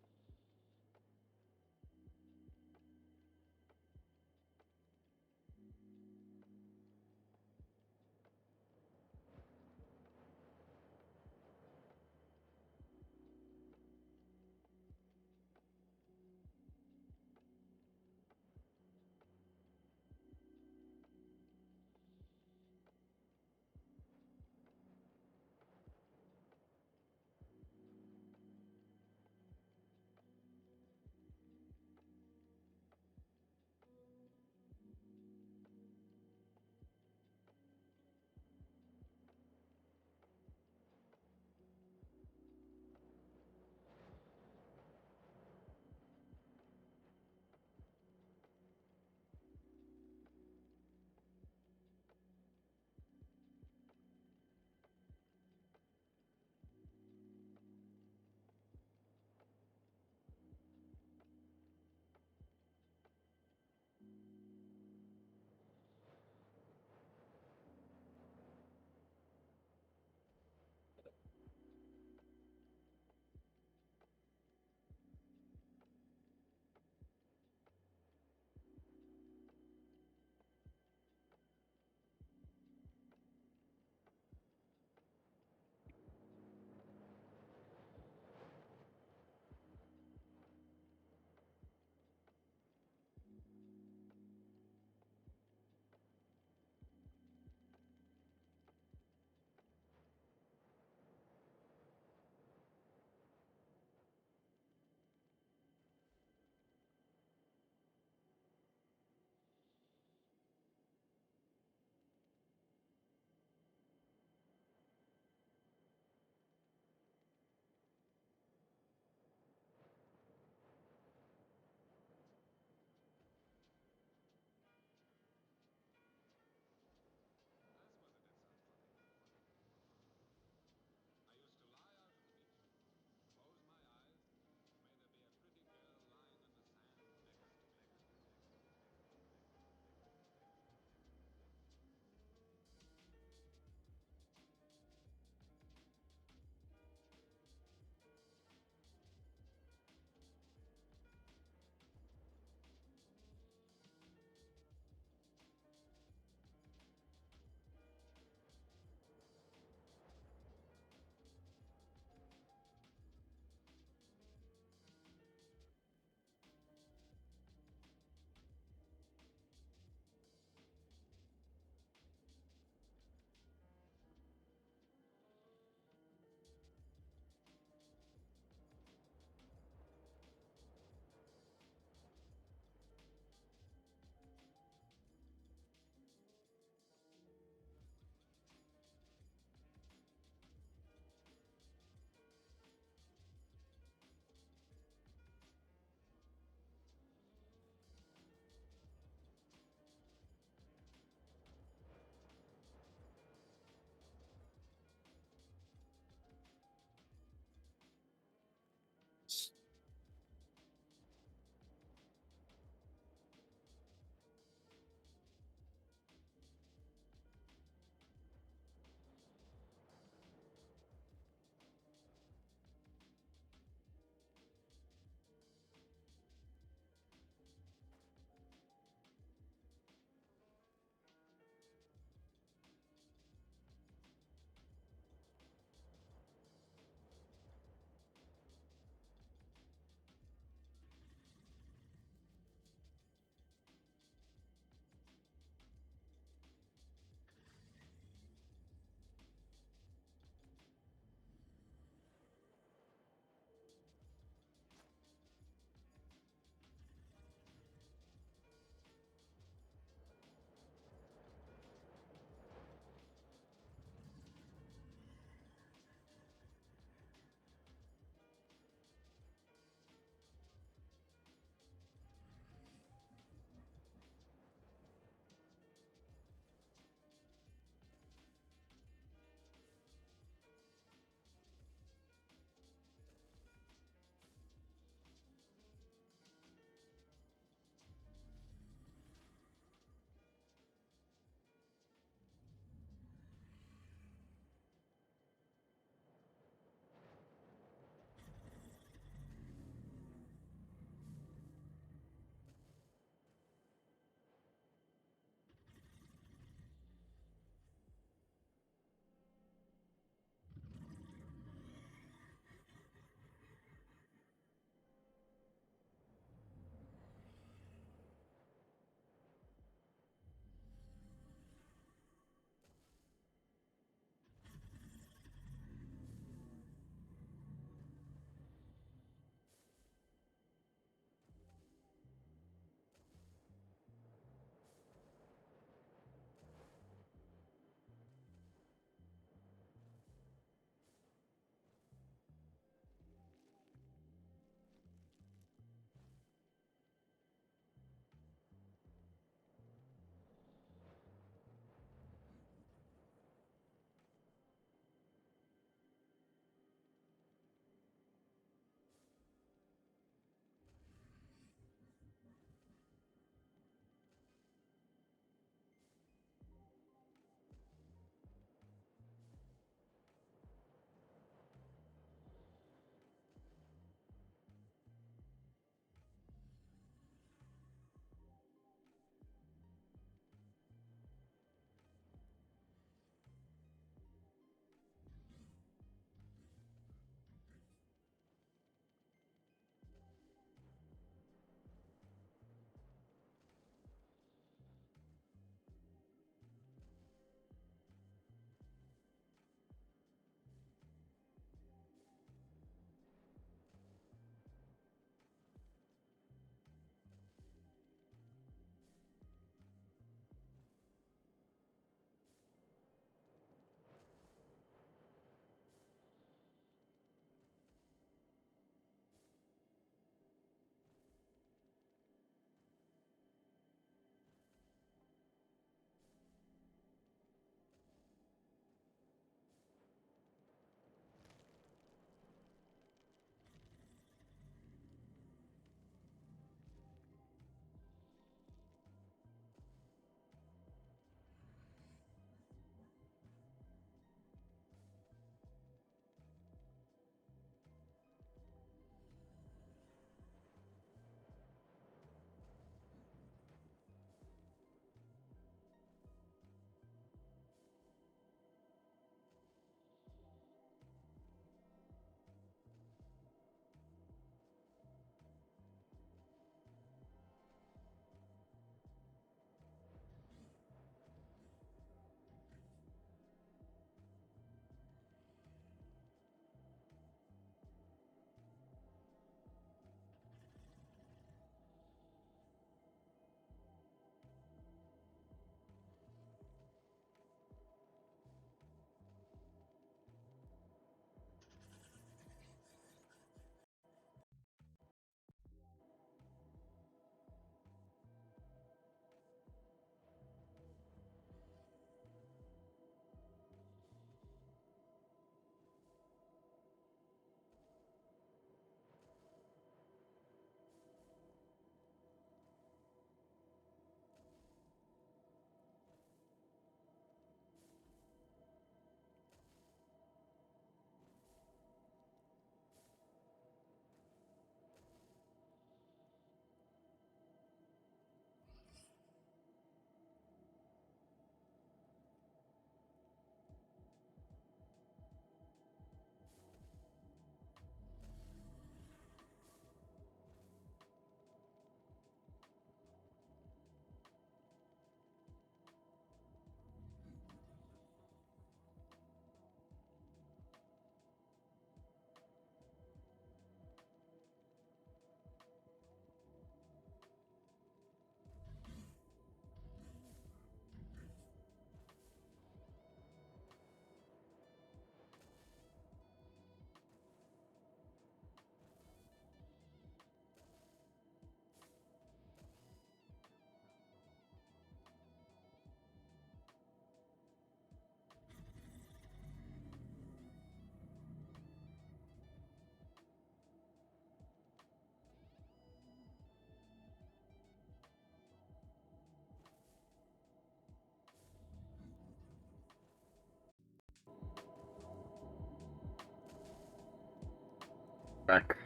Back.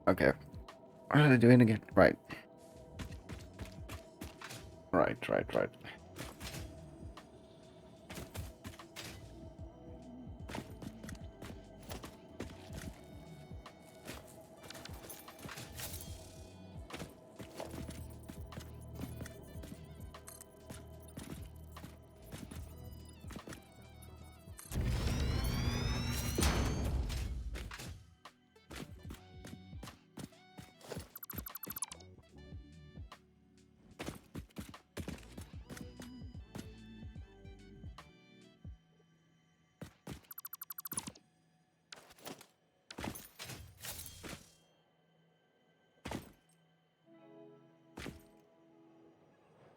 Okay. What are they doing again? Right. Right.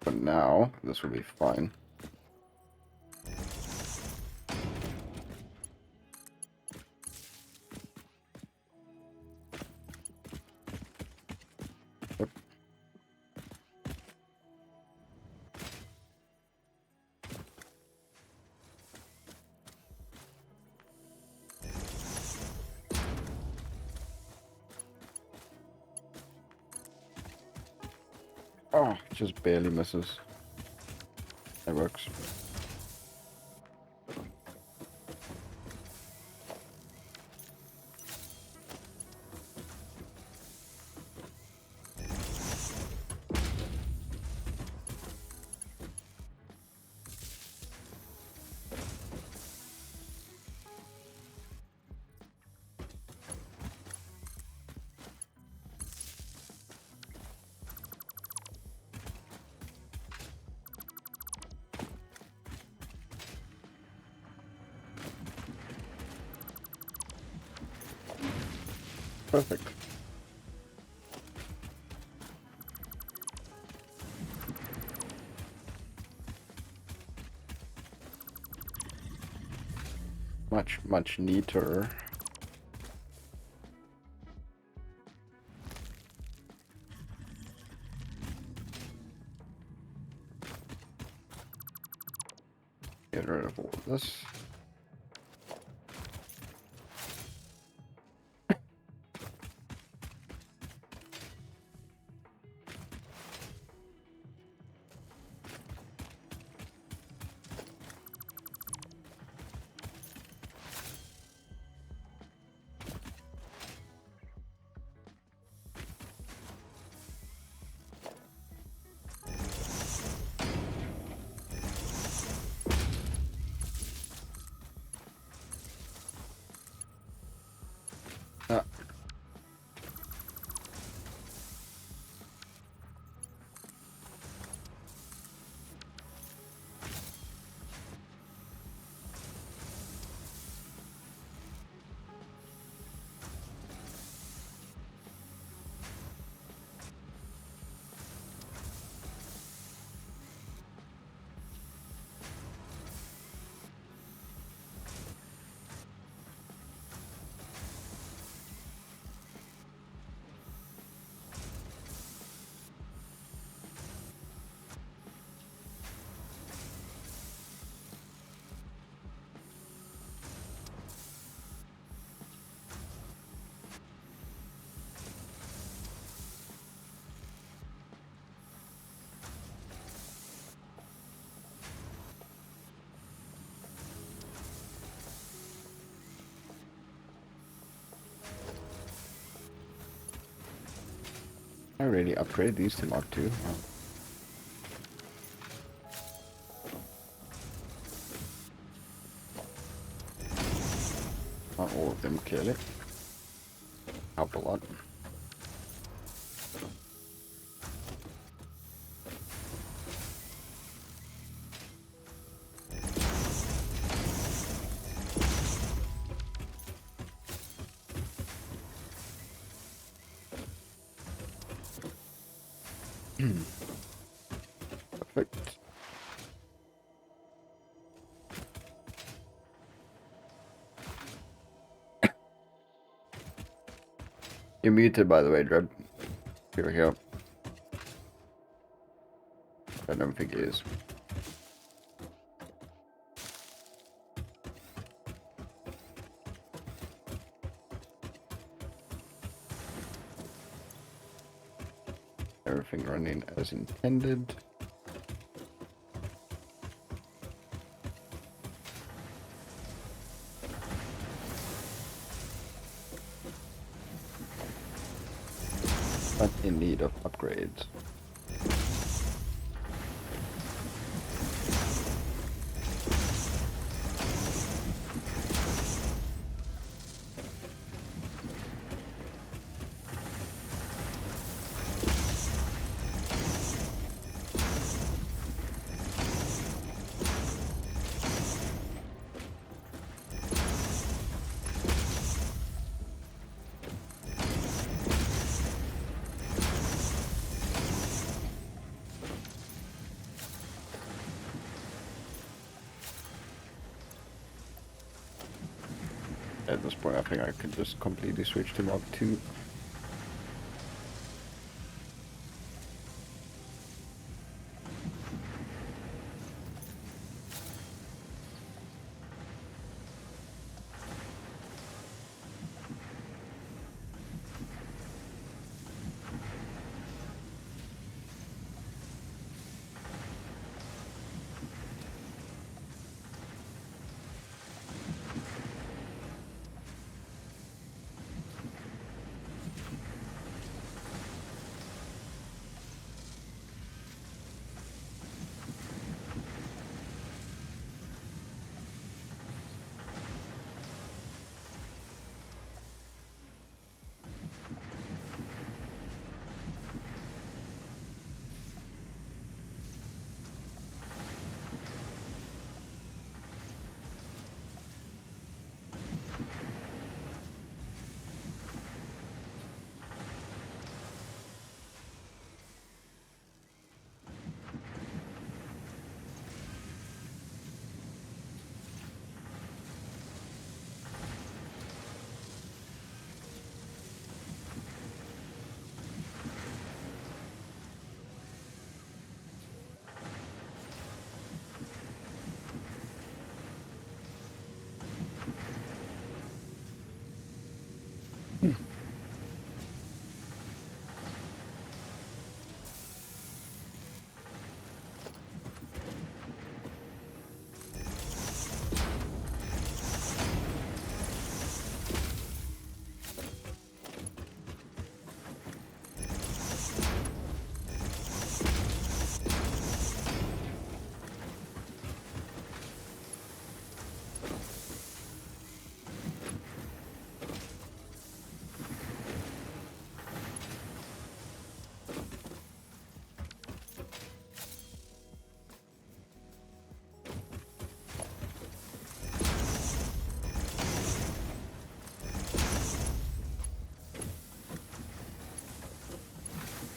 But now, this will be fine. Yep. Oh, just barely misses. That works. Perfect. Much neater. Get rid of all of this. Ah. I really upgraded these to Mark II. Wow. Not all of them, clearly. Helped a lot. Perfect. You're muted, by the way, Dreb. Here we go. I don't think he is. Everything running as intended. But in need of upgrades. At this point, I think I could just completely switch to Mark 2.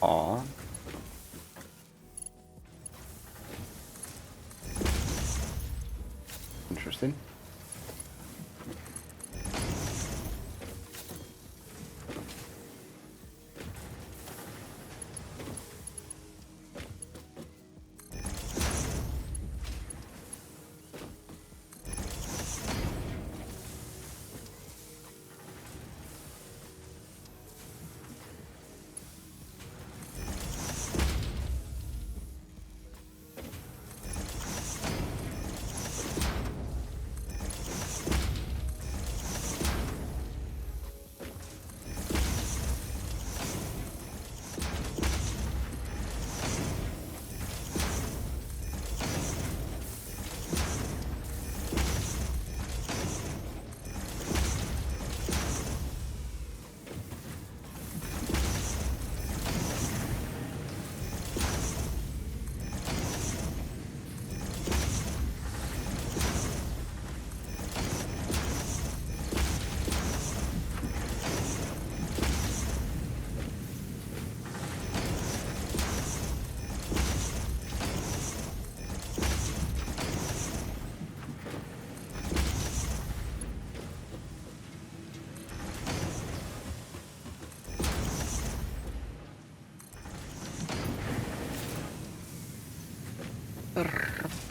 Aw. Interesting.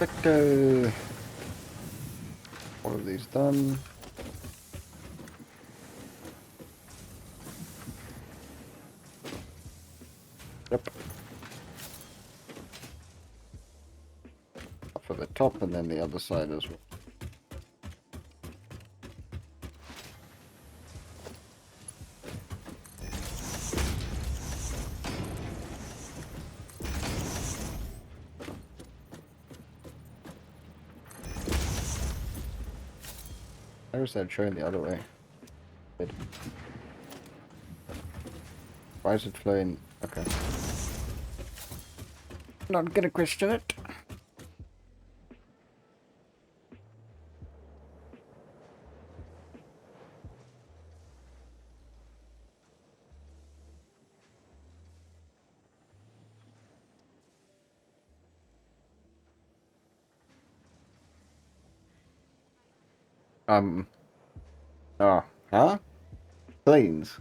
Satisfactory. All of these done. Yep. For the top and then the other side as well. How is that showing the other way? Wait. Why is it flowing? Okay. Not gonna question it. Oh, huh? Planes.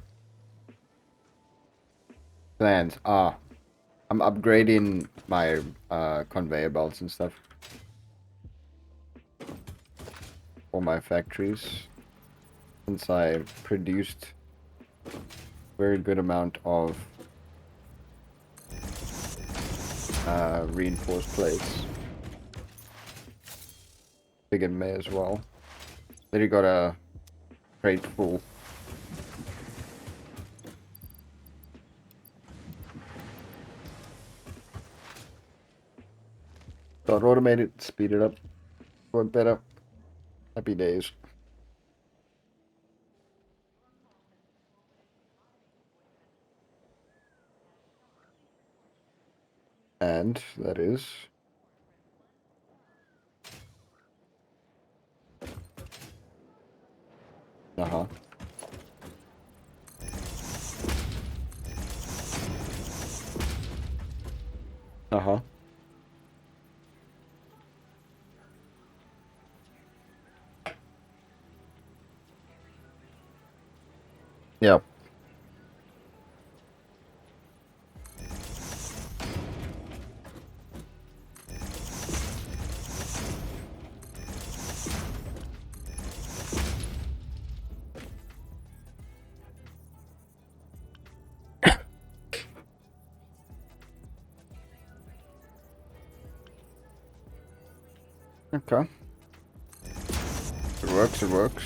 Plans. Ah. I'm upgrading my conveyor belts and stuff. For my factories. Since I produced very good amount of reinforced plates. Big and May as well. Then you got a crate full. Got automated, speed it up, work better. Happy days. And that is uh-huh. Uh-huh. Yep. Okay. It works, it works.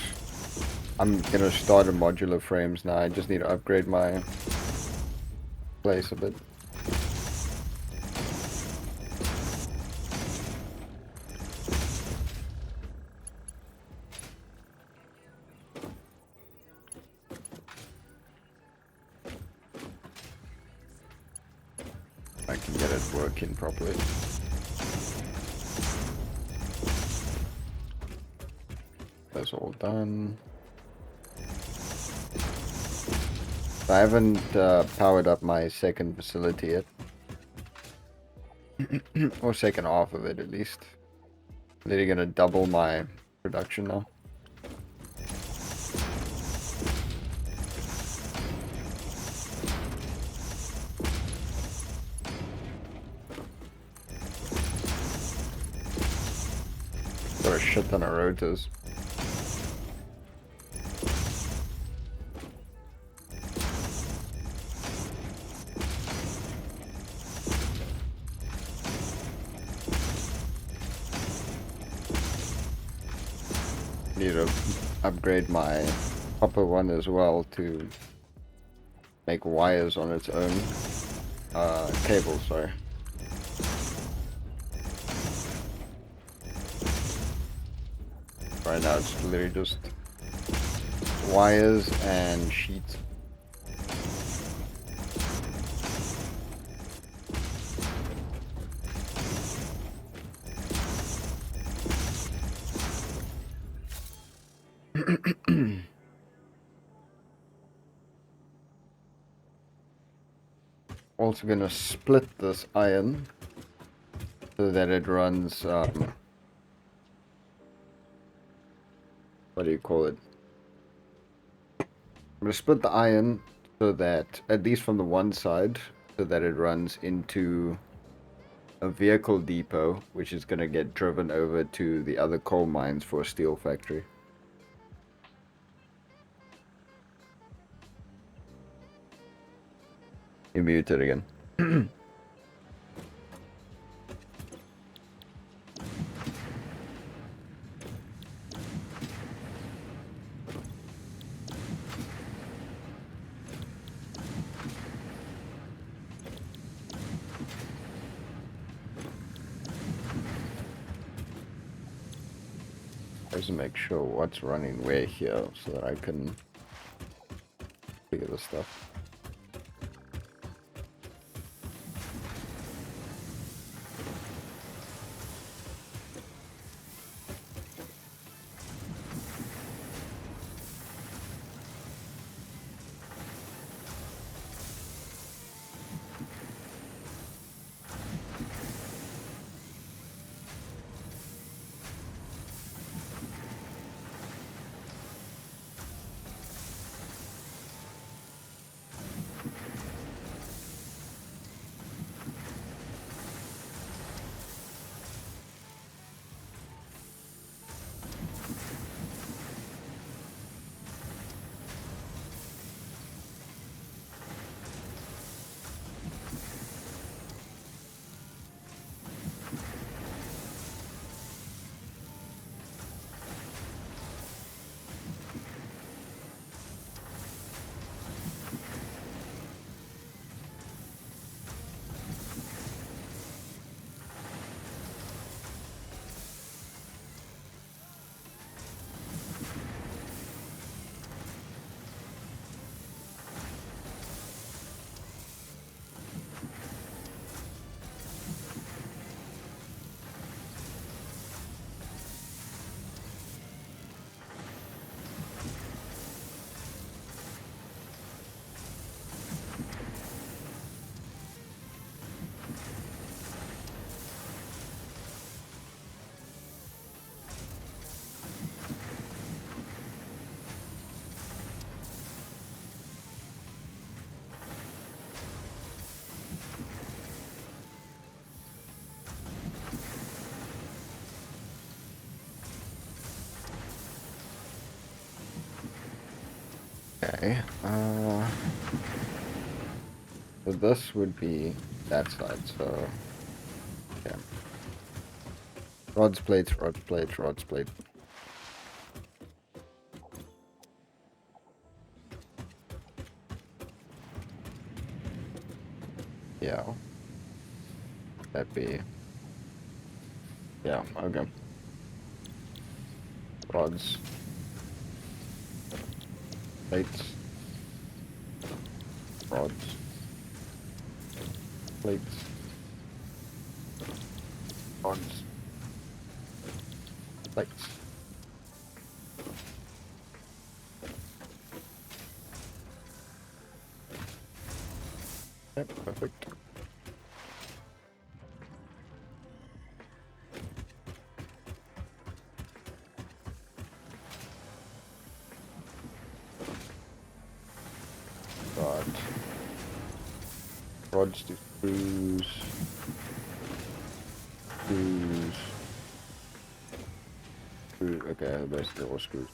I'm gonna start a modular frames now. I just need to upgrade my place a bit. I can get it working properly. That's all done. I haven't powered up my second facility yet. Or second half of it at least. They're gonna double my production now. Got a shit ton of rotors. Need to upgrade my copper one as well to make wires on its own. Cable, sorry. Right now it's literally just wires and sheets. Also gonna split this iron so that it runs what do you call it? I'm gonna split the iron so that, at least from the one side, so that it runs into a vehicle depot, which is gonna get driven over to the other coal mines for a steel factory. You muted again. Just make sure what's running where here so that I can figure this stuff. Okay, so this would be that side, so, yeah. Rods, plates, rods, plates, rods, plate. Yeah. That'd be, yeah, okay. Rods, plates, rods, plates, rods, plates. Yep, perfect. Rod. Rods to screws. Screws. Screws. Okay, basically all screws.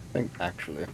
I think actually.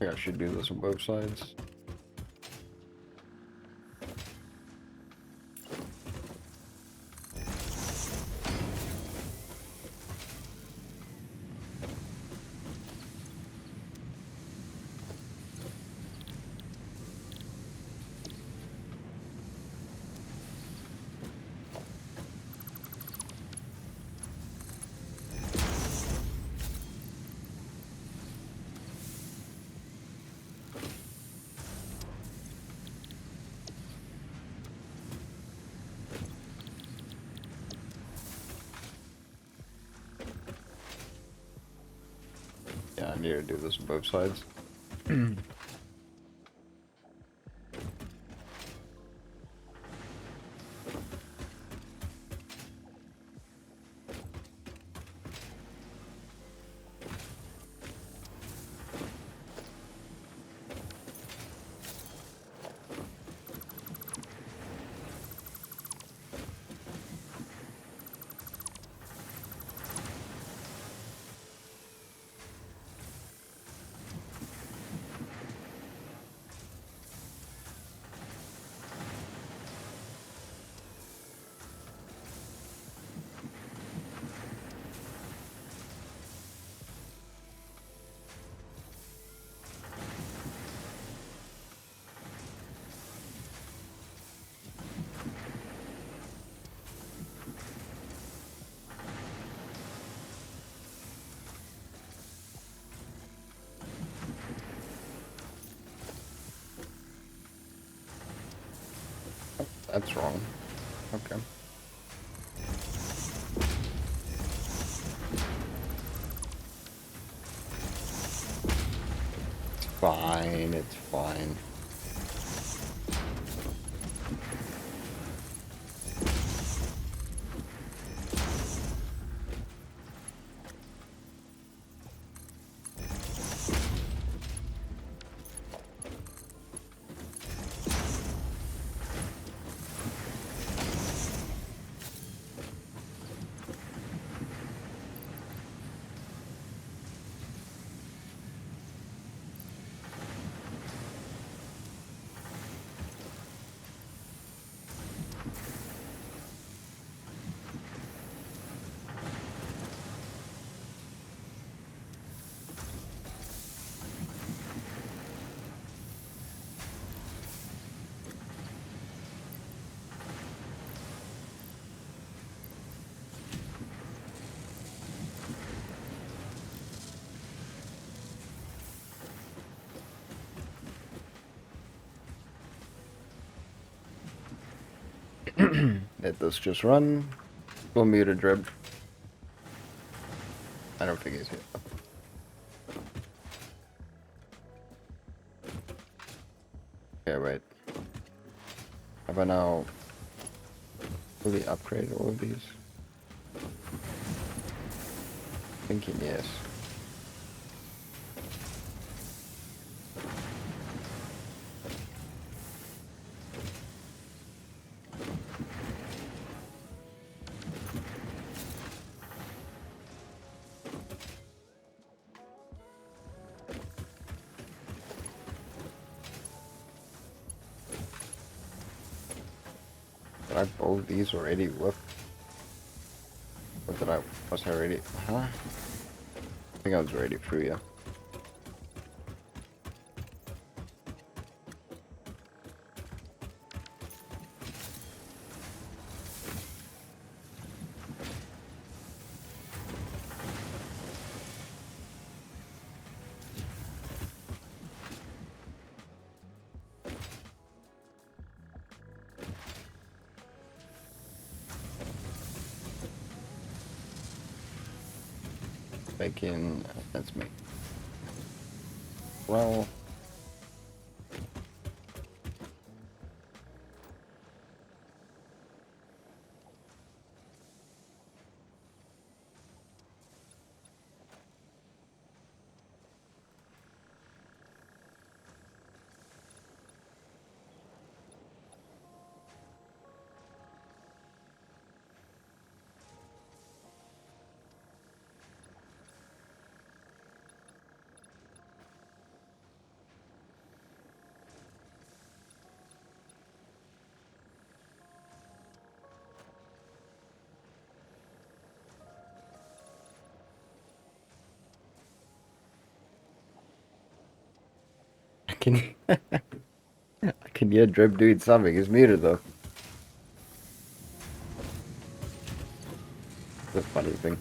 think I should do this on both sides. Yeah, I need to do this on both sides. That's wrong. Okay. It's fine, it's fine. Let this just run. We'll mute a drip. I don't think he's here. Okay, wait. Have I now fully upgraded all of these? Thinking yes. Did I both these already? What? What did I? Was I already? Huh? I think I was already through, yeah. Bacon, that's me. Well, can I can hear Drip doing something. He's muted though. The funny thing.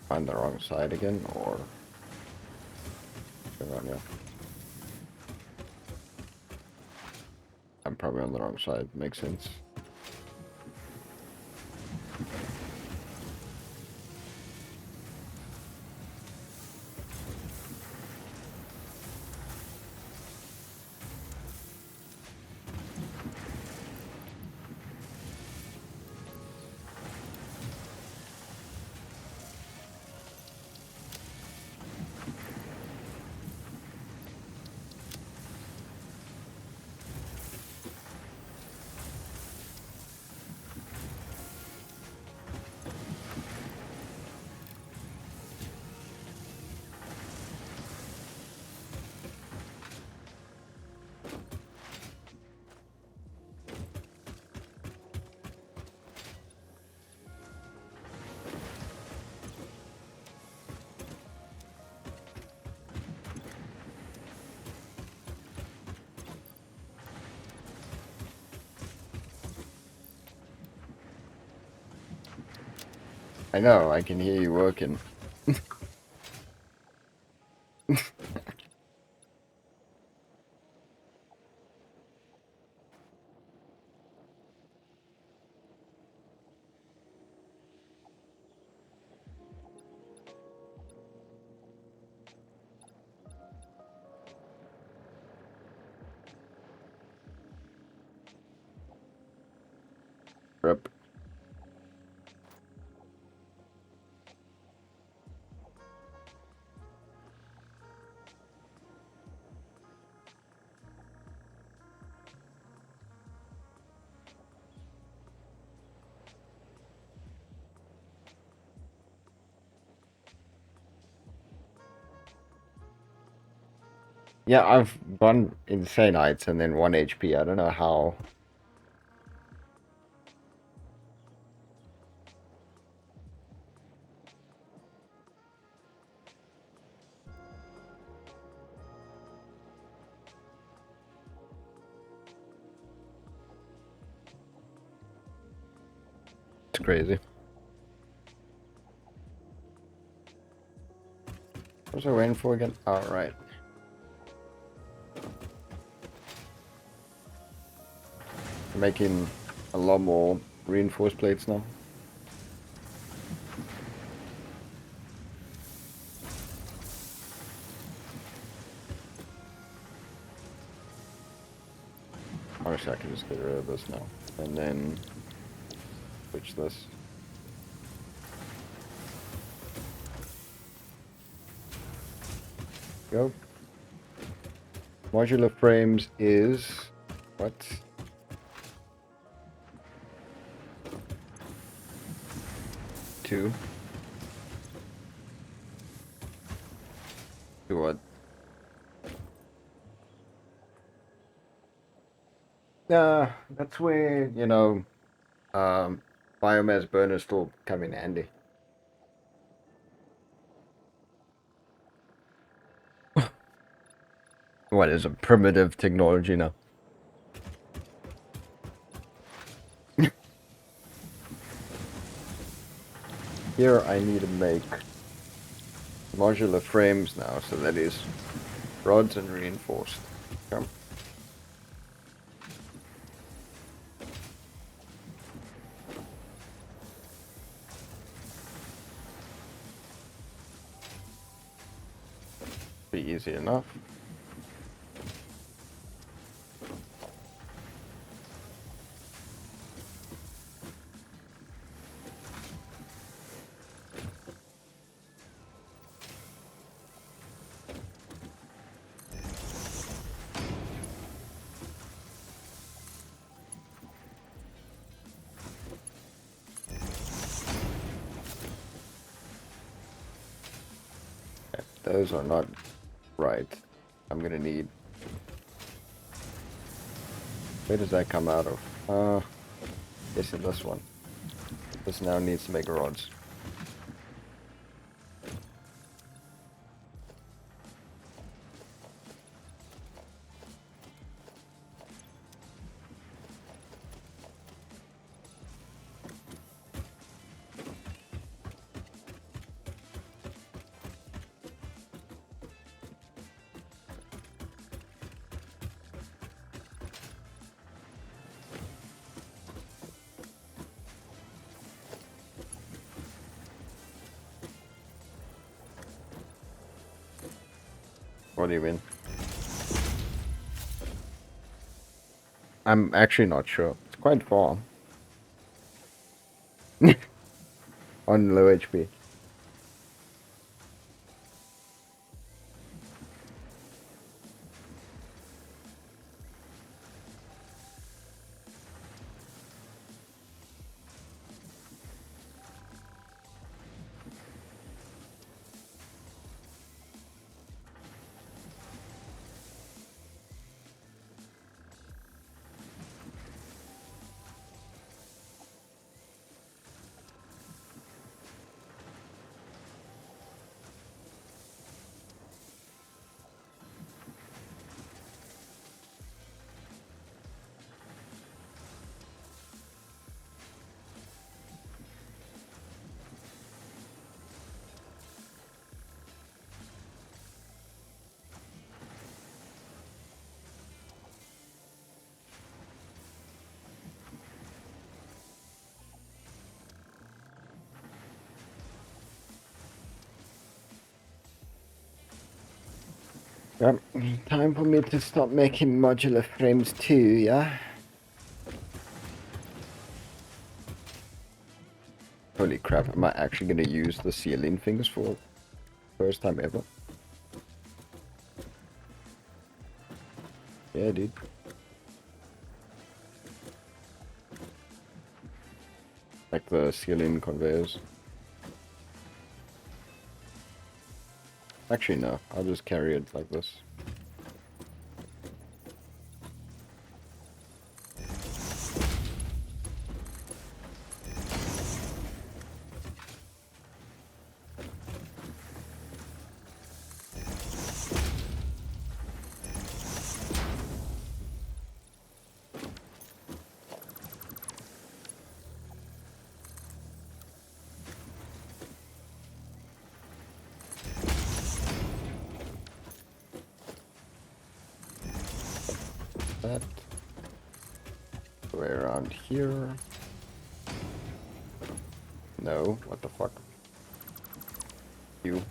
On the wrong side again, or hang on, yeah. I'm probably on the wrong side. Makes sense. I know, I can hear you working. Rip. Yeah, I've gone insane heights and then 1 HP. I don't know how. It's crazy. What was I waiting for again? All right. Making a lot more reinforced plates now. Honestly, I can just get rid of this now. And then switch this. Go. Modular frames is what? Two. To what? That's where, you know, biomass burners still come in handy. What is a primitive technology now? Here I need to make modular frames now, so that is rods and reinforced. Come. Be easy enough. Those are not right. I'm gonna need... Where does that come out of? Yes, in this one. This now needs to make rods. What do you mean? I'm actually not sure. It's quite far. On low HP. Yep. Time for me to stop making modular frames too, yeah? Holy crap, am I actually gonna use the ceiling things for first time ever? Yeah, dude. Like the ceiling conveyors. Actually, no. I'll just carry it like this. That way around here. No, what the fuck? You.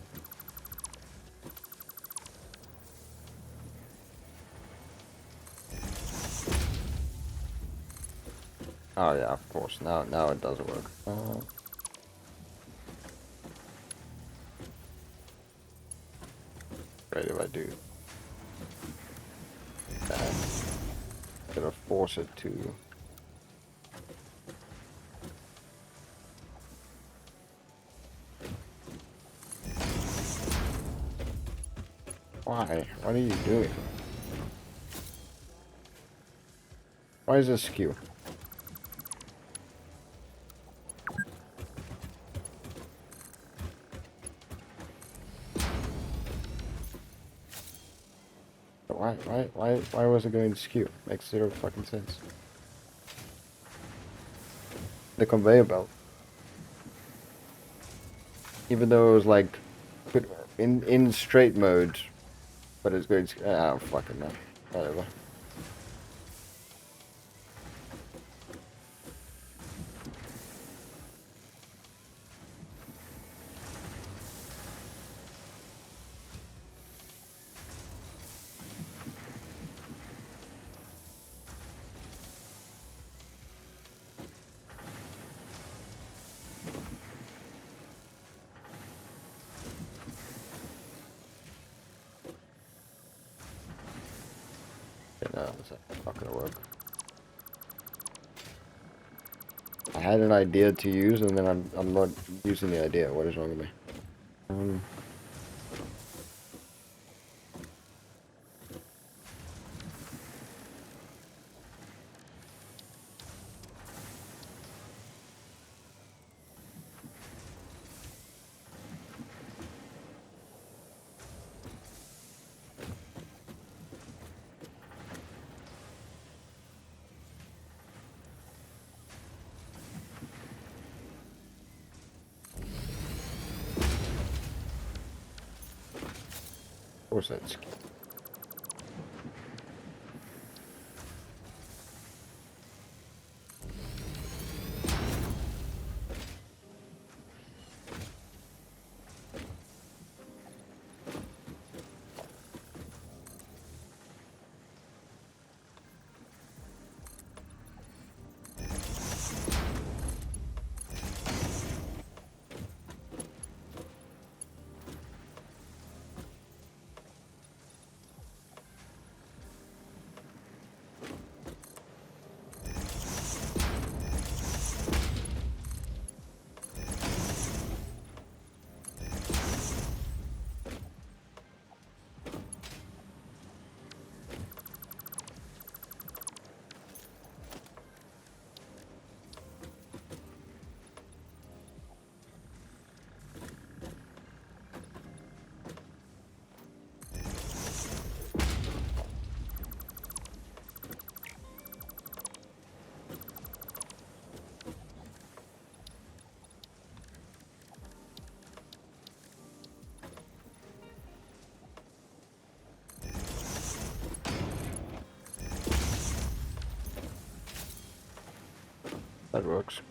Oh yeah, of course. Now it does work. Great if I do that. Gonna force it to. Why? What are you doing? Why is this skew? Why was it going to skew? Makes zero fucking sense. The conveyor belt. Even though it was like in straight mode, but it's going to. Oh fucking no. Whatever. No, it's not gonna work. I had an idea to use, and then I'm not using the idea. What is wrong with me? course that's... That works.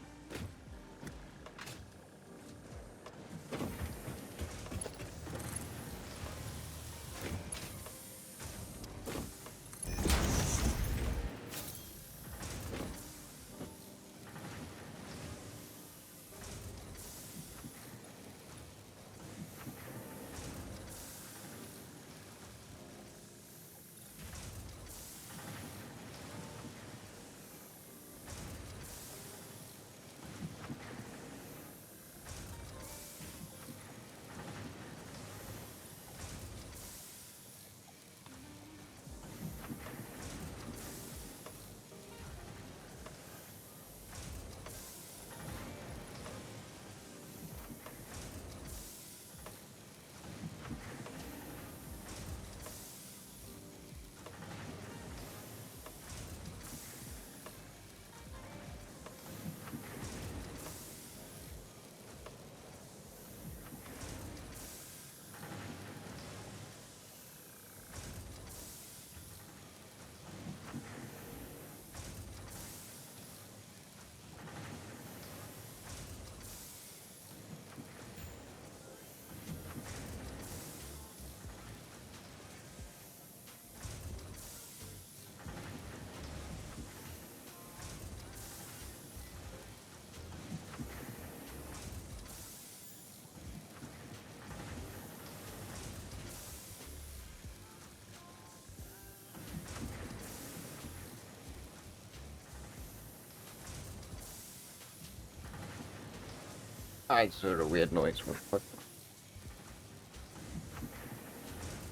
I just heard a weird noise. What?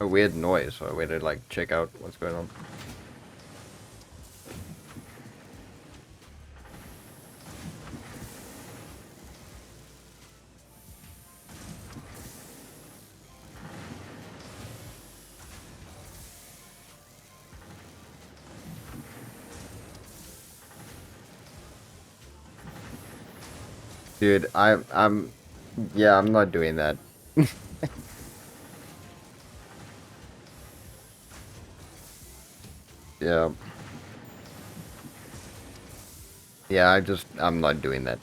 A weird noise, so I waited to like check out what's going on. Dude, yeah, I'm not doing that. Yeah. Yeah, I'm not doing that.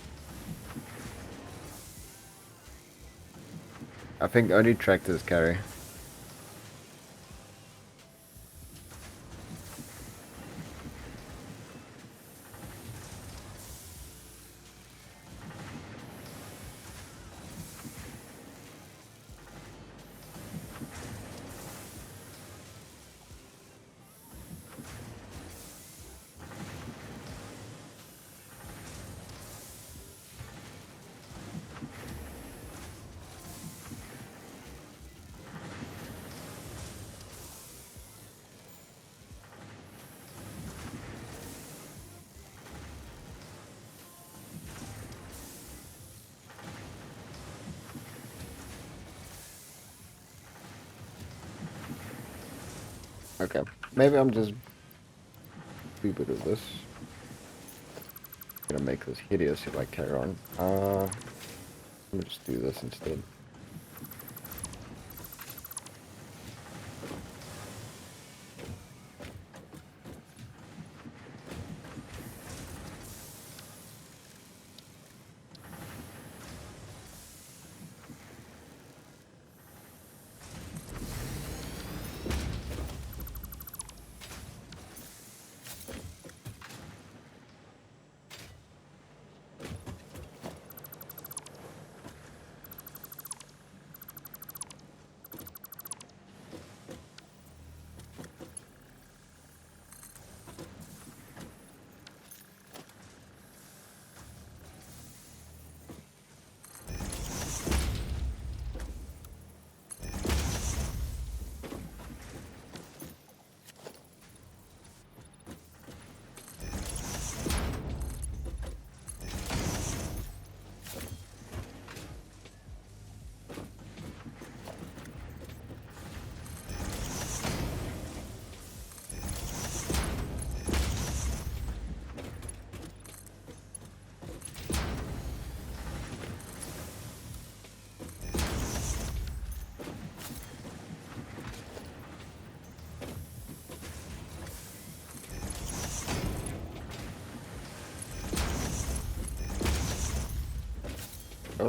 I think only tractors carry. Okay, maybe I'm just stupid with this. Gonna make this hideous if I carry on. Let me just do this instead.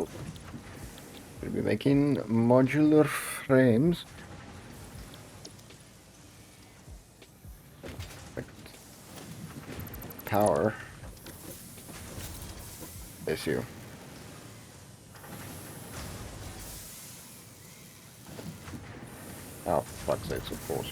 So, we'll be making modular frames. Power. Issue. Oh, for fuck's sake, of course.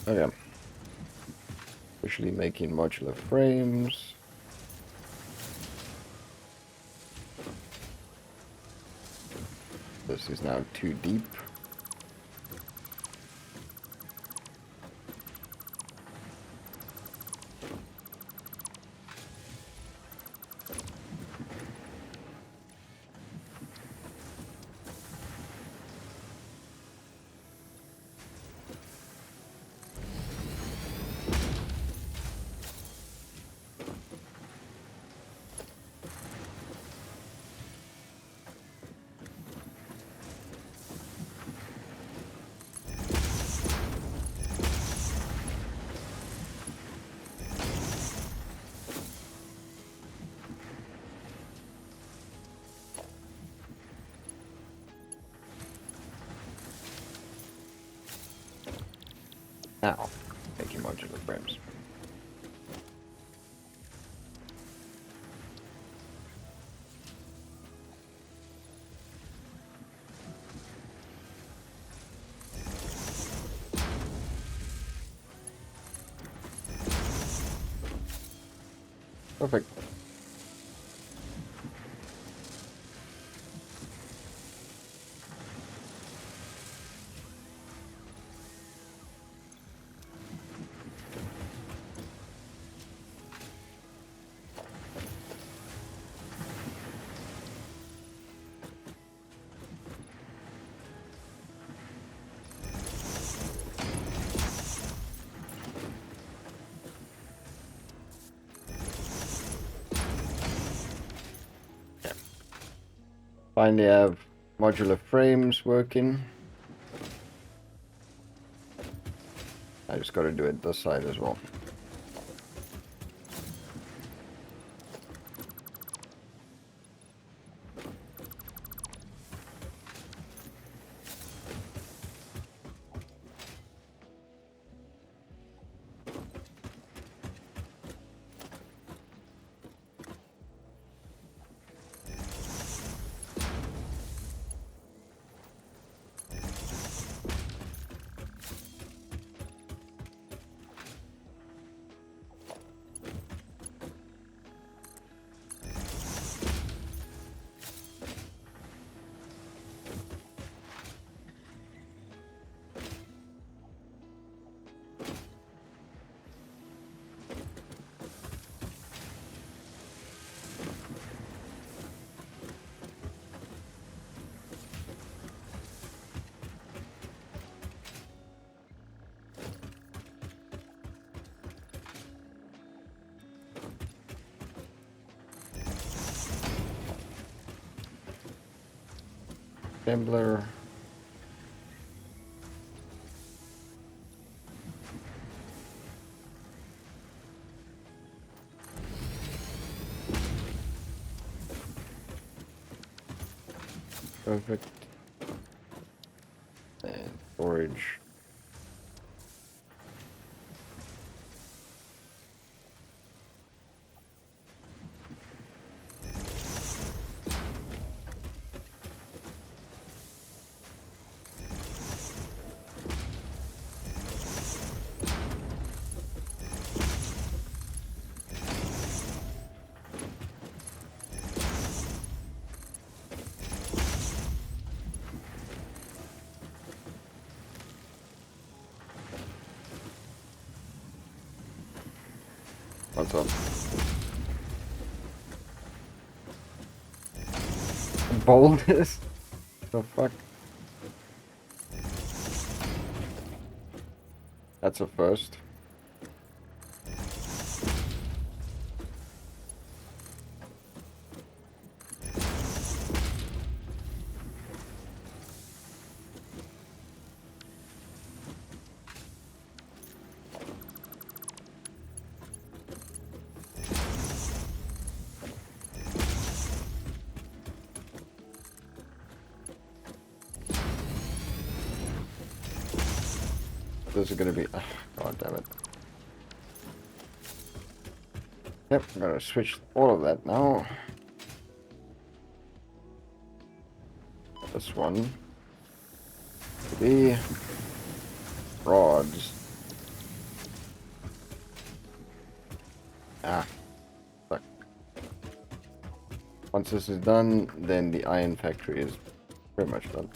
Oh yeah. Officially making modular frames. This is now too deep. Now, making modular frames. Perfect. Finally have modular frames working. I just gotta do it this side as well. Assembler. Perfect. And storage. What's up? Boldness? The fuck? That's a first. Those are gonna be... God damn it. Yep, I'm gonna switch all of that now. This one. The rods. Ah. Fuck. Once this is done, then the iron factory is pretty much done.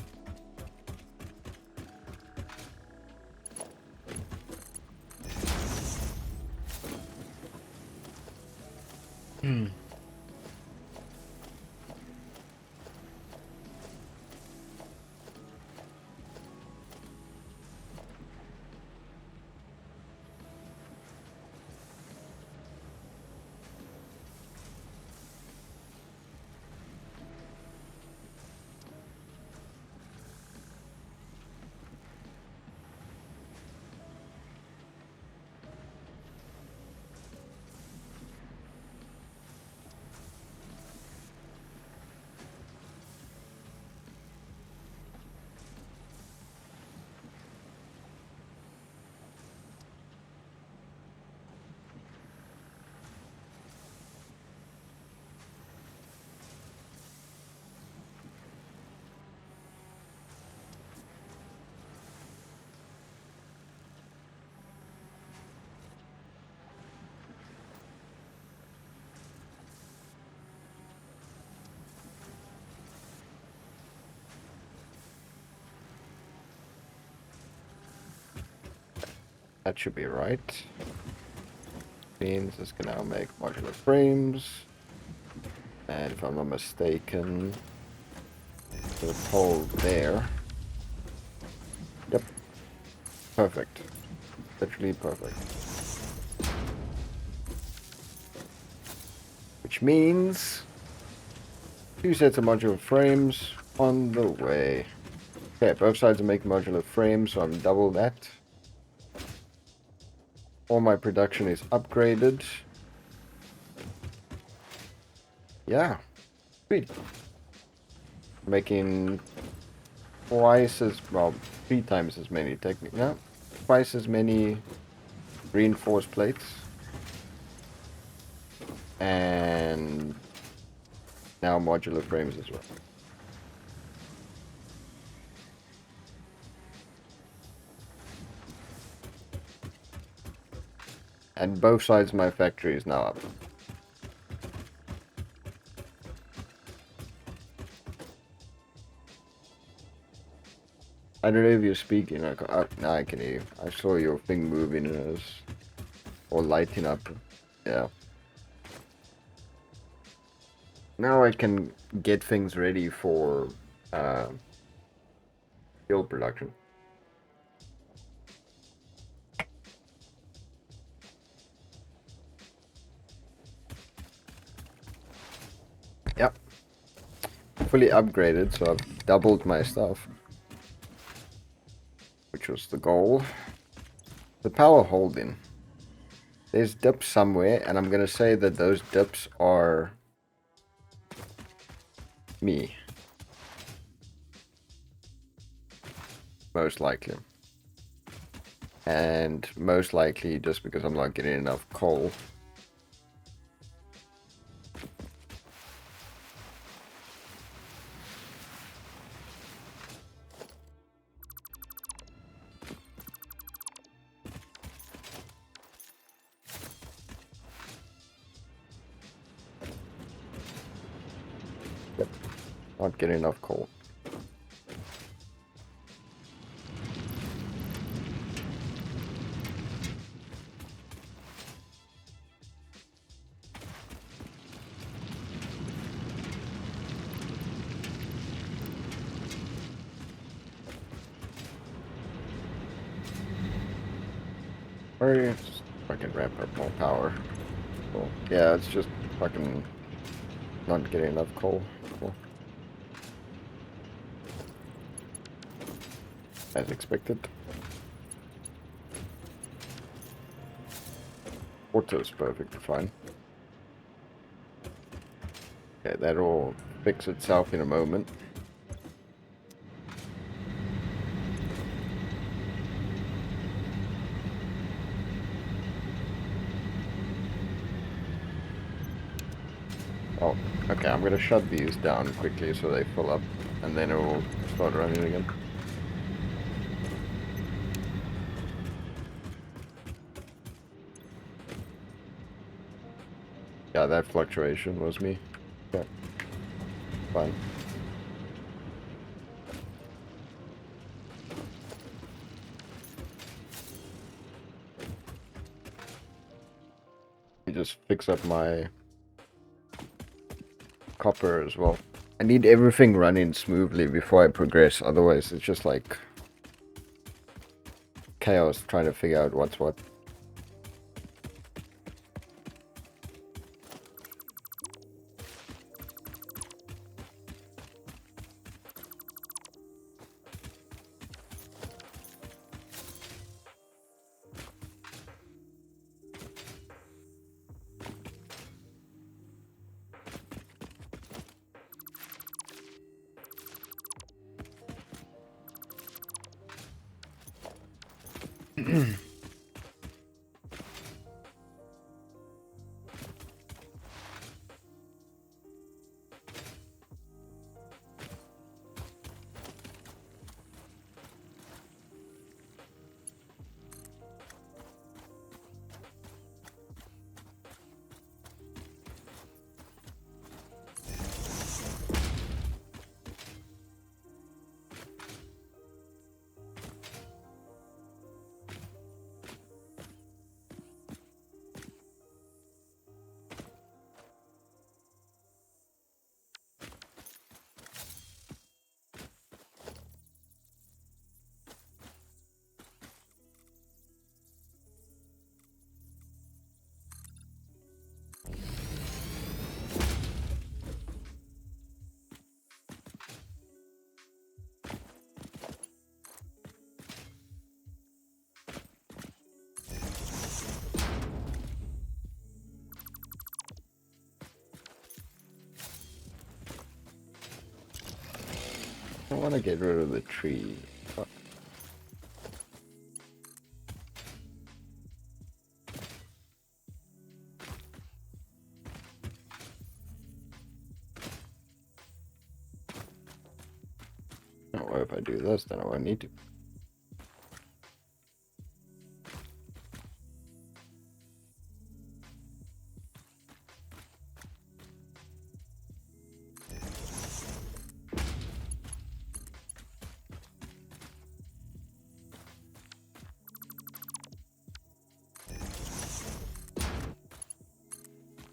That should be right. Means this can now make modular frames. And if I'm not mistaken, the pole there. Yep. Perfect. Literally perfect. Which means 2 sets of modular frames on the way. Okay, both sides are making modular frames, so I'm double that. All my production is upgraded. Yeah, sweet. Making twice as, well, 3 times as many technically. No, twice as many reinforced plates. And now modular frames as well. And both sides of my factory is now up. I don't know if you're speaking. Now I can hear you. I saw your thing moving and it was all lighting up. Yeah. Now I can get things ready for fuel production. Yep. Fully upgraded, so I've doubled my stuff. Which was the goal. The power holding. There's dips somewhere, and I'm gonna say that those dips are me. Most likely. And most likely just because I'm not getting enough coal. Yep. Not getting enough coal. Or fucking ramp up more power. Cool. Yeah, it's just fucking not getting enough coal. Cool. As expected. Auto's perfectly fine. Okay, that'll fix itself in a moment. Oh, okay, I'm gonna shut these down quickly so they fill up, and then it will start running again. Yeah, that fluctuation was me. Yeah, fine. Let me just fix up my copper as well. I need everything running smoothly before I progress, otherwise it's just like chaos trying to figure out what's what. I want to get rid of the tree. Oh, well, if I do this, then I won't need to.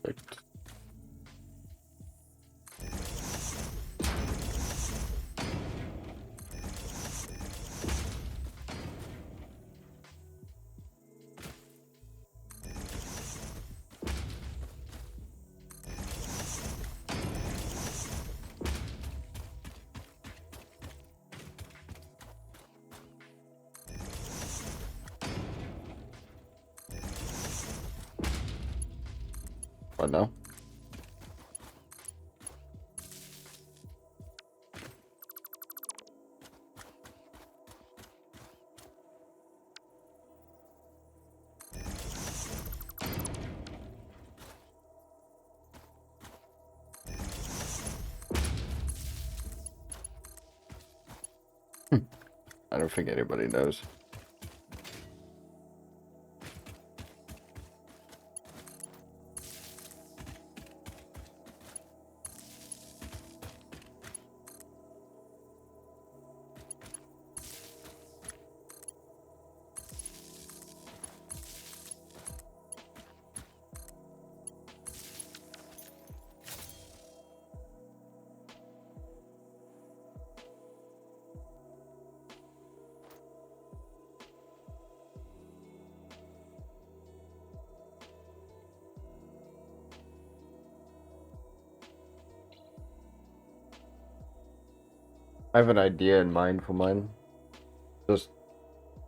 Perfect. What now? I don't think anybody knows. I have an idea in mind for mine. Just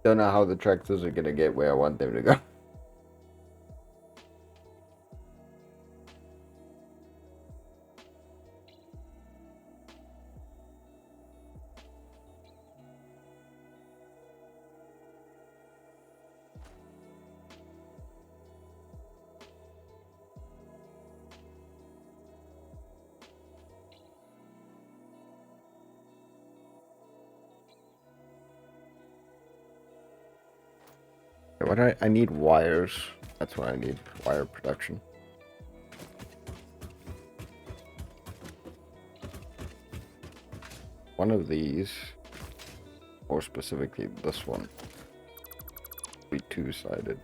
don't know how the tractors are gonna get where I want them to go. What I need wires. That's what I need. Wire production. One of these, more specifically this one, be two-sided.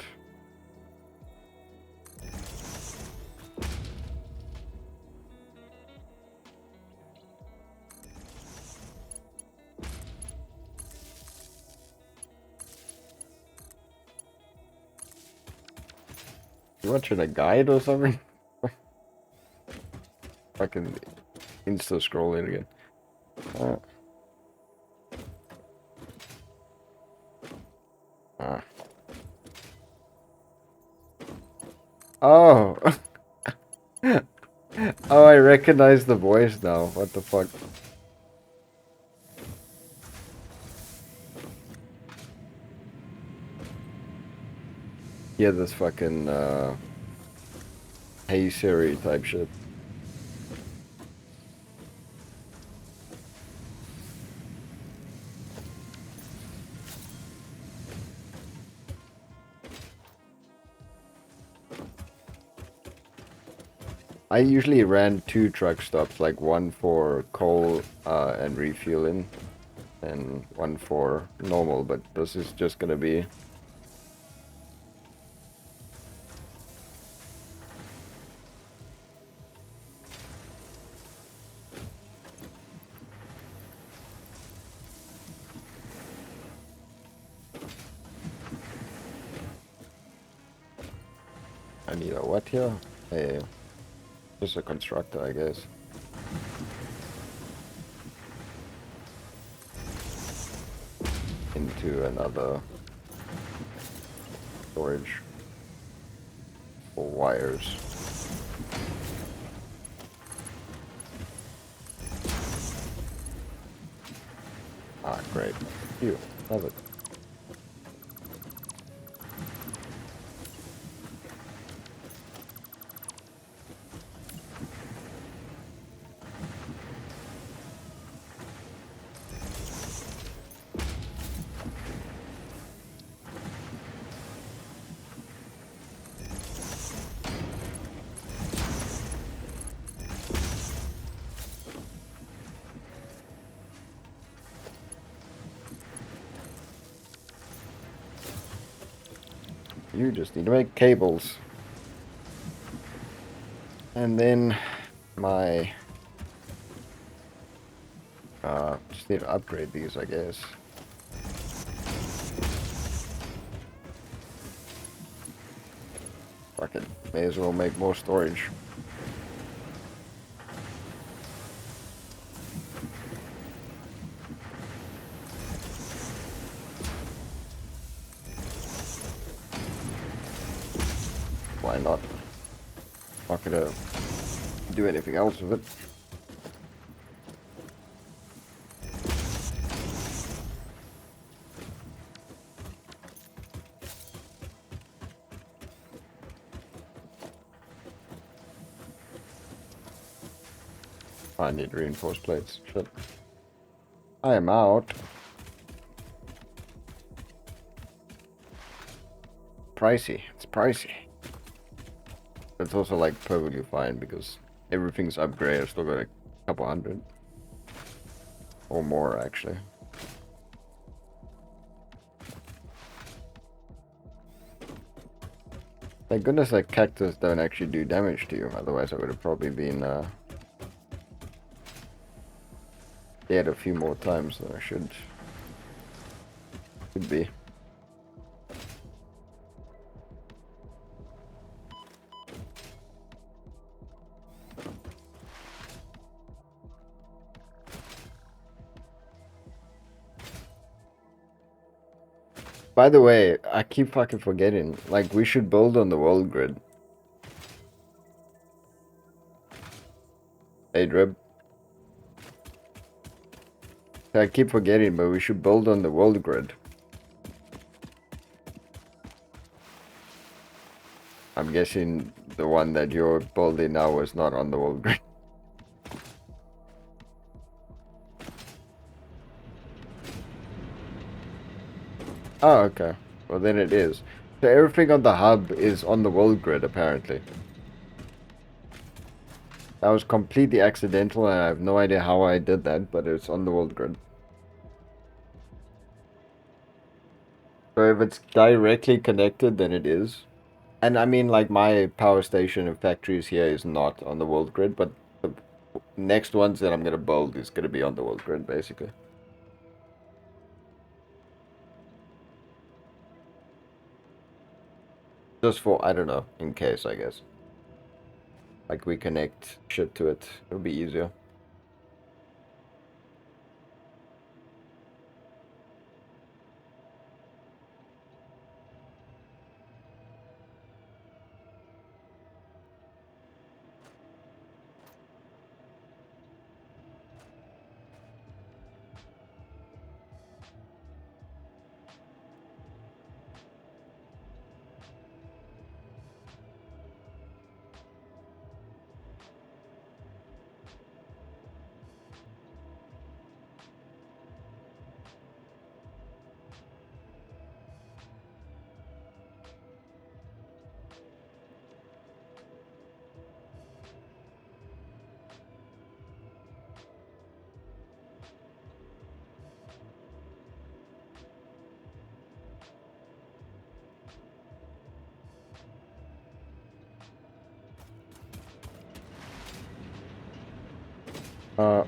You watching a guide or something? Fucking insta scrolling again. Oh. Oh, I recognize the voice now. What the fuck? Yeah, this fucking Hey Siri type shit. I usually ran 2 truck stops, like one for coal and refueling, and one for normal, but this is just gonna be... I need a what here? Just a constructor, I guess. Into another storage for wires. Ah, great. Phew, love it. You just need to make cables. And then my... just need to upgrade these, I guess. Fuck it. May as well make more storage. Why not? Not gonna do anything else with it. I need reinforced plates. Shit. I am out. Pricey. It's pricey. It's also like perfectly fine because everything's upgraded. I've still got a couple hundred. Or more actually. Thank goodness that cactus don't actually do damage to you. Otherwise I would have probably been dead a few more times than I should be. By the way, I keep fucking forgetting. Like, we should build on the world grid. Hey, Drib. I keep forgetting, but we should build on the world grid. I'm guessing the one that you're building now is not on the world grid. Oh, okay. Well, then it is. So everything on the hub is on the world grid, apparently. That was completely accidental, and I have no idea how I did that, but it's on the world grid. So if it's directly connected, then it is. And I mean, like, my power station and factories here is not on the world grid, but the next ones that I'm going to build is going to be on the world grid, basically. Just for, I don't know, in case, I guess. Like, we connect shit to it. It'll be easier.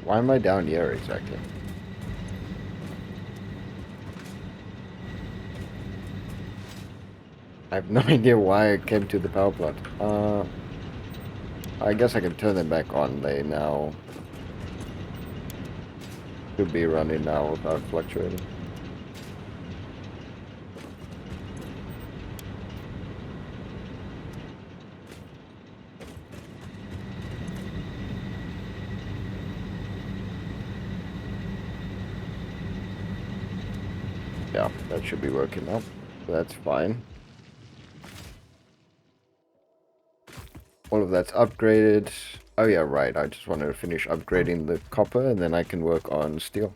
Why am I down here exactly? I have no idea why I came to the power plant. I guess I can turn them back on. They now should be running now without fluctuating. Yeah, that should be working now. So that's fine. All of that's upgraded. Oh yeah, right. I just wanted to finish upgrading the copper and then I can work on steel.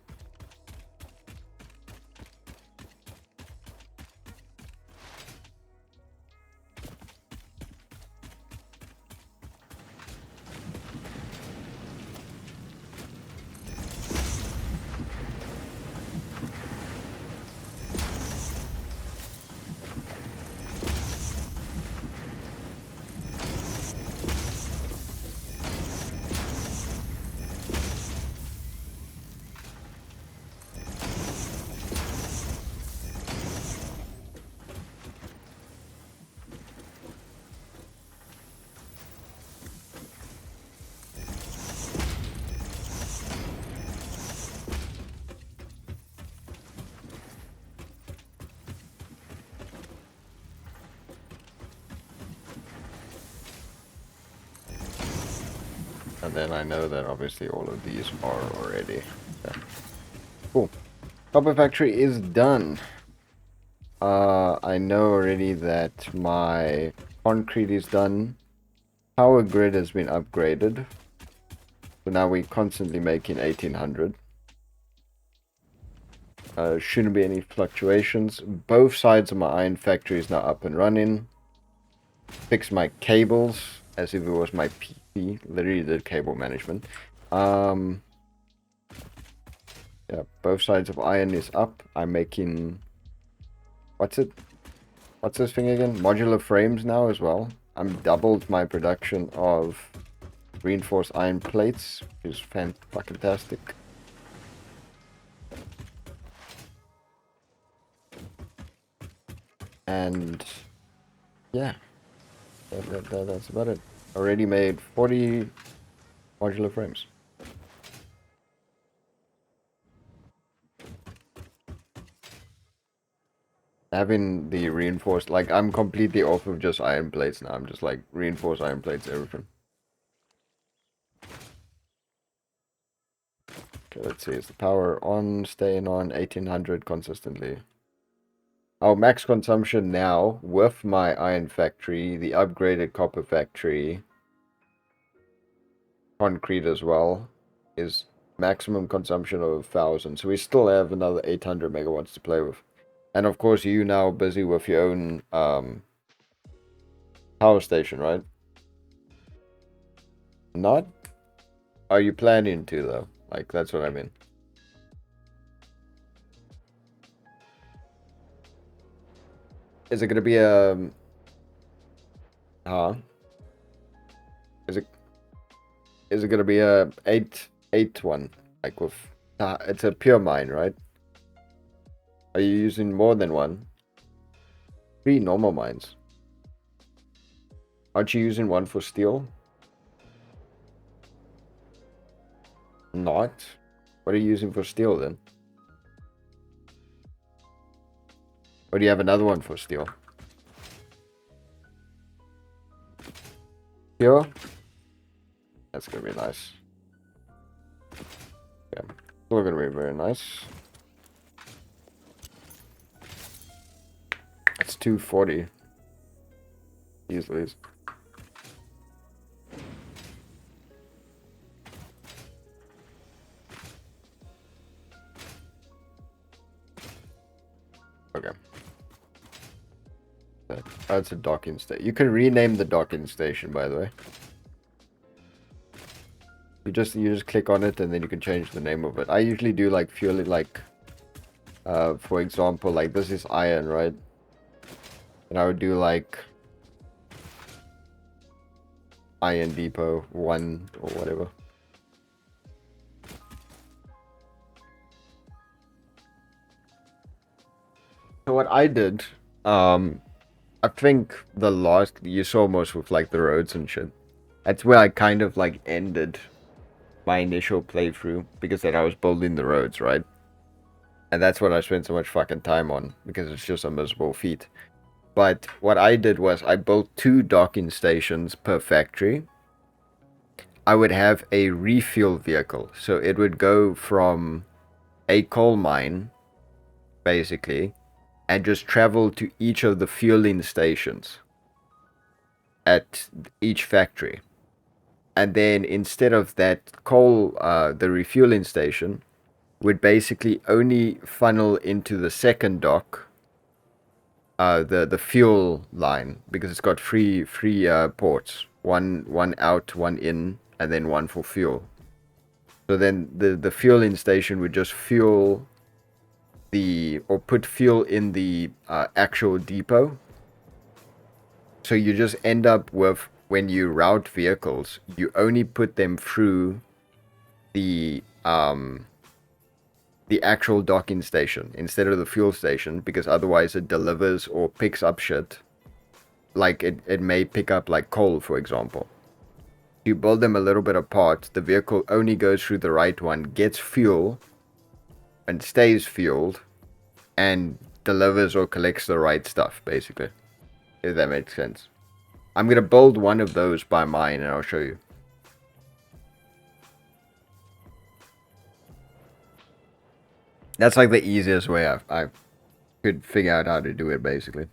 And then I know that obviously all of these are already. Yeah. Cool. Copper factory is done. I know already that my concrete is done. Power grid has been upgraded. So now we're constantly making 1800. Shouldn't be any fluctuations. Both sides of my iron factory is now up and running. Fix my cables as if it was my PC. Literally did cable management. Yeah, both sides of iron is up. I'm making... What's it? What's this thing again? Modular frames now as well. I'm doubled my production of reinforced iron plates, which is fantastic. And yeah, that's about it. Already made 40 modular frames. Having the reinforced, like, I'm completely off of just iron plates now. I'm just like reinforced iron plates, everything. Okay, let's see. Is the power on, staying on 1800 consistently? Oh, max consumption now with my iron factory, the upgraded copper factory, concrete as well, is maximum consumption of 1000. So we still have another 800 megawatts to play with. And of course, you now busy with your own power station, right? Not? Are you planning to, though? Like, that's what I mean. Is it gonna be a... Huh? Is it gonna be a 8 one? Like with... it's a pure mine, right? Are you using more than one? 3 normal mines. Aren't you using one for steel? Not? What are you using for steel then? Or do you have another one for steel? Pure? That's gonna be nice. Yeah, still gonna be very nice. It's 240. Easily. Okay. That's a docking station. You can rename the docking station, by the way. You just click on it and then you can change the name of it. I usually do like purely like for example, like this is iron, right? And I would do like Iron Depot 1 or whatever. So what I did, I think the last you saw most with like the roads and shit. That's where I kind of like ended my initial playthrough because then I was building the roads, right? And that's what I spent so much fucking time on because it's just a miserable feat. But what I did was I built 2 docking stations per factory. I would have a refuel vehicle. So it would go from a coal mine, basically, and just travel to each of the fueling stations at each factory. And then instead of that coal, the refueling station would basically only funnel into the second dock, the fuel line, because it's got three ports, one out, one in, and then one for fuel. So then the fueling station would just fuel or put fuel in the actual depot. So you just end up with, when you route vehicles, you only put them through the actual docking station instead of the fuel station, because otherwise it delivers or picks up shit. Like it may pick up like coal, for example. You build them a little bit apart, the vehicle only goes through the right one, gets fuel, and stays fueled, and delivers or collects the right stuff, basically. If that makes sense. I'm going to build one of those by mine, and I'll show you. That's like the easiest way I could figure out how to do it, basically.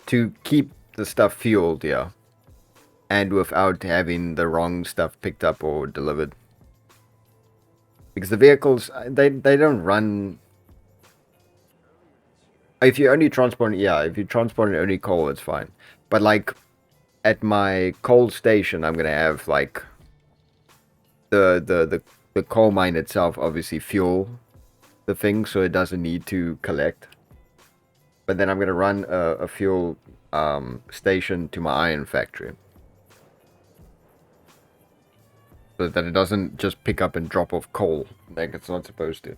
To keep the stuff fueled, yeah. And without having the wrong stuff picked up or delivered. Because the vehicles, they don't run... If you only transport, yeah, if you transport only coal, it's fine. But like, at my coal station, I'm gonna have like the coal mine itself obviously fuel the thing, so it doesn't need to collect. But then I'm gonna run a fuel station to my iron factory, so that it doesn't just pick up and drop off coal like it's not supposed to.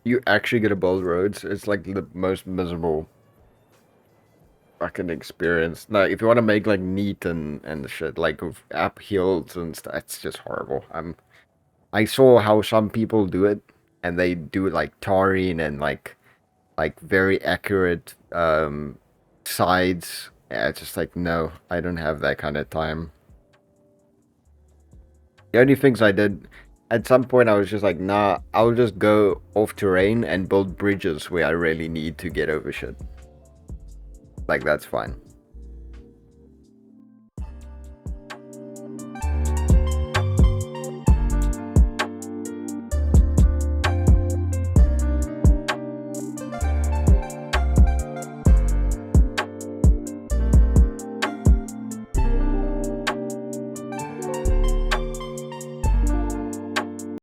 You actually get to build roads. It's like the most miserable fucking experience. No, if you want to make like neat and shit, like with app hills and stuff, it's just horrible. I saw how some people do it, and they do like tarring and like very accurate sides. Yeah, it's just like no, I don't have that kind of time. The only things I did at some point, I was just like, nah, I'll just go off terrain and build bridges where I really need to get over shit. Like, that's fine.